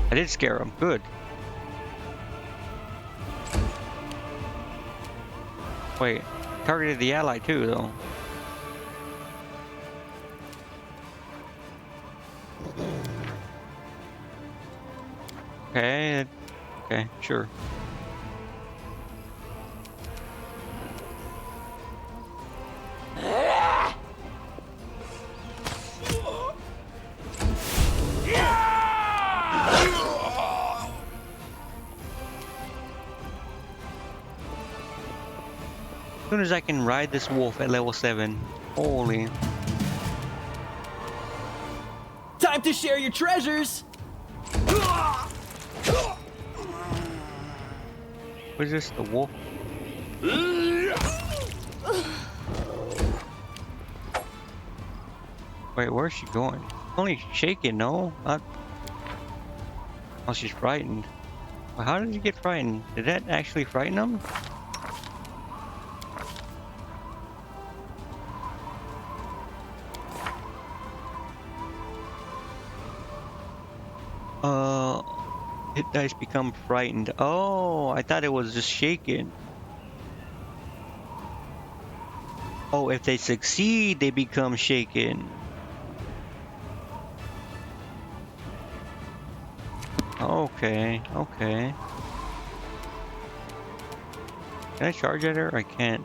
I did scare him. Good. Wait, targeted the ally too, though. Okay. Okay, sure. As soon as I can ride this wolf at level 7. Holy. Time to share your treasures! What is this? The wolf? Wait, where's she going? Only shaking, no? Not... Oh, she's frightened. Well, how did you get frightened? Did that actually frighten him? Hit dice become frightened. Oh, I thought it was just shaken. Oh, if they succeed, they become shaken. Okay, okay. Can I charge at her? I can't.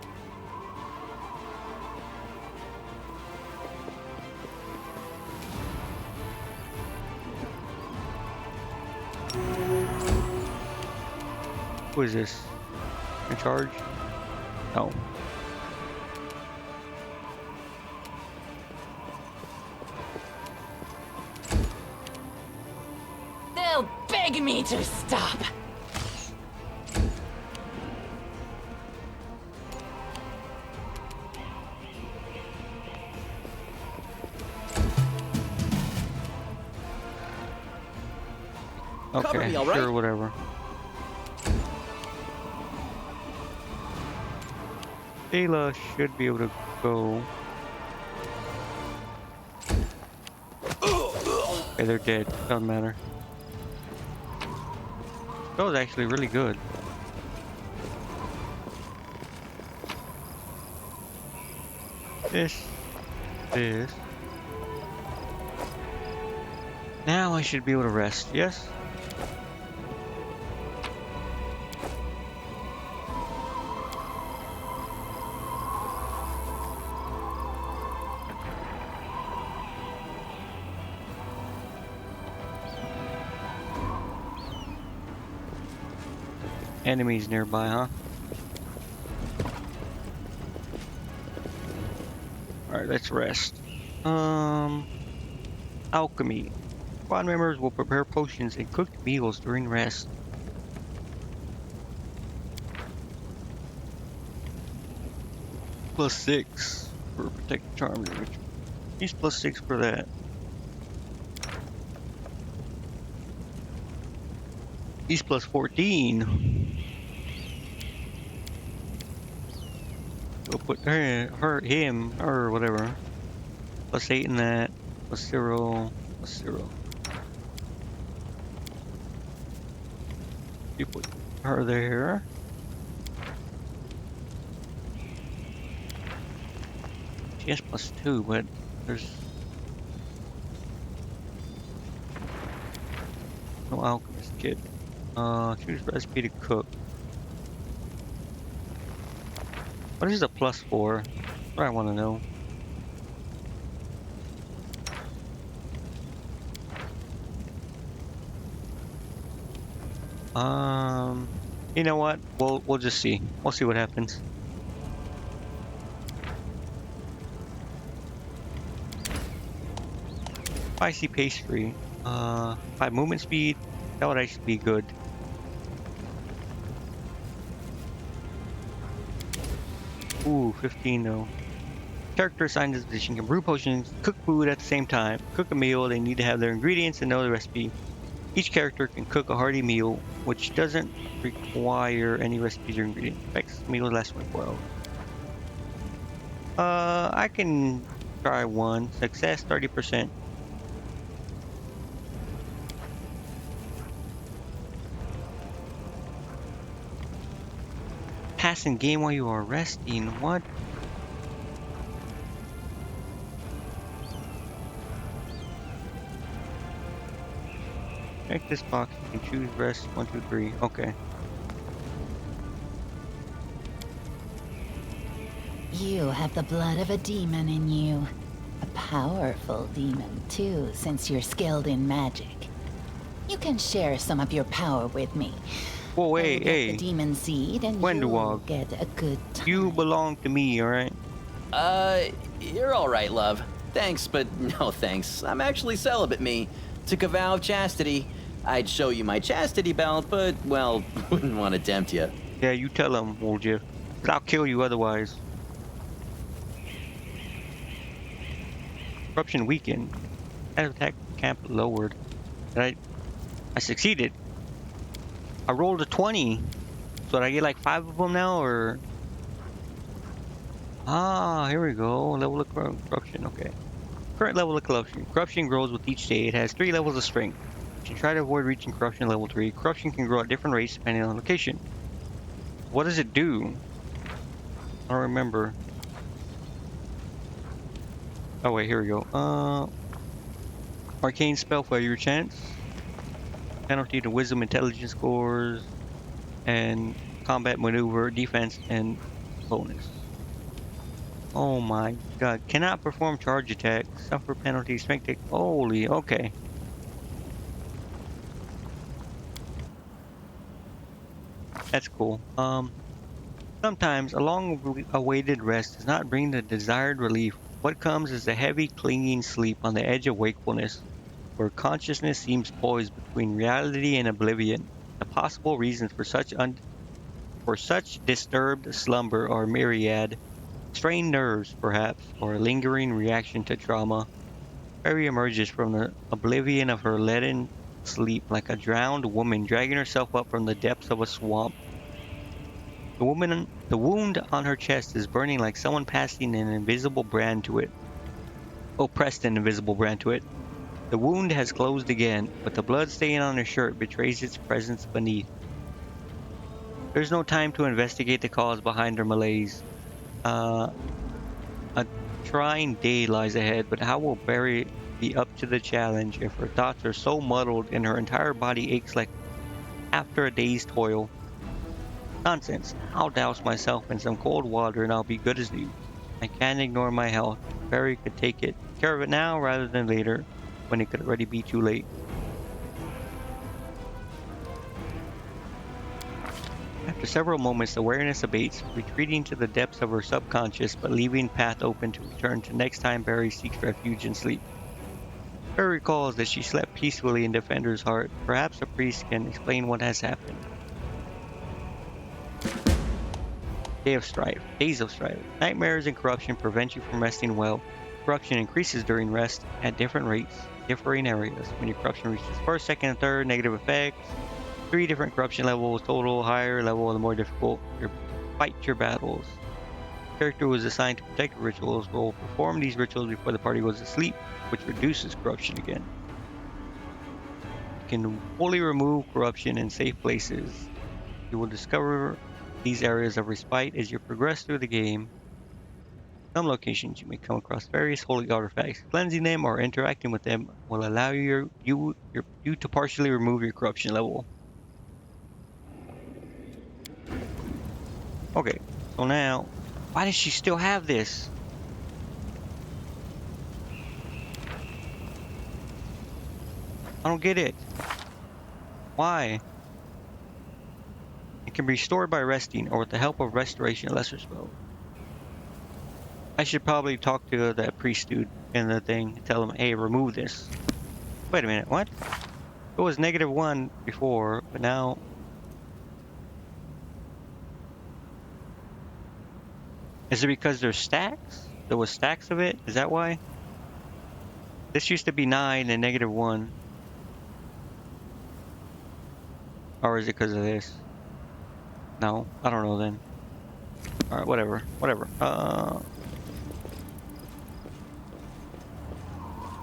Who is this? Can I charge? No. They'll beg me to stop. Cover Okay, me, all right? sure, whatever. Ayla should be able to go. Okay, they're dead. Doesn't matter. That was actually really good. This. Now I should be able to rest, yes? enemies nearby, huh? Alright, let's rest. Alchemy. Squad members will prepare potions and cooked meals during rest. +6 for protect charm damage. He's +6 for that. He's +14. We'll put him, or whatever. +8 in that. +0. +0. You put her there. She has +2, but there's no alchemist kit. Choose recipe to cook. What is the +4? That's what I want to know. You know what? We'll just see. We'll see what happens. Spicy pastry. 5 movement speed. That would actually be good. Ooh, 15 though. Character assigned to this position can brew potions, cook food at the same time. Cook a meal, they need to have their ingredients and know the recipe. Each character can cook a hearty meal, which doesn't require any recipes or ingredients. Next meal lasts 24 hours. I can try one. Success 30%. Passing game while you are resting. What? Check this box. You can choose rest 1, 2, 3. Okay. You have the blood of a demon in you. A powerful demon, too, since you're skilled in magic. You can share some of your power with me. Whoa, hey, Get hey. the demon seed and you'll get a good time. You belong to me, alright? You're alright, love. Thanks, but no thanks. I'm actually celibate, me. Took a vow of chastity. I'd show you my chastity belt, but, well, wouldn't want to tempt you. Yeah, you tell him, won't you? 'Cause I'll kill you otherwise. Corruption weakened. Attack camp lowered. I succeeded. I rolled a 20. So did I get like 5 of them now, or? Ah, here we go. Level of corruption. Okay. Current level of corruption. Corruption grows with each day. It has 3 levels of strength. You should try to avoid reaching corruption level 3. Corruption can grow at different rates depending on location. What does it do? I don't remember. Oh wait, here we go. Arcane spell failure chance. Penalty to wisdom, intelligence scores, and combat maneuver, defense, and bonus. Oh my god. Cannot perform charge attacks. Suffer penalty, strength take. Holy, okay. That's cool. Sometimes a long-awaited rest does not bring the desired relief. What comes is a heavy, clinging sleep on the edge of wakefulness, where consciousness seems poised between reality and oblivion. The possible reasons for such disturbed slumber are myriad. Strained nerves, perhaps, or a lingering reaction to trauma. Fairy emerges from the oblivion of her leaden sleep like a drowned woman dragging herself up from the depths of a swamp. The wound on her chest is burning like someone passing an invisible brand to it. Oh, pressed an invisible brand to it. The wound has closed again, but the blood stain on her shirt betrays its presence beneath. There's no time to investigate the cause behind her malaise. A trying day lies ahead, but how will Barry be up to the challenge if her thoughts are so muddled and her entire body aches like after a day's toil? Nonsense. I'll douse myself in some cold water and I'll be good as new. I can't ignore my health. Barry could take care of it now rather than later, when it could already be too late. For several moments, the awareness abates, retreating to the depths of her subconscious, but leaving path open to return to next time Barry seeks refuge in sleep. Barry recalls that she slept peacefully in Defender's heart. Perhaps a priest can explain what has happened. Days of strife. Nightmares and corruption prevent you from resting well. Corruption increases during rest at different rates, differing areas. When your corruption reaches first, second, and third, negative effects. 3 different corruption levels total. Higher level, the more difficult. Fight your battles. Character was assigned to protect rituals. Will perform these rituals before the party goes to sleep, which reduces corruption again. You can fully remove corruption in safe places. You will discover these areas of respite as you progress through the game. Some locations you may come across various holy artifacts. Cleansing them or interacting with them will allow you to partially remove your corruption level. Okay, so now, why does she still have this? I don't get it. Why? It can be restored by resting or with the help of restoration lesser spells. I should probably talk to that priest dude in the thing and tell him, hey, remove this. Wait a minute, what? It was -1 before, but now... Is it because there's stacks? There was stacks of it? Is that why? This used to be 9 and -1. Or is it because of this? No, I don't know then. Alright, whatever.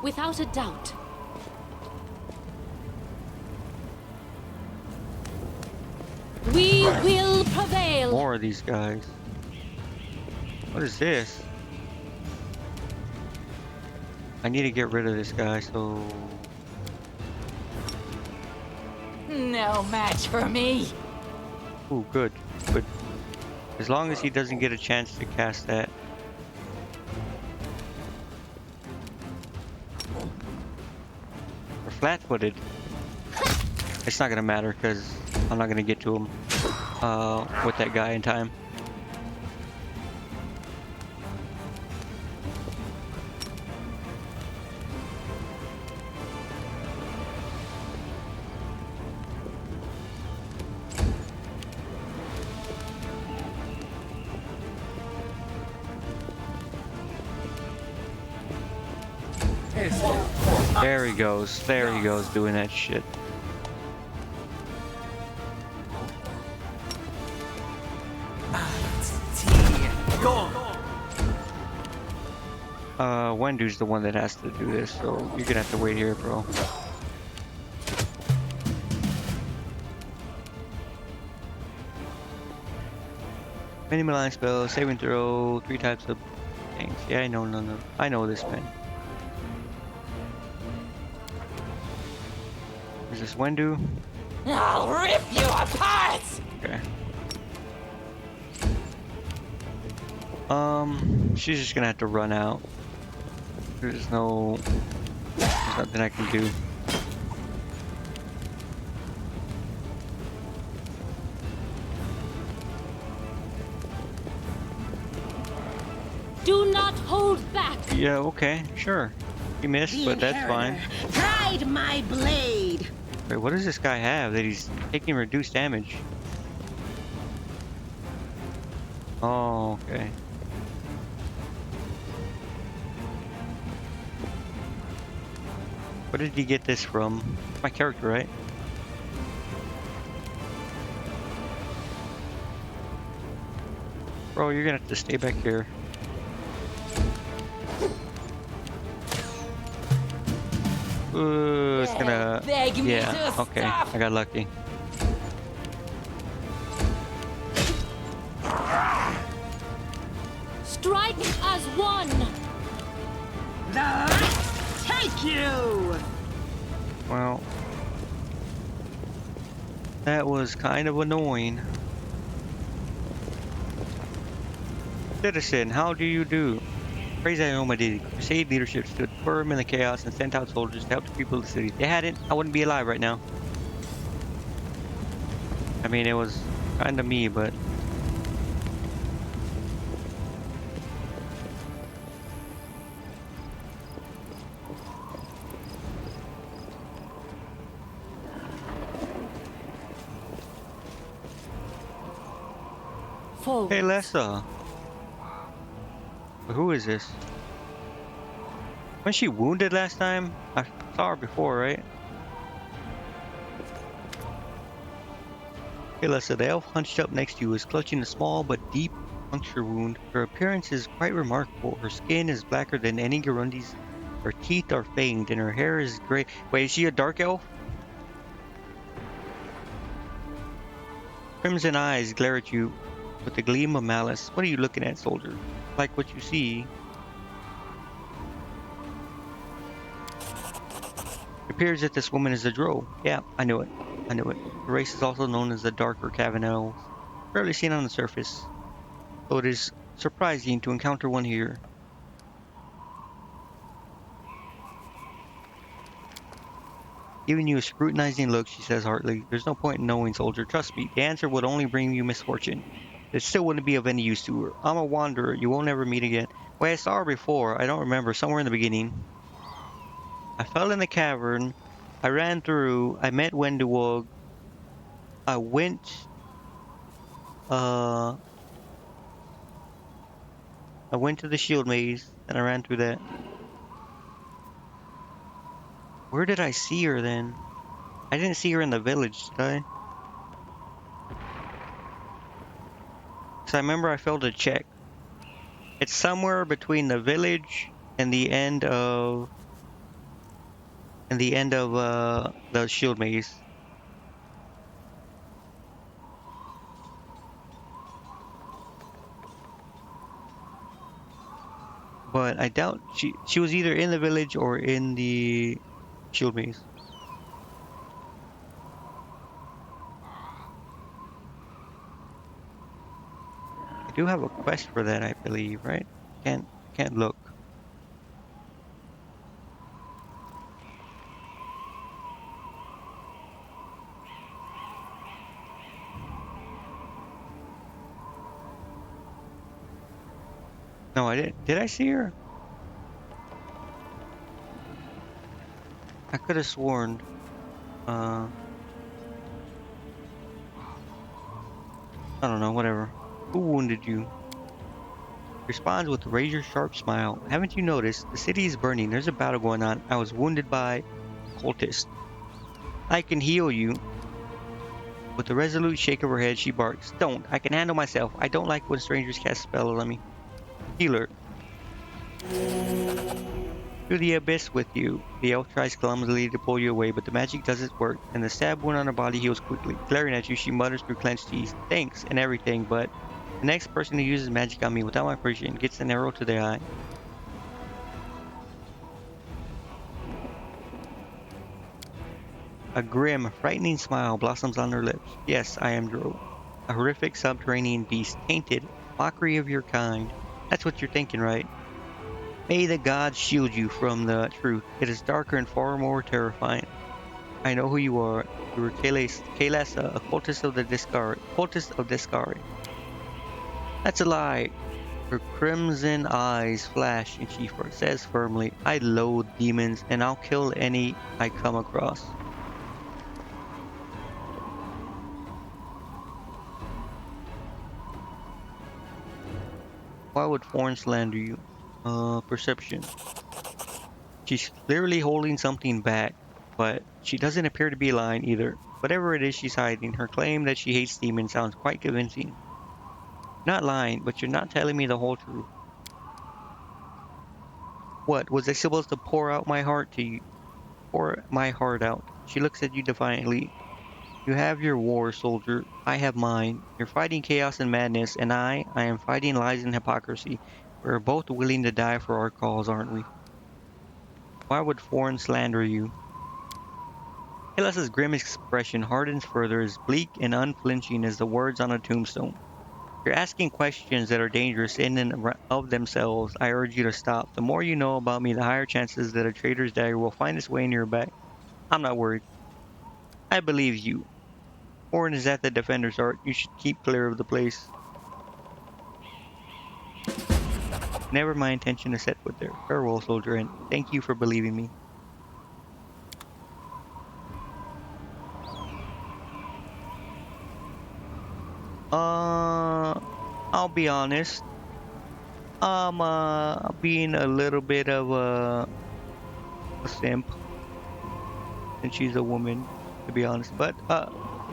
Without a doubt. We will prevail. More of these guys. What is this? I need to get rid of this guy, so... No match for me. Ooh, good. As long as he doesn't get a chance to cast that. We're flat-footed. It's not gonna matter because I'm not gonna get to him with that guy in time. There he goes doing that shit. Wendu's the one that has to do this, so you're gonna have to wait here, bro. Minimal line spell, saving throw, 3 types of things. Yeah, I know, I know this, man. Is this Wendu? I'll rip you apart! Okay. She's just gonna have to run out. There's nothing I can do. Do not hold back. Yeah, okay, sure. You missed, but that's fine. Tried my blade. Wait, what does this guy have that he's taking reduced damage? Oh, okay. Where did he get this from? My character, right? Bro, you're gonna have to stay back here. Ooh, it's gonna... Yeah, okay, I got lucky. Strike as one. The lights take you. Well, that was kind of annoying. Citizen, how do you do? Praise I know my deity. Crusade leadership stood firm in the chaos and sent out soldiers to help the people of the city. If they hadn't, I wouldn't be alive right now. I mean, it was Kinda me, but hey, Forward. Lessa. Who is this? Was she wounded last time? I saw her before, right? Hey, Lessa, the elf hunched up next to you is clutching a small but deep puncture wound. Her appearance is quite remarkable. Her skin is blacker than any Garundi's. Her teeth are fanged and her hair is gray. Wait, is she a dark elf? Crimson eyes glare at you with a gleam of malice. What are you looking at, soldier? Like what you see. It appears that this woman is a drow. Yeah, I knew it. I knew it. The race is also known as the Darker Cavan Elves. Rarely seen on the surface, so it is surprising to encounter one here. Giving you a scrutinizing look, she says heartily, "There's no point in knowing, soldier. Trust me, the answer would only bring you misfortune. It still wouldn't be of any use to her. I'm a wanderer. You won't ever meet again." Wait, I saw her before. I don't remember. Somewhere in the beginning. I fell in the cavern. I ran through. I met Wendiwog. I went. Uh, I went to the shield maze, and I ran through that. Where did I see her then? I didn't see her in the village, did I? Because I remember I failed to check. It's somewhere between the village and the end of the shield maze. But I doubt she was either in the village or in the shield maze. I do have a quest for that, I believe, right? Can't look. No, I didn't. Did I see her? I could have sworn. I don't know, whatever. Who wounded you? Responds with a razor-sharp smile. Haven't you noticed? The city is burning. There's a battle going on. I was wounded by a cultist. I can heal you. With a resolute shake of her head, she barks. Don't. I can handle myself. I don't like when strangers cast spells on me. Healer. To the abyss with you. The elf tries clumsily to pull you away, but the magic does its work, and the stab wound on her body heals quickly. Glaring at you, she mutters through clenched teeth, "Thanks," and everything, but the next person who uses magic on me without my permission gets an arrow to the eye. A grim, frightening smile blossoms on her lips. Yes, I am Drow. A horrific subterranean beast, tainted, mockery of your kind. That's what you're thinking, right? May the gods shield you from the truth. It is darker and far more terrifying. I know who you are. You are Kalesa, a cultist of the Discari. That's a lie. Her crimson eyes flash, and she says firmly, I loathe demons, and I'll kill any I come across. Why would Thorn slander you? Perception. She's clearly holding something back, but she doesn't appear to be lying either. Whatever it is she's hiding, her claim that she hates demons sounds quite convincing. Not lying, but you're not telling me the whole truth. What, was I supposed to pour out my heart to you? Pour my heart out. She looks at you defiantly. You have your war, soldier. I have mine. You're fighting chaos and madness, and I am fighting lies and hypocrisy. We're both willing to die for our cause, aren't we? Why would foreign slander you? Hilas's grim expression hardens further, as bleak and unflinching as the words on a tombstone. You're asking questions that are dangerous in and of themselves. I urge you to stop. The more you know about me, the higher chances that a traitor's dagger will find its way in your back. I'm not worried. I believe you. Orin is at the defender's art. You should keep clear of the place. Never my intention to set foot there. Farewell, soldier, and thank you for believing me. I'll be honest. I'm being a little bit of a simp, and she's a woman, to be honest. But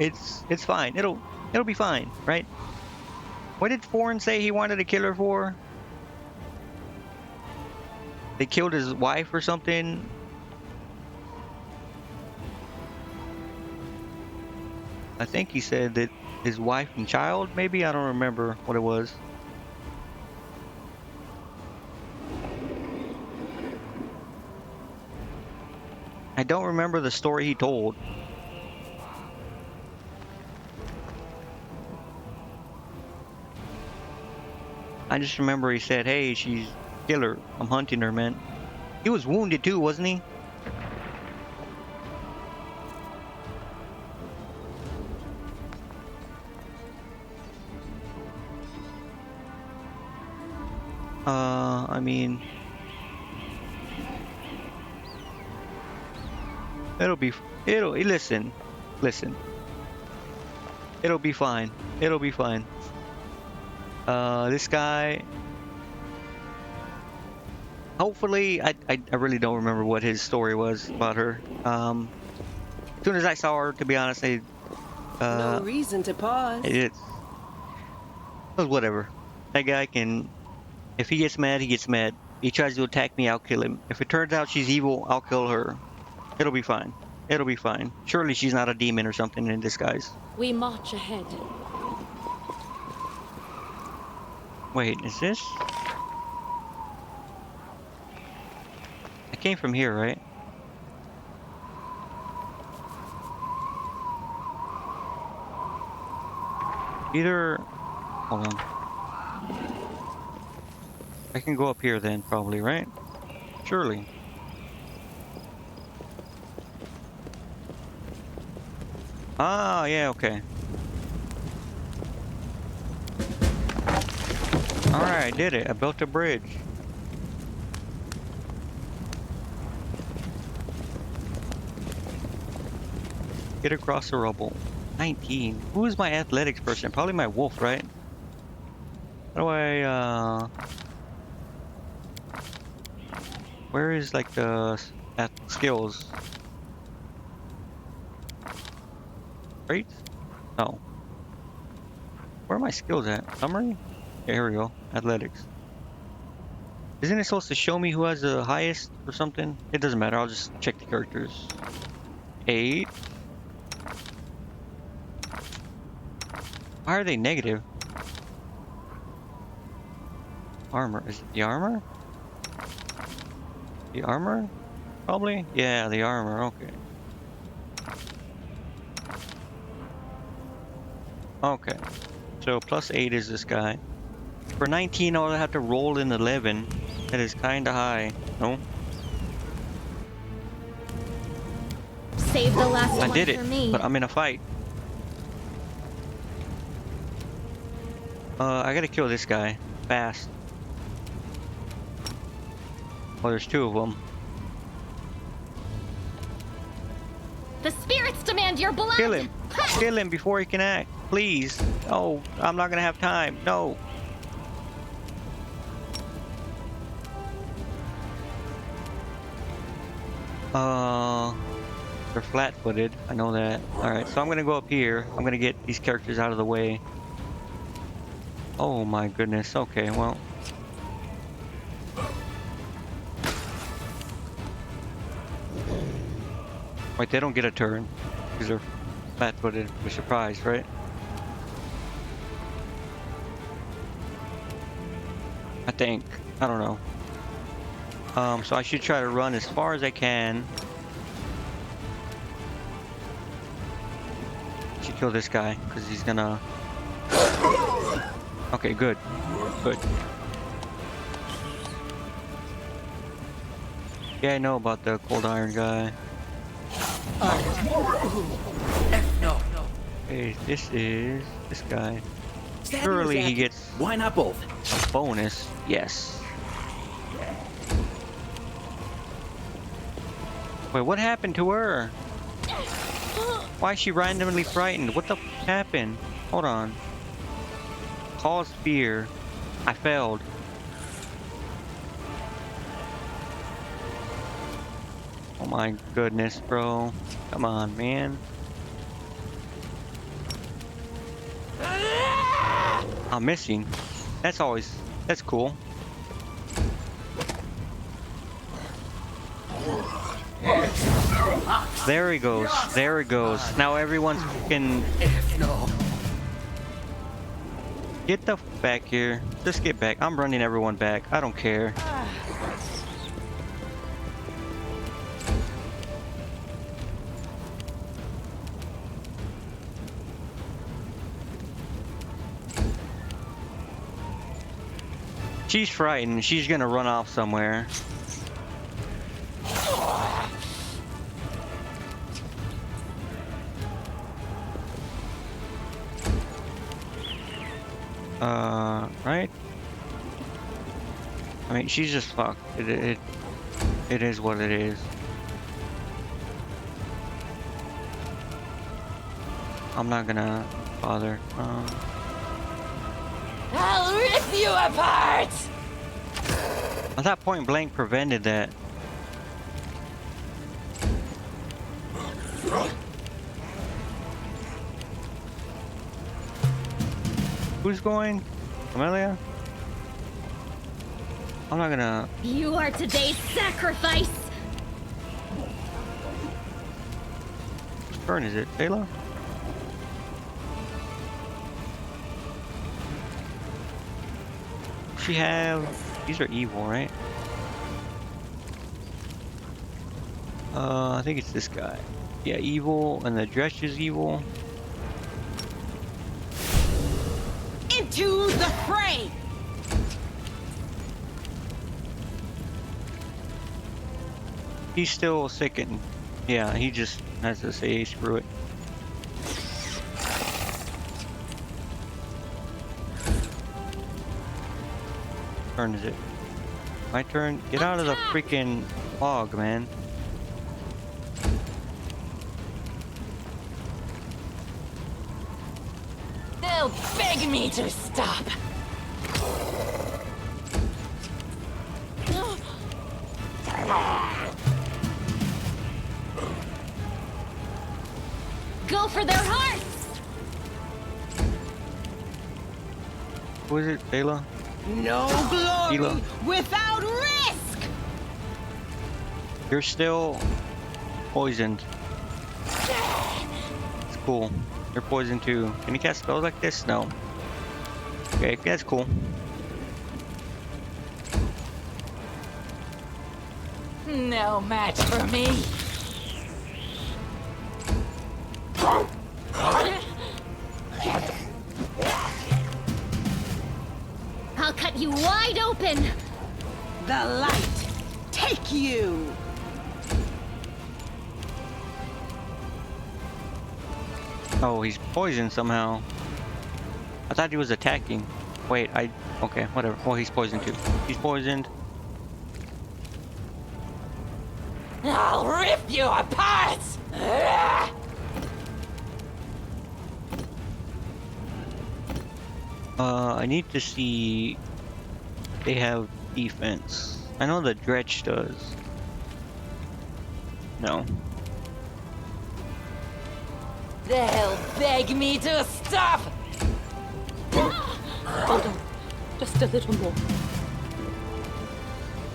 it's fine. It'll be fine, right? What did Foreign say he wanted to kill her for? They killed his wife or something. I think he said that his wife and child, maybe? I don't remember what it was. I don't remember the story he told. I just remember he said, hey, she's a killer. I'm hunting her, man. He was wounded too, wasn't he? I mean, listen, it'll be fine. It'll be fine. This guy, hopefully, I really don't remember what his story was about her. As soon as I saw her, to be honest, No reason to pause. it was whatever. That guy can, if he gets mad, he gets mad. He tries to attack me, I'll kill him. If it turns out she's evil, I'll kill her. It'll be fine. It'll be fine. Surely she's not a demon or something in disguise. We march ahead. Wait, is this? I came from here, right? Either... Hold on. I can go up here then, probably, right? Surely. Ah, yeah, okay. Alright, I did it. I built a bridge. Get across the rubble. 19. Who is my athletics person? Probably my wolf, right? How do I, where is, like, the skills? Right? No. Where are my skills at? Summary? Yeah, here we go. Athletics. Isn't it supposed to show me who has the highest or something? It doesn't matter. I'll just check the characters. 8. Why are they negative? Armor. Is it the armor? The armor? Probably? Yeah, the armor. Okay. Okay. So plus 8 is this guy. For 19, I'll have to roll in 11. That is kind of high. No? Save the last I one did it, for me. but I'm in a fight. I gotta kill this guy. Fast. Oh, there's 2 of them. The spirits demand your blood. Kill him. Kill him before he can act. Please. Oh, I'm not gonna have time. No. They're flat-footed. I know that. Alright, so I'm gonna go up here. I'm gonna get these characters out of the way. Oh my goodness. Okay, well. Wait, they don't get a turn. Because they're flat-footed. They're surprised, right? I think. I don't know. So I should try to run as far as I can. Should kill this guy, because he's gonna... Okay, good. Good. Yeah, I know about the cold iron guy. No. Hey, this is this guy. Stabby or Surely he zappy? gets Why not both? a bonus. Yes. Wait, what happened to her? Why is she randomly frightened? What the f happened? Hold on. Cause fear. I failed. Oh my goodness, bro. Come on, man. I'm missing. That's cool. There he goes. There he goes. Now everyone's fucking. No. Get the f back here. Just get back. I'm running everyone back. I don't care. She's frightened. She's gonna run off somewhere. Right? I mean, she's just fucked. It is what it is. I'm not gonna bother. I'll rip you apart! I thought point blank prevented that. Who's going? Amelia? I'm not gonna. You are today's sacrifice! Whose turn is it? Ayla? She have. These are evil, right? I think it's this guy. Yeah, evil, and the Dretch is evil. Into the fray! He's still sickened. Yeah, he just has to say screw it. Turn is it? My turn? Get out of the freaking fog, man. They'll beg me to stop. Go for their hearts! Who is it? Ayla? No glory Hila. without risk! You're still poisoned. It's cool. You're poisoned too. Can you cast spells like this? No. Okay, that's cool. No match for me. I'll cut you wide open! The light, take you! Oh, he's poisoned somehow. I thought he was attacking. Wait, okay, whatever. Oh, he's poisoned too. He's poisoned. I'll rip you apart! I need to see they have defense. I know the Dretch does. No. They'll beg me to stop! Hold on. Just a little more.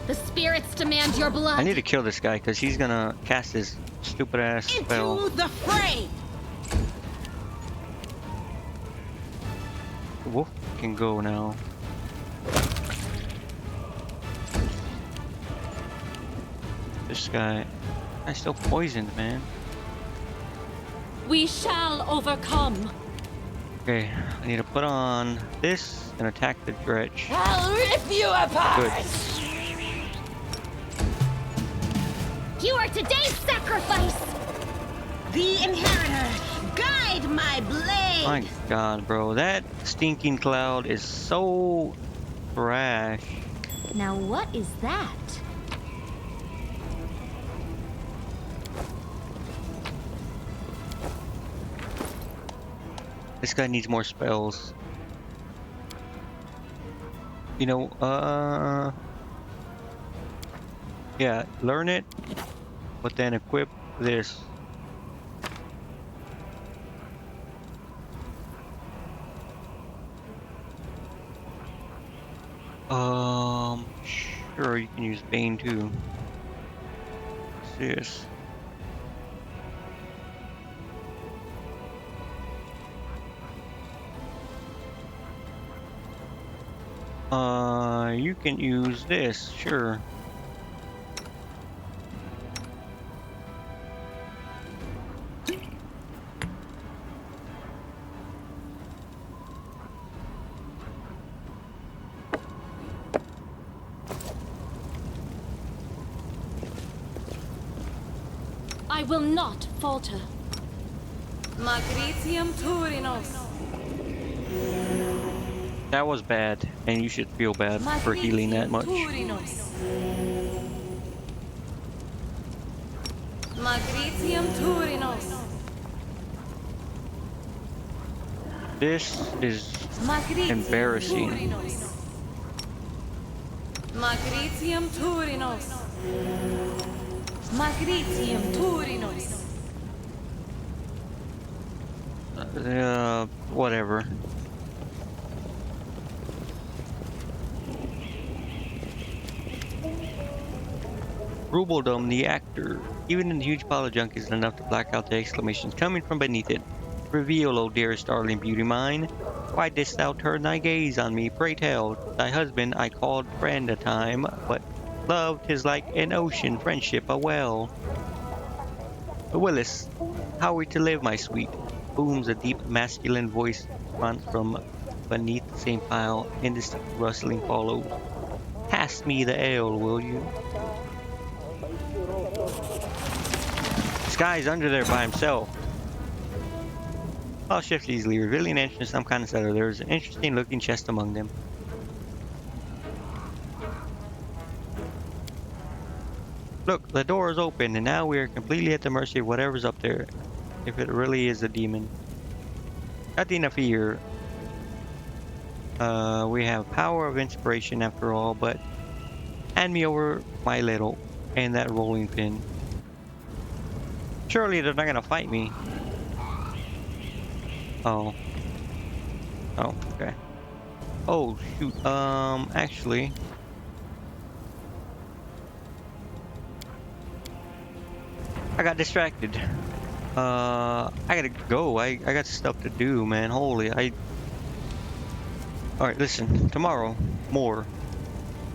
The spirits demand your blood. I need to kill this guy because he's gonna cast his stupid ass spell. Into the fray! Wolf can go now. This guy, I'm still poisoned, man. We shall overcome. Okay, I need to put on this and attack the Dretch. I'll rip you apart! Good. You are today's sacrifice! The inheritor, Guide my blade! My god, bro. That stinking cloud is so trash. Now what is that? This guy needs more spells. You know, yeah, learn it, but then equip this. Sure, you can use Bane too. What's this? You can use this, sure. I will not falter. Magritium Turinos. That was bad, and you should feel bad for healing that much. Magritium Turinos. This is embarrassing. Magritium Turinos. Magritium Turinos. Whatever. Rubeldom, the actor. Even in the huge pile of junk isn't enough to black out the exclamations coming from beneath it. Reveal, O dearest darling beauty mine. Why didst thou turn thy gaze on me? Pray tell. Thy husband I called friend a time, but love 'tis like an ocean, friendship a well. Willis, how are we to live, my sweet? Booms a deep masculine voice response from beneath the same pile. Indistinct rustling follows. Pass me the ale, will you? This guy's under there by himself. I'll shift easily, revealing an entrance to some kind of cellar. There's an interesting looking chest among them. Look, the door is open, and now we are completely at the mercy of whatever's up there. If it really is a demon. Nothing to fear. We have power of inspiration after all, but hand me over my little and that rolling pin. Surely they're not gonna fight me. Oh. Oh, okay. Oh, shoot. Actually. I got distracted. I gotta go. I got stuff to do, man. Holy, Alright, listen. Tomorrow, more.